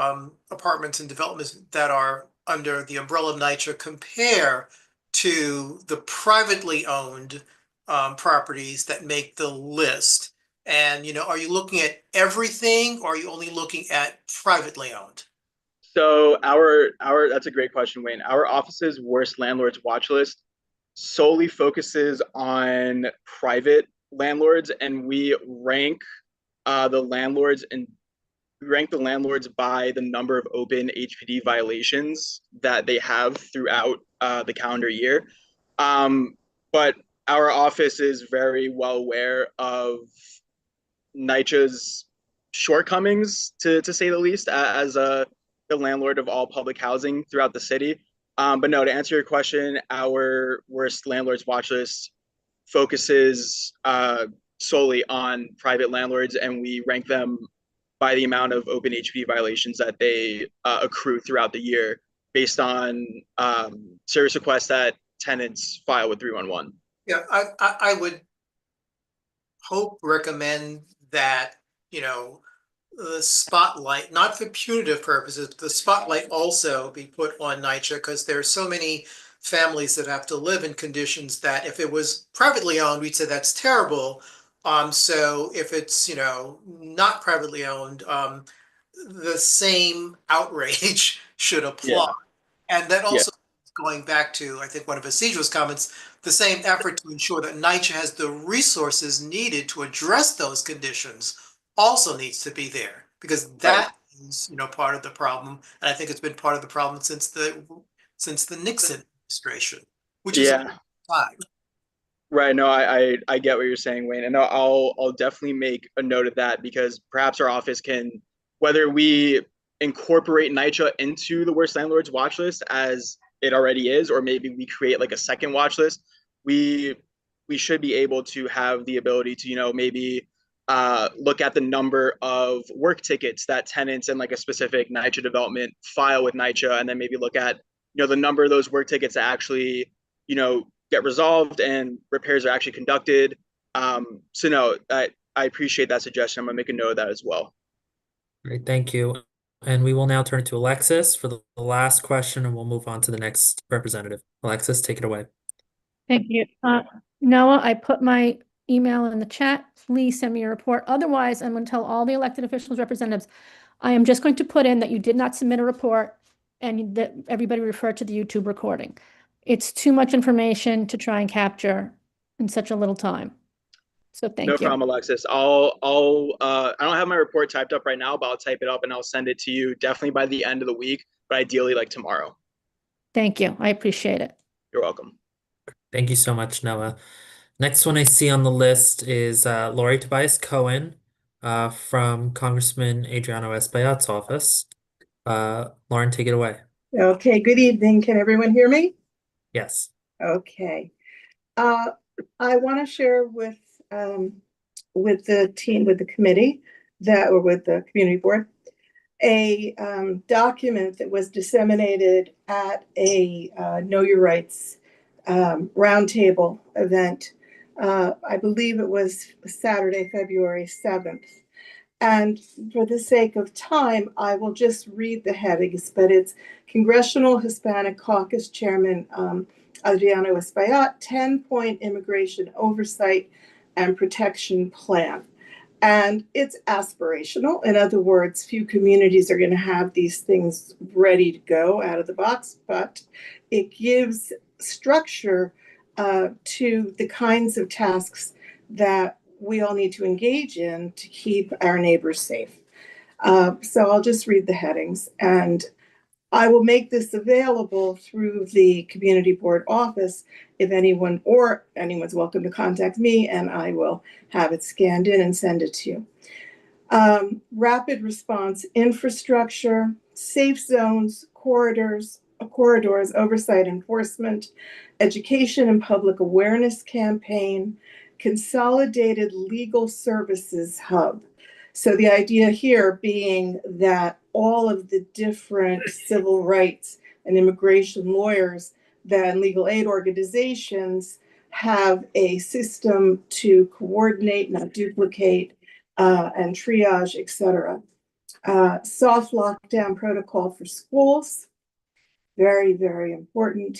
apartments and developments that are under the umbrella of NYCHA compare to the privately owned properties that make the list. And, you know, are you looking at everything or are you only looking at privately owned? So our that's a great question, Wayne. Our office's worst landlords watch list solely focuses on private landlords, and we rank the landlords and rank the landlords by the number of open HPD violations that they have throughout the calendar year. But our office is very well aware of NYCHA's shortcomings, to say the least, as the landlord of all public housing throughout the city. But no, to answer your question, our worst landlords watch list focuses solely on private landlords, and we rank them by the amount of open HPD violations that they accrue throughout the year based on service requests that tenants file with 311. Yeah, I would recommend that, you know, the spotlight, not for punitive purposes, the spotlight also be put on NYCHA because there are so many families that have to live in conditions that if it was privately owned, we'd say that's terrible. So if it's, you know, not privately owned, the same outrage should apply. And that also going back to, I think, one of Asidra's comments, the same effort to ensure that NYCHA has the resources needed to address those conditions also needs to be there because that is, you know, part of the problem. And I think it's been part of the problem since the Nixon administration, which is time. Right. No, I get what you're saying, Wayne, and I'll definitely make a note of that because perhaps our office can, whether we incorporate NYCHA into the worst landlords watch list as it already is, or maybe we create like a second watch list, we should be able to have the ability to, you know, maybe look at the number of work tickets that tenants in like a specific NYCHA development file with NYCHA, and then maybe look at, you know, the number of those work tickets that actually, you know, get resolved and repairs are actually conducted. So no, I appreciate that suggestion. I'm gonna make a note of that as well. Great, thank you. And we will now turn to Alexis for the last question, and we'll move on to the next representative. Alexis, take it away. Thank you. Noah, I put my email in the chat. Please send me a report. Otherwise, I'm going to tell all the elected officials, representatives, I am just going to put in that you did not submit a report and that everybody refer to the YouTube recording. It's too much information to try and capture in such a little time. So thank you. No problem, Alexis. I don't have my report typed up right now, but I'll type it up and I'll send it to you definitely by the end of the week, but ideally like tomorrow. Thank you. I appreciate it. You're welcome. Thank you so much, Noah. Next one I see on the list is Lori Tobias Cohen from Congressman Adriano Espaillat's office. Lauren, take it away. Okay, good evening. Can everyone hear me? Yes. Okay. I want to share with the team, with the committee or with the community board, a document that was disseminated at a Know Your Rights roundtable event. I believe it was Saturday, February 7th. And for the sake of time, I will just read the headings, but it's Congressional Hispanic Caucus Chairman Adriano Espaillat, 10-point immigration oversight and protection plan. And it's aspirational. In other words, few communities are going to have these things ready to go out of the box, but it gives structure to the kinds of tasks that we all need to engage in to keep our neighbors safe. So I'll just read the headings, and I will make this available through the community board office if anyone's welcome to contact me, and I will have it scanned in and send it to you. Rapid response infrastructure, safe zones, corridors, oversight enforcement, education and public awareness campaign, consolidated legal services hub. So the idea here being that all of the different civil rights and immigration lawyers and legal aid organizations have a system to coordinate, not duplicate, and triage, et cetera. Soft lockdown protocol for schools, very, very important.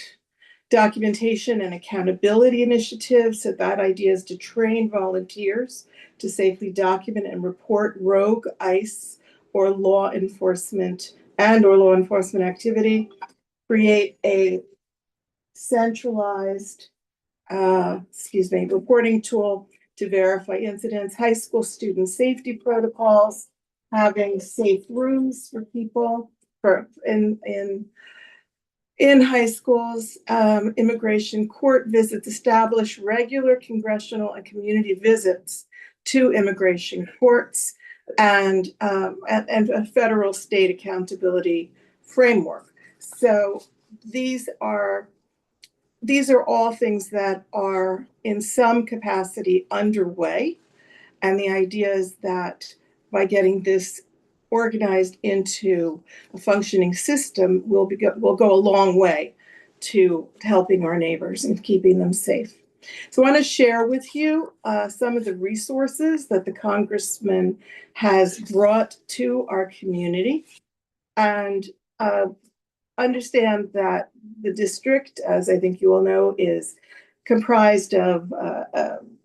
Documentation and accountability initiatives. So that idea is to train volunteers to safely document and report rogue ICE or law enforcement activity. Create a centralized reporting tool to verify incidents, high school student safety protocols, having safe rooms for people in high schools, immigration court visits, establish regular congressional and community visits to immigration courts, and a federal state accountability framework. So these are all things that are in some capacity underway. And the idea is that by getting this organized into a functioning system, we'll go a long way to helping our neighbors and keeping them safe. So I want to share with you some of the resources that the congressman has brought to our community, and understand that the district, as I think you all know, is comprised of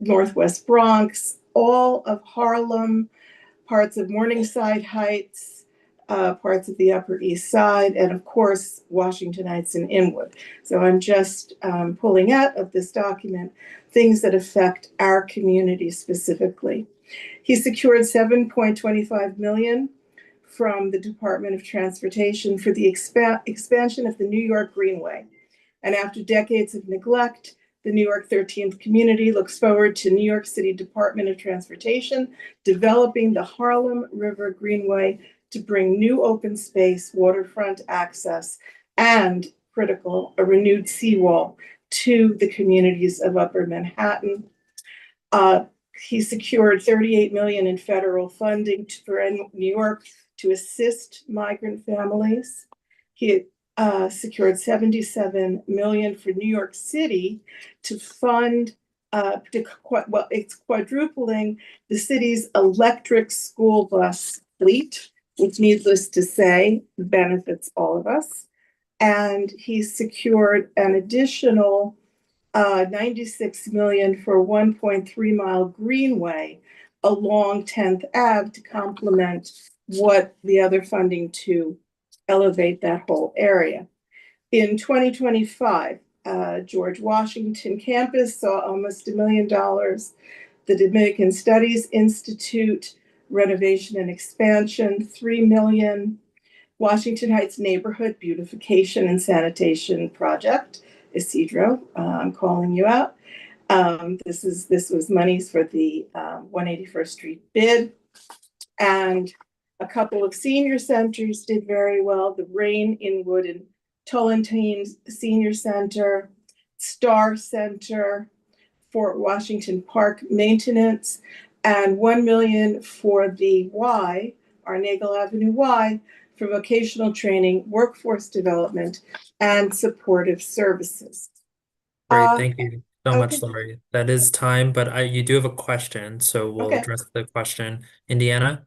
Northwest Bronx, all of Harlem, parts of Morningside Heights, parts of the Upper East Side, and of course, Washington Heights and Inwood. So I'm just pulling out of this document things that affect our community specifically. He secured $7.25 million from the Department of Transportation for the expansion of the New York Greenway. And after decades of neglect, the New York 13th community looks forward to New York City Department of Transportation developing the Harlem River Greenway to bring new open space, waterfront access, and a renewed seawall to the communities of Upper Manhattan. He secured $38 million in federal funding for New York to assist migrant families. He secured $77 million for New York City to fund, it's quadrupling the city's electric school bus fleet, which, needless to say, benefits all of us. And he secured an additional $96 million for a 1.3-mile greenway along 10th Ave to complement what the other funding to elevate that whole area. In 2025, George Washington campus saw almost $1 million. The Dominican Studies Institute renovation and expansion, $3 million. Washington Heights Neighborhood Beautification and Sanitation Project, Isidro, I'm calling you out. This was monies for the 181st Street bid. And a couple of senior centers did very well. The Rain Inwood and Tollentine Senior Center, Star Center, Fort Washington Park Maintenance, and $1 million for the Y, our Nagel Avenue Y, for vocational training, workforce development, and supportive services. Great, thank you so much, Lori. That is time, but you do have a question, so we'll address the question. Indiana?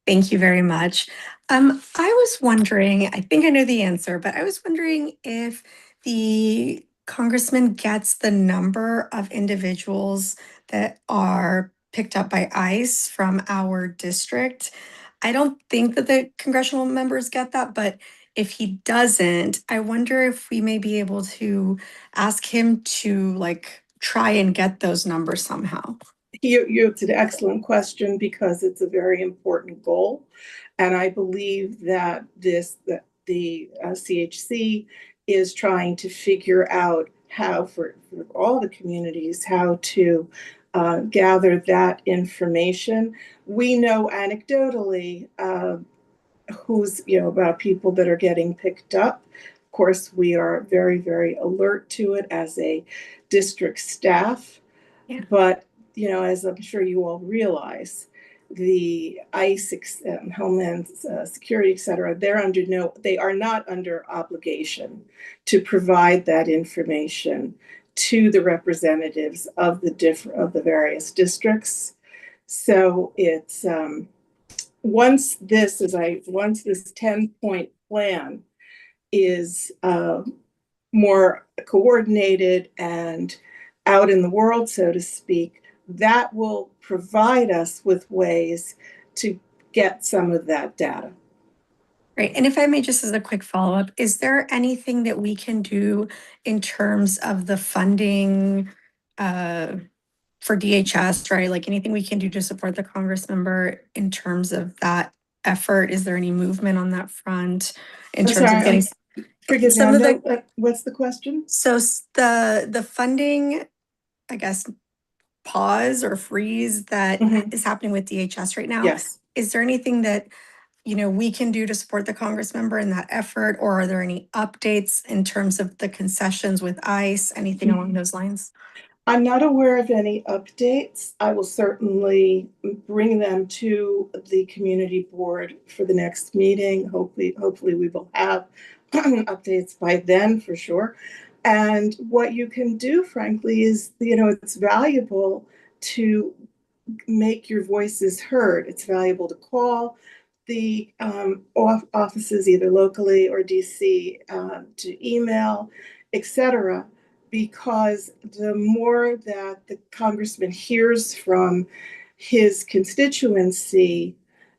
Thank you very much. I was wondering, I think I know the answer, but I was wondering if the congressman gets the number of individuals that are picked up by ICE from our district. I don't think that the congressional members get that, but if he doesn't, I wonder if we may be able to ask him to like try and get those numbers somehow. It's an excellent question because it's a very important goal. And I believe that the CHC is trying to figure out how for all the communities, how to gather that information. We know anecdotally about people that are getting picked up. Of course, we are very, very alert to it as a district staff. Yeah. But, as I'm sure you all realize, the ICE, Homeland Security, et cetera, they are not under obligation to provide that information to the representatives of the various districts. So it's once this 10-point plan is more coordinated and out in the world, so to speak, that will provide us with ways to get some of that data. Right. And if I may, just as a quick follow-up, is there anything that we can do in terms of the funding for DHS, right? Like anything we can do to support the Congress member in terms of that effort? Is there any movement on that front in terms of getting Forgive some me, of the what's the question? So the funding, I guess, pause or freeze that is happening with DHS right now. Yes. Is there anything that we can do to support the Congress member in that effort, or are there any updates in terms of the concessions with ICE, anything along those lines? I'm not aware of any updates. I will certainly bring them to the community board for the next meeting. Hopefully we will have updates by then for sure. And what you can do, frankly, is, it's valuable to make your voices heard. It's valuable to call the offices, either locally or DC, to email, etc., because the more that the congressman hears from his constituency,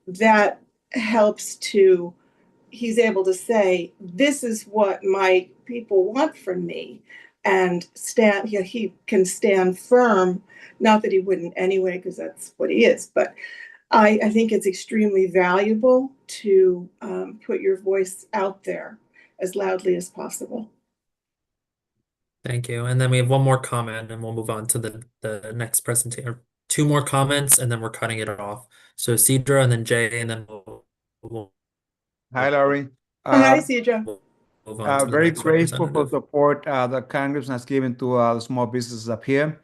that helps he's able to say, this is what my people want from me, and he can stand firm. Not that he wouldn't anyway, because that's what he is, but I think it's extremely valuable to put your voice out there as loudly as possible. Thank you. And then we have one more comment and we'll move on to the next presentation. Two more comments and then we're cutting it off. So Cedra and then Jay and then we'll Hi, Laurie. Hi, Cedra. move on to the Very next grateful for representative. support the Congress has given to the small businesses up here.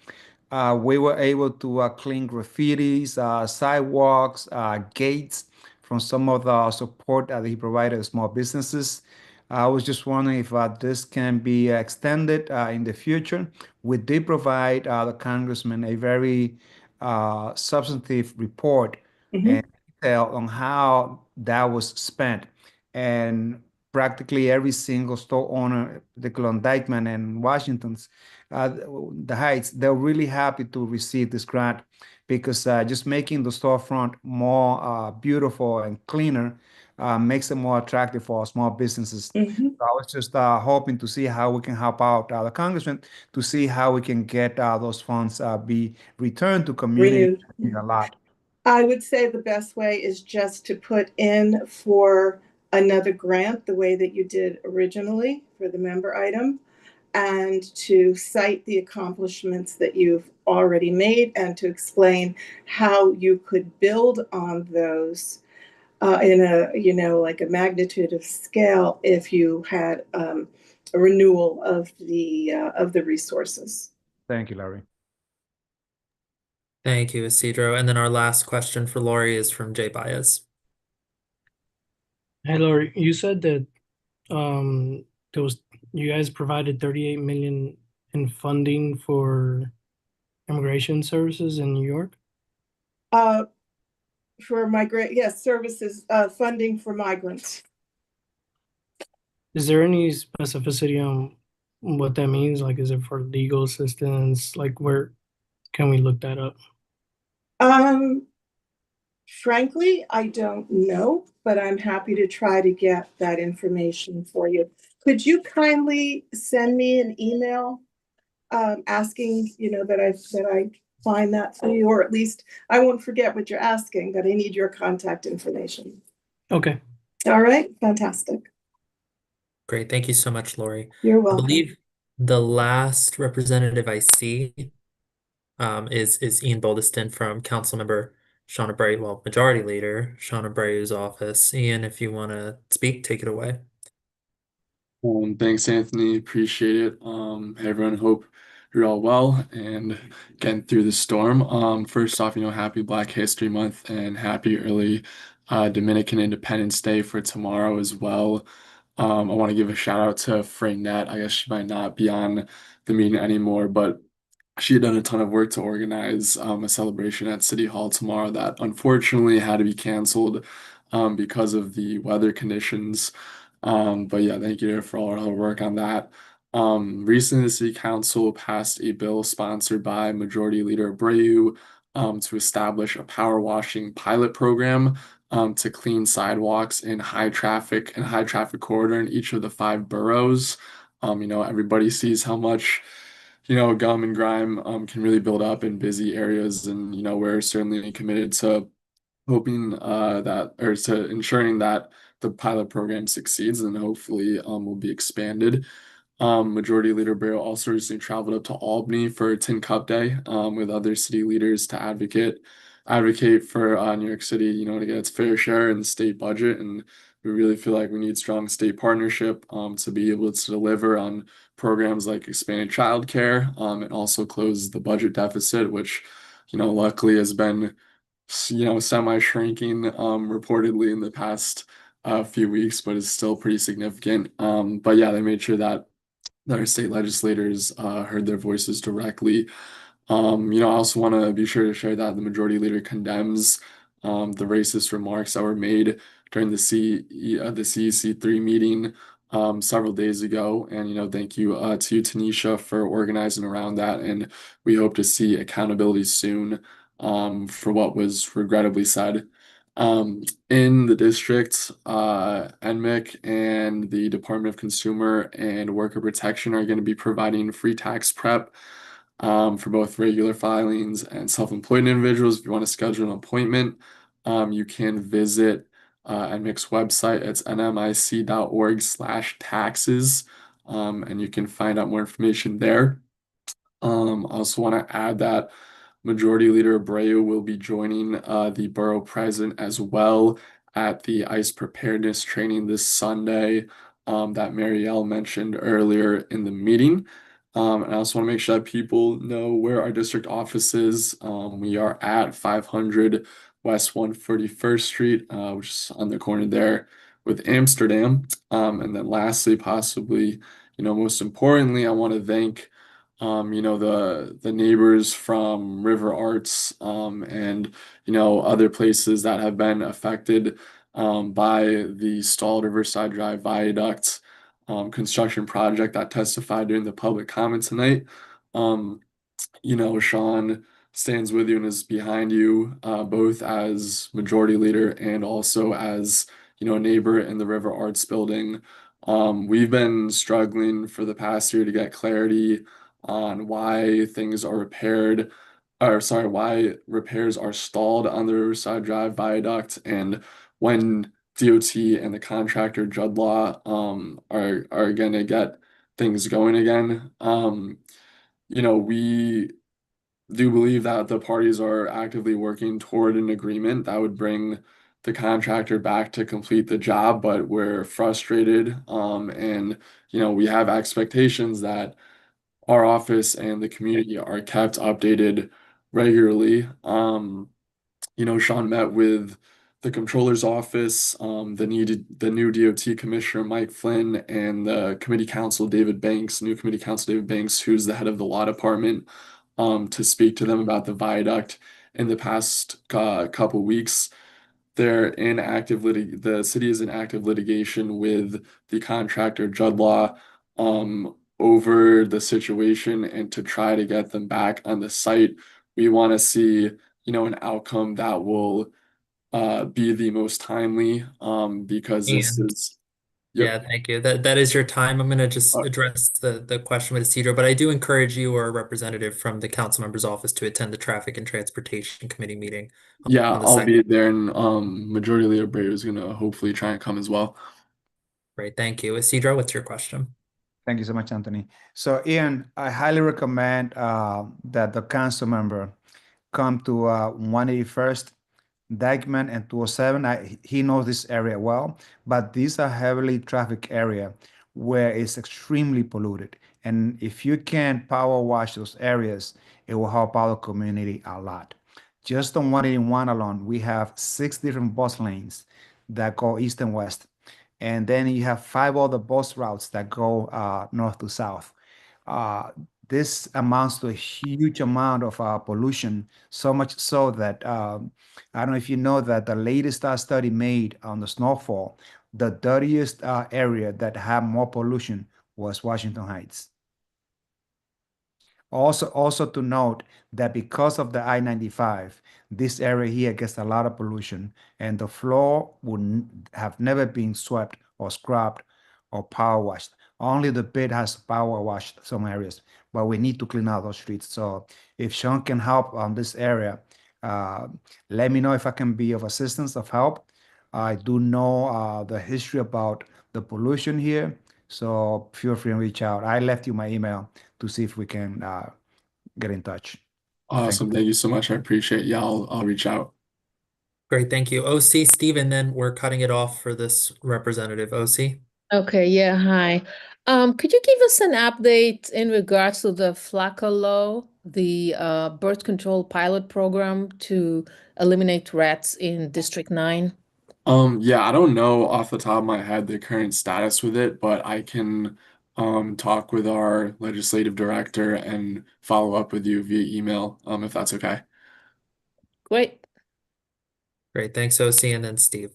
We were able to clean graffitis, sidewalks, gates from some of the support that he provided to small businesses. I was just wondering if this can be extended in the future. We did provide the congressman a very substantive report and detail on how that was spent. And practically every single store owner, particularly on Dykeman and Washington's, the Heights, they're really happy to receive this grant because just making the storefront more beautiful and cleaner makes it more attractive for small businesses. So I was just hoping to see how we can help out the congressman to see how we can get those funds be returned to community a lot. I would say the best way is just to put in for another grant the way that you did originally for the member item, and to cite the accomplishments that you've already made and to explain how you could build on those in like a magnitude of scale if you had a renewal of the resources. Thank you, Larry. Thank you, Isidro. And then our last question for Lori is from Jay Baez. Hey, Lori, you said that you guys provided 38 million in funding for immigration services in New York? For services, funding for migrants. Is there any specificity on what that means? Like, is it for legal assistance? Like, where can we look that up? Frankly, I don't know, but I'm happy to try to get that information for you. Could you kindly send me an email asking, that I find that for you, or at least I won't forget what you're asking, but I need your contact information. Okay. All right, fantastic. Great. Thank you so much, Lori. You're I welcome. believe the last representative I see is Ian Boldeston from Councilmember Shauna Bray, well, Majority Leader Shauna Bray's office. Ian, if you want to speak, take it away. Thanks, Anthony. Appreciate it. Hey, everyone, hope you're all well and getting through the storm. First off, happy Black History Month and happy early Dominican Independence Day for tomorrow as well. I want to give a shout out to Fraynette. I guess she might not be on the meeting anymore, but she had done a ton of work to organize a celebration at City Hall tomorrow that unfortunately had to be canceled because of the weather conditions. But yeah, thank you for all her work on that. Recently, the City Council passed a bill sponsored by Majority Leader Abreu to establish a power washing pilot program to clean sidewalks in high traffic corridor in each of the 5 boroughs. Everybody sees how much gum and grime can really build up in busy areas, and we're certainly committed to hoping that or to ensuring that the pilot program succeeds and hopefully will be expanded. Majority Leader Barrow also recently traveled up to Albany for Tin Cup Day with other city leaders to advocate for New York City, to get its fair share in the state budget. And we really feel like we need strong state partnership to be able to deliver on programs like expanded childcare and also close the budget deficit, which, luckily has been semi-shrinking reportedly in the past few weeks, but is still pretty significant. But yeah, they made sure that our state legislators heard their voices directly. I also want to be sure to share that the majority leader condemns the racist remarks that were made during the CEC3 meeting several days ago. And, thank you to Tanisha for organizing around that. And we hope to see accountability soon for what was regrettably said. In the district, NMIC and the Department of Consumer and Worker Protection are going to be providing free tax prep for both regular filings and self-employed individuals. If you want to schedule an appointment, you can visit NMIC's website. It's nmic.org/taxes, and you can find out more information there. I also want to add that Majority Leader Abreu will be joining the borough president as well at the ICE preparedness training this Sunday that Marielle mentioned earlier in the meeting. And I also want to make sure that people know where our district office is. We are at 500 West 141st Street, which is on the corner there with Amsterdam. And then lastly, possibly, most importantly, I want to thank the neighbors from River Arts and other places that have been affected by the stalled Riverside Drive Viaduct construction project that testified during the public comment tonight. Sean stands with you and is behind you, both as majority leader and also as a neighbor in the River Arts building. We've been struggling for the past year to get clarity on why things are repaired, or sorry, why repairs are stalled on the Riverside Drive Viaduct, and when DOT and the contractor Judd Law are gonna get things going again. We do believe that the parties are actively working toward an agreement that would bring the contractor back to complete the job, but we're frustrated and we have expectations that our office and the community are kept updated regularly. Sean met with the controller's office, the new DOT commissioner Mike Flynn, and the new committee counsel David Banks, who's the head of the law department, to speak to them about the viaduct. In the past couple weeks, the city is in active litigation with the contractor Judd Law over the situation and to try to get them back on the site. We want to see, an outcome that will be the most timely, because this And is, yep. yeah, thank you. That is your time. I'm going to just Uh, address the question with Isidro, but I do encourage you or a representative from the council member's office to attend the Traffic and Transportation Committee meeting yeah, on the I'll be 2nd. there, and majority leader Bray is gonna hopefully try and come as well. Great, thank you. Isidro, what's your question? Thank you so much, Anthony. So, Ian, I highly recommend that the council member come to 181st, Dykeman, and 207. He knows this area well, but these are heavily traffic area where it's extremely polluted. And if you can power wash those areas, it will help our community a lot. Just on 181 alone, we have 6 different bus lanes that go east and west. And then you have 5 other bus routes that go north to south. Uh, this amounts to a huge amount of pollution, so much so that I don't know if you know that the latest study made on the snowfall, the dirtiest area that had more pollution was Washington Heights. Also to note that because of the I-95, this area here gets a lot of pollution, and the floor would have never been swept or scrubbed or power washed. Only the pit has power washed some areas, but we need to clean out those streets. So if Sean can help on this area, uh, let me know if I can be of assistance, of help. I do know the history about the pollution here, so feel free to reach out. I left you my email to see if we can get in touch. Awesome. Thank you so much. I appreciate it. Yeah, I'll reach out. Great, thank you. OC, Steve, and then we're cutting it off for this representative. OC? Okay, yeah, hi. Could you give us an update in regards to the FLACA law, the birth control pilot program to eliminate rats in District 9? Yeah, I don't know off the top of my head the current status with it, but I can talk with our legislative director and follow up with you via email, if that's okay. Great. Great, thanks, OC, and then Steve.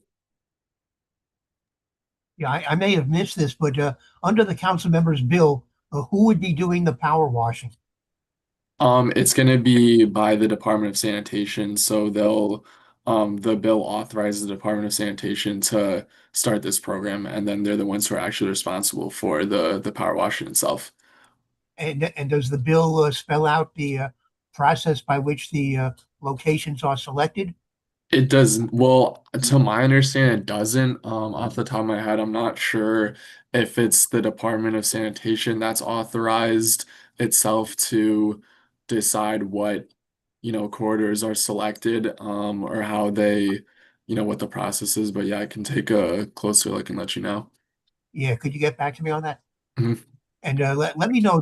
Yeah, I may have missed this, but under the council member's bill, who would be doing the power washing? It's gonna be by the Department of Sanitation, so the bill authorizes the Department of Sanitation to start this program, and then they're the ones who are actually responsible for the power washing itself. And does the bill spell out the process by which the locations are selected? It doesn't, well, to my understanding, it doesn't. Off the top of my head, I'm not sure if it's the Department of Sanitation that's authorized itself to decide what, corridors are selected, or how they, what the process is. But yeah, I can take a closer look and let you know. Yeah, could you get back to me on that? Mhm. And let me know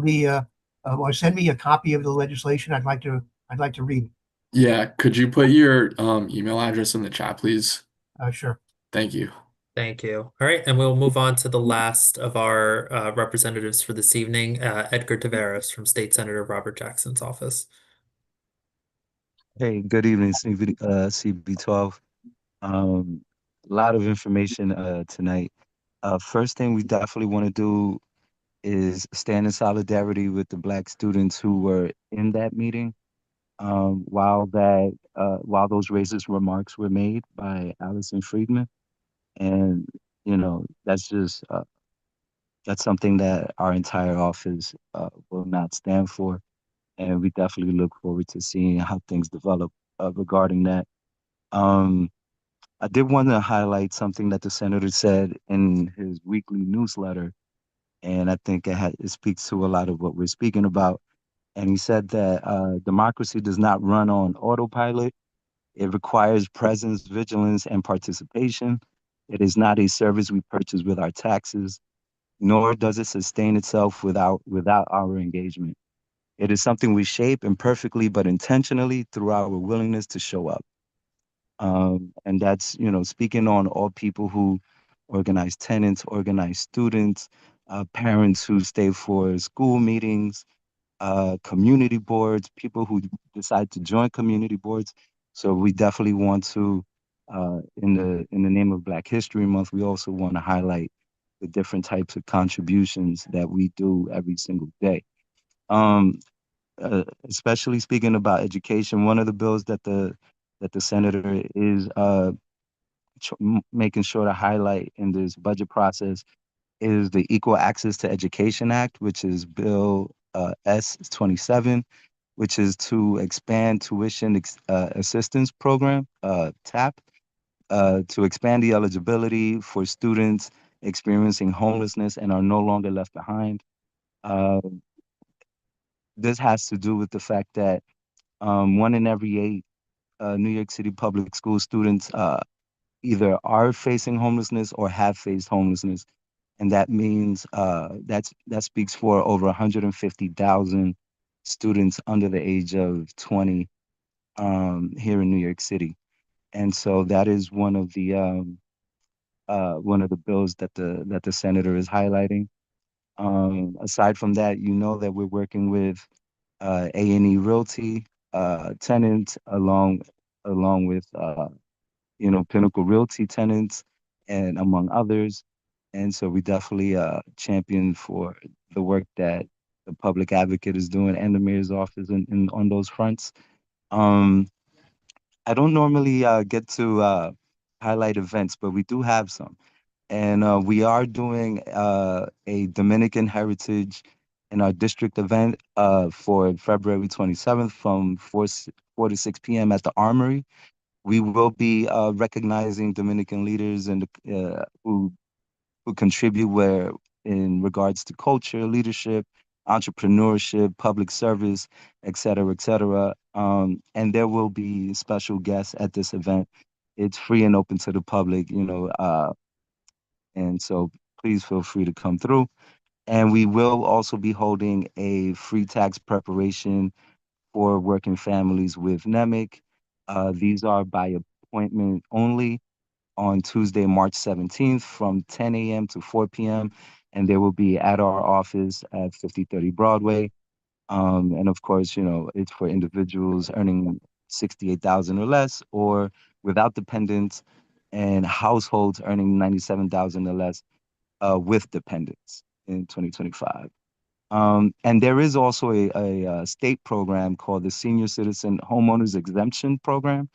or send me a copy of the legislation. I'd like to read it. Yeah, could you put your email address in the chat, please? Sure. Thank you. Thank you. All right, and we'll move on to the last of our representatives for this evening, Edgar Taveras from State Senator Robert Jackson's office. Hey, good evening, CB12. A lot of information tonight. First thing we definitely want to do is stand in solidarity with the Black students who were in that meeting while those racist remarks were made by Allison Friedman. And, that's something that our entire office will not stand for. And we definitely look forward to seeing how things develop regarding that. Um, I did want to highlight something that the senator said in his weekly newsletter, and I think it speaks to a lot of what we're speaking about. And he said that democracy does not run on autopilot. It requires presence, vigilance, and participation. It is not a service we purchase with our taxes, nor does it sustain itself without our engagement. It is something we shape imperfectly but intentionally through our willingness to show up. And that's, speaking on all people who organize tenants, organize students, parents who stay for school meetings, community boards, people who decide to join community boards. So we definitely want to, in the name of Black History Month, we also want to highlight the different types of contributions that we do every single day. Especially speaking about education, one of the bills that the senator is making sure to highlight in this budget process is the Equal Access to Education Act, which is Bill S-27, which is to expand tuition assistance program, TAP, to expand the eligibility for students experiencing homelessness and are no longer left behind. This has to do with the fact that 1 in every 8 New York City public school students either are facing homelessness or have faced homelessness. And that means that speaks for over 150,000 students under the age of 20 here in New York City. And so that is one of the bills that the senator is highlighting. Aside from that, you know that we're working with A&E Realty tenants along with Pinnacle Realty tenants and among others. And so we definitely champion for the work that the public advocate is doing and the mayor's office on those fronts. I don't normally get to highlight events, but we do have some. And we are doing a Dominican Heritage in our district event for February 27th from 4 to 6 p.m. at the Armory. We will be recognizing Dominican leaders and who contribute where in regards to culture, leadership, entrepreneurship, public service, et cetera, et cetera. And there will be special guests at this event. It's free and open to the public, and so please feel free to come through. And we will also be holding a free tax preparation for working families with NEMIC. These are by appointment only on Tuesday, March 17th from 10 a.m. to 4 p.m. And they will be at our office at 5030 Broadway. And of course, it's for individuals earning 68,000 or less or without dependents and households earning 97,000 or less with dependents in 2025. And there is also a state program called the Senior Citizen Homeowners Exemption Program.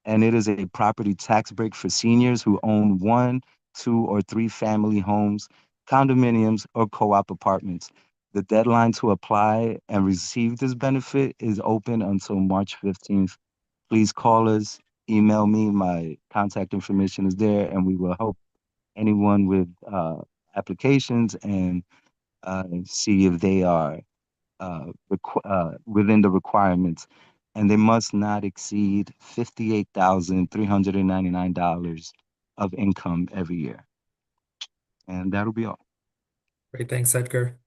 And it is a property tax break for seniors who own 1, 2, or 3 family homes, condominiums, or co-op apartments. The deadline to apply and receive this benefit is open until March 15th. Please call us, email me. My contact information is there, and we will help anyone with applications and see if they are within the requirements, and they must not exceed $58,399 of income every year. And that'll be all. Great, thanks, Edgar.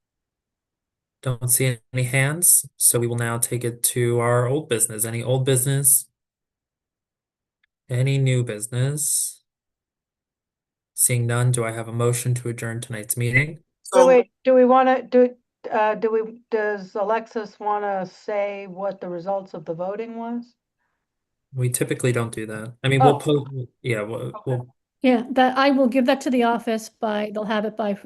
Don't see any hands, so we will now take it to our old business. Any old business? Any new business? Seeing none, do I have a motion to adjourn tonight's meeting? So wait, do we want to does Alexis want to say what the results of the voting was? We typically don't do that. I mean, Oh. we'll post, yeah, we'll Yeah, that I will give that to the office they'll have it by,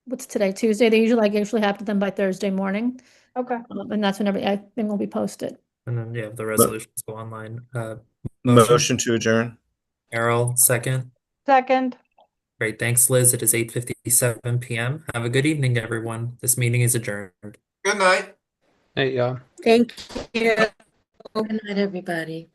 what's today, Tuesday? I usually have it them by Thursday morning. Okay. And that's when everything will be posted. and then, yeah, the resolutions go online. Motion to adjourn. Errol, second. Second. Great, thanks, Liz. It is 8:57 p.m. Have a good evening, everyone. This meeting is adjourned. Good night. Hey, y'all. Thank you. Good night, everybody.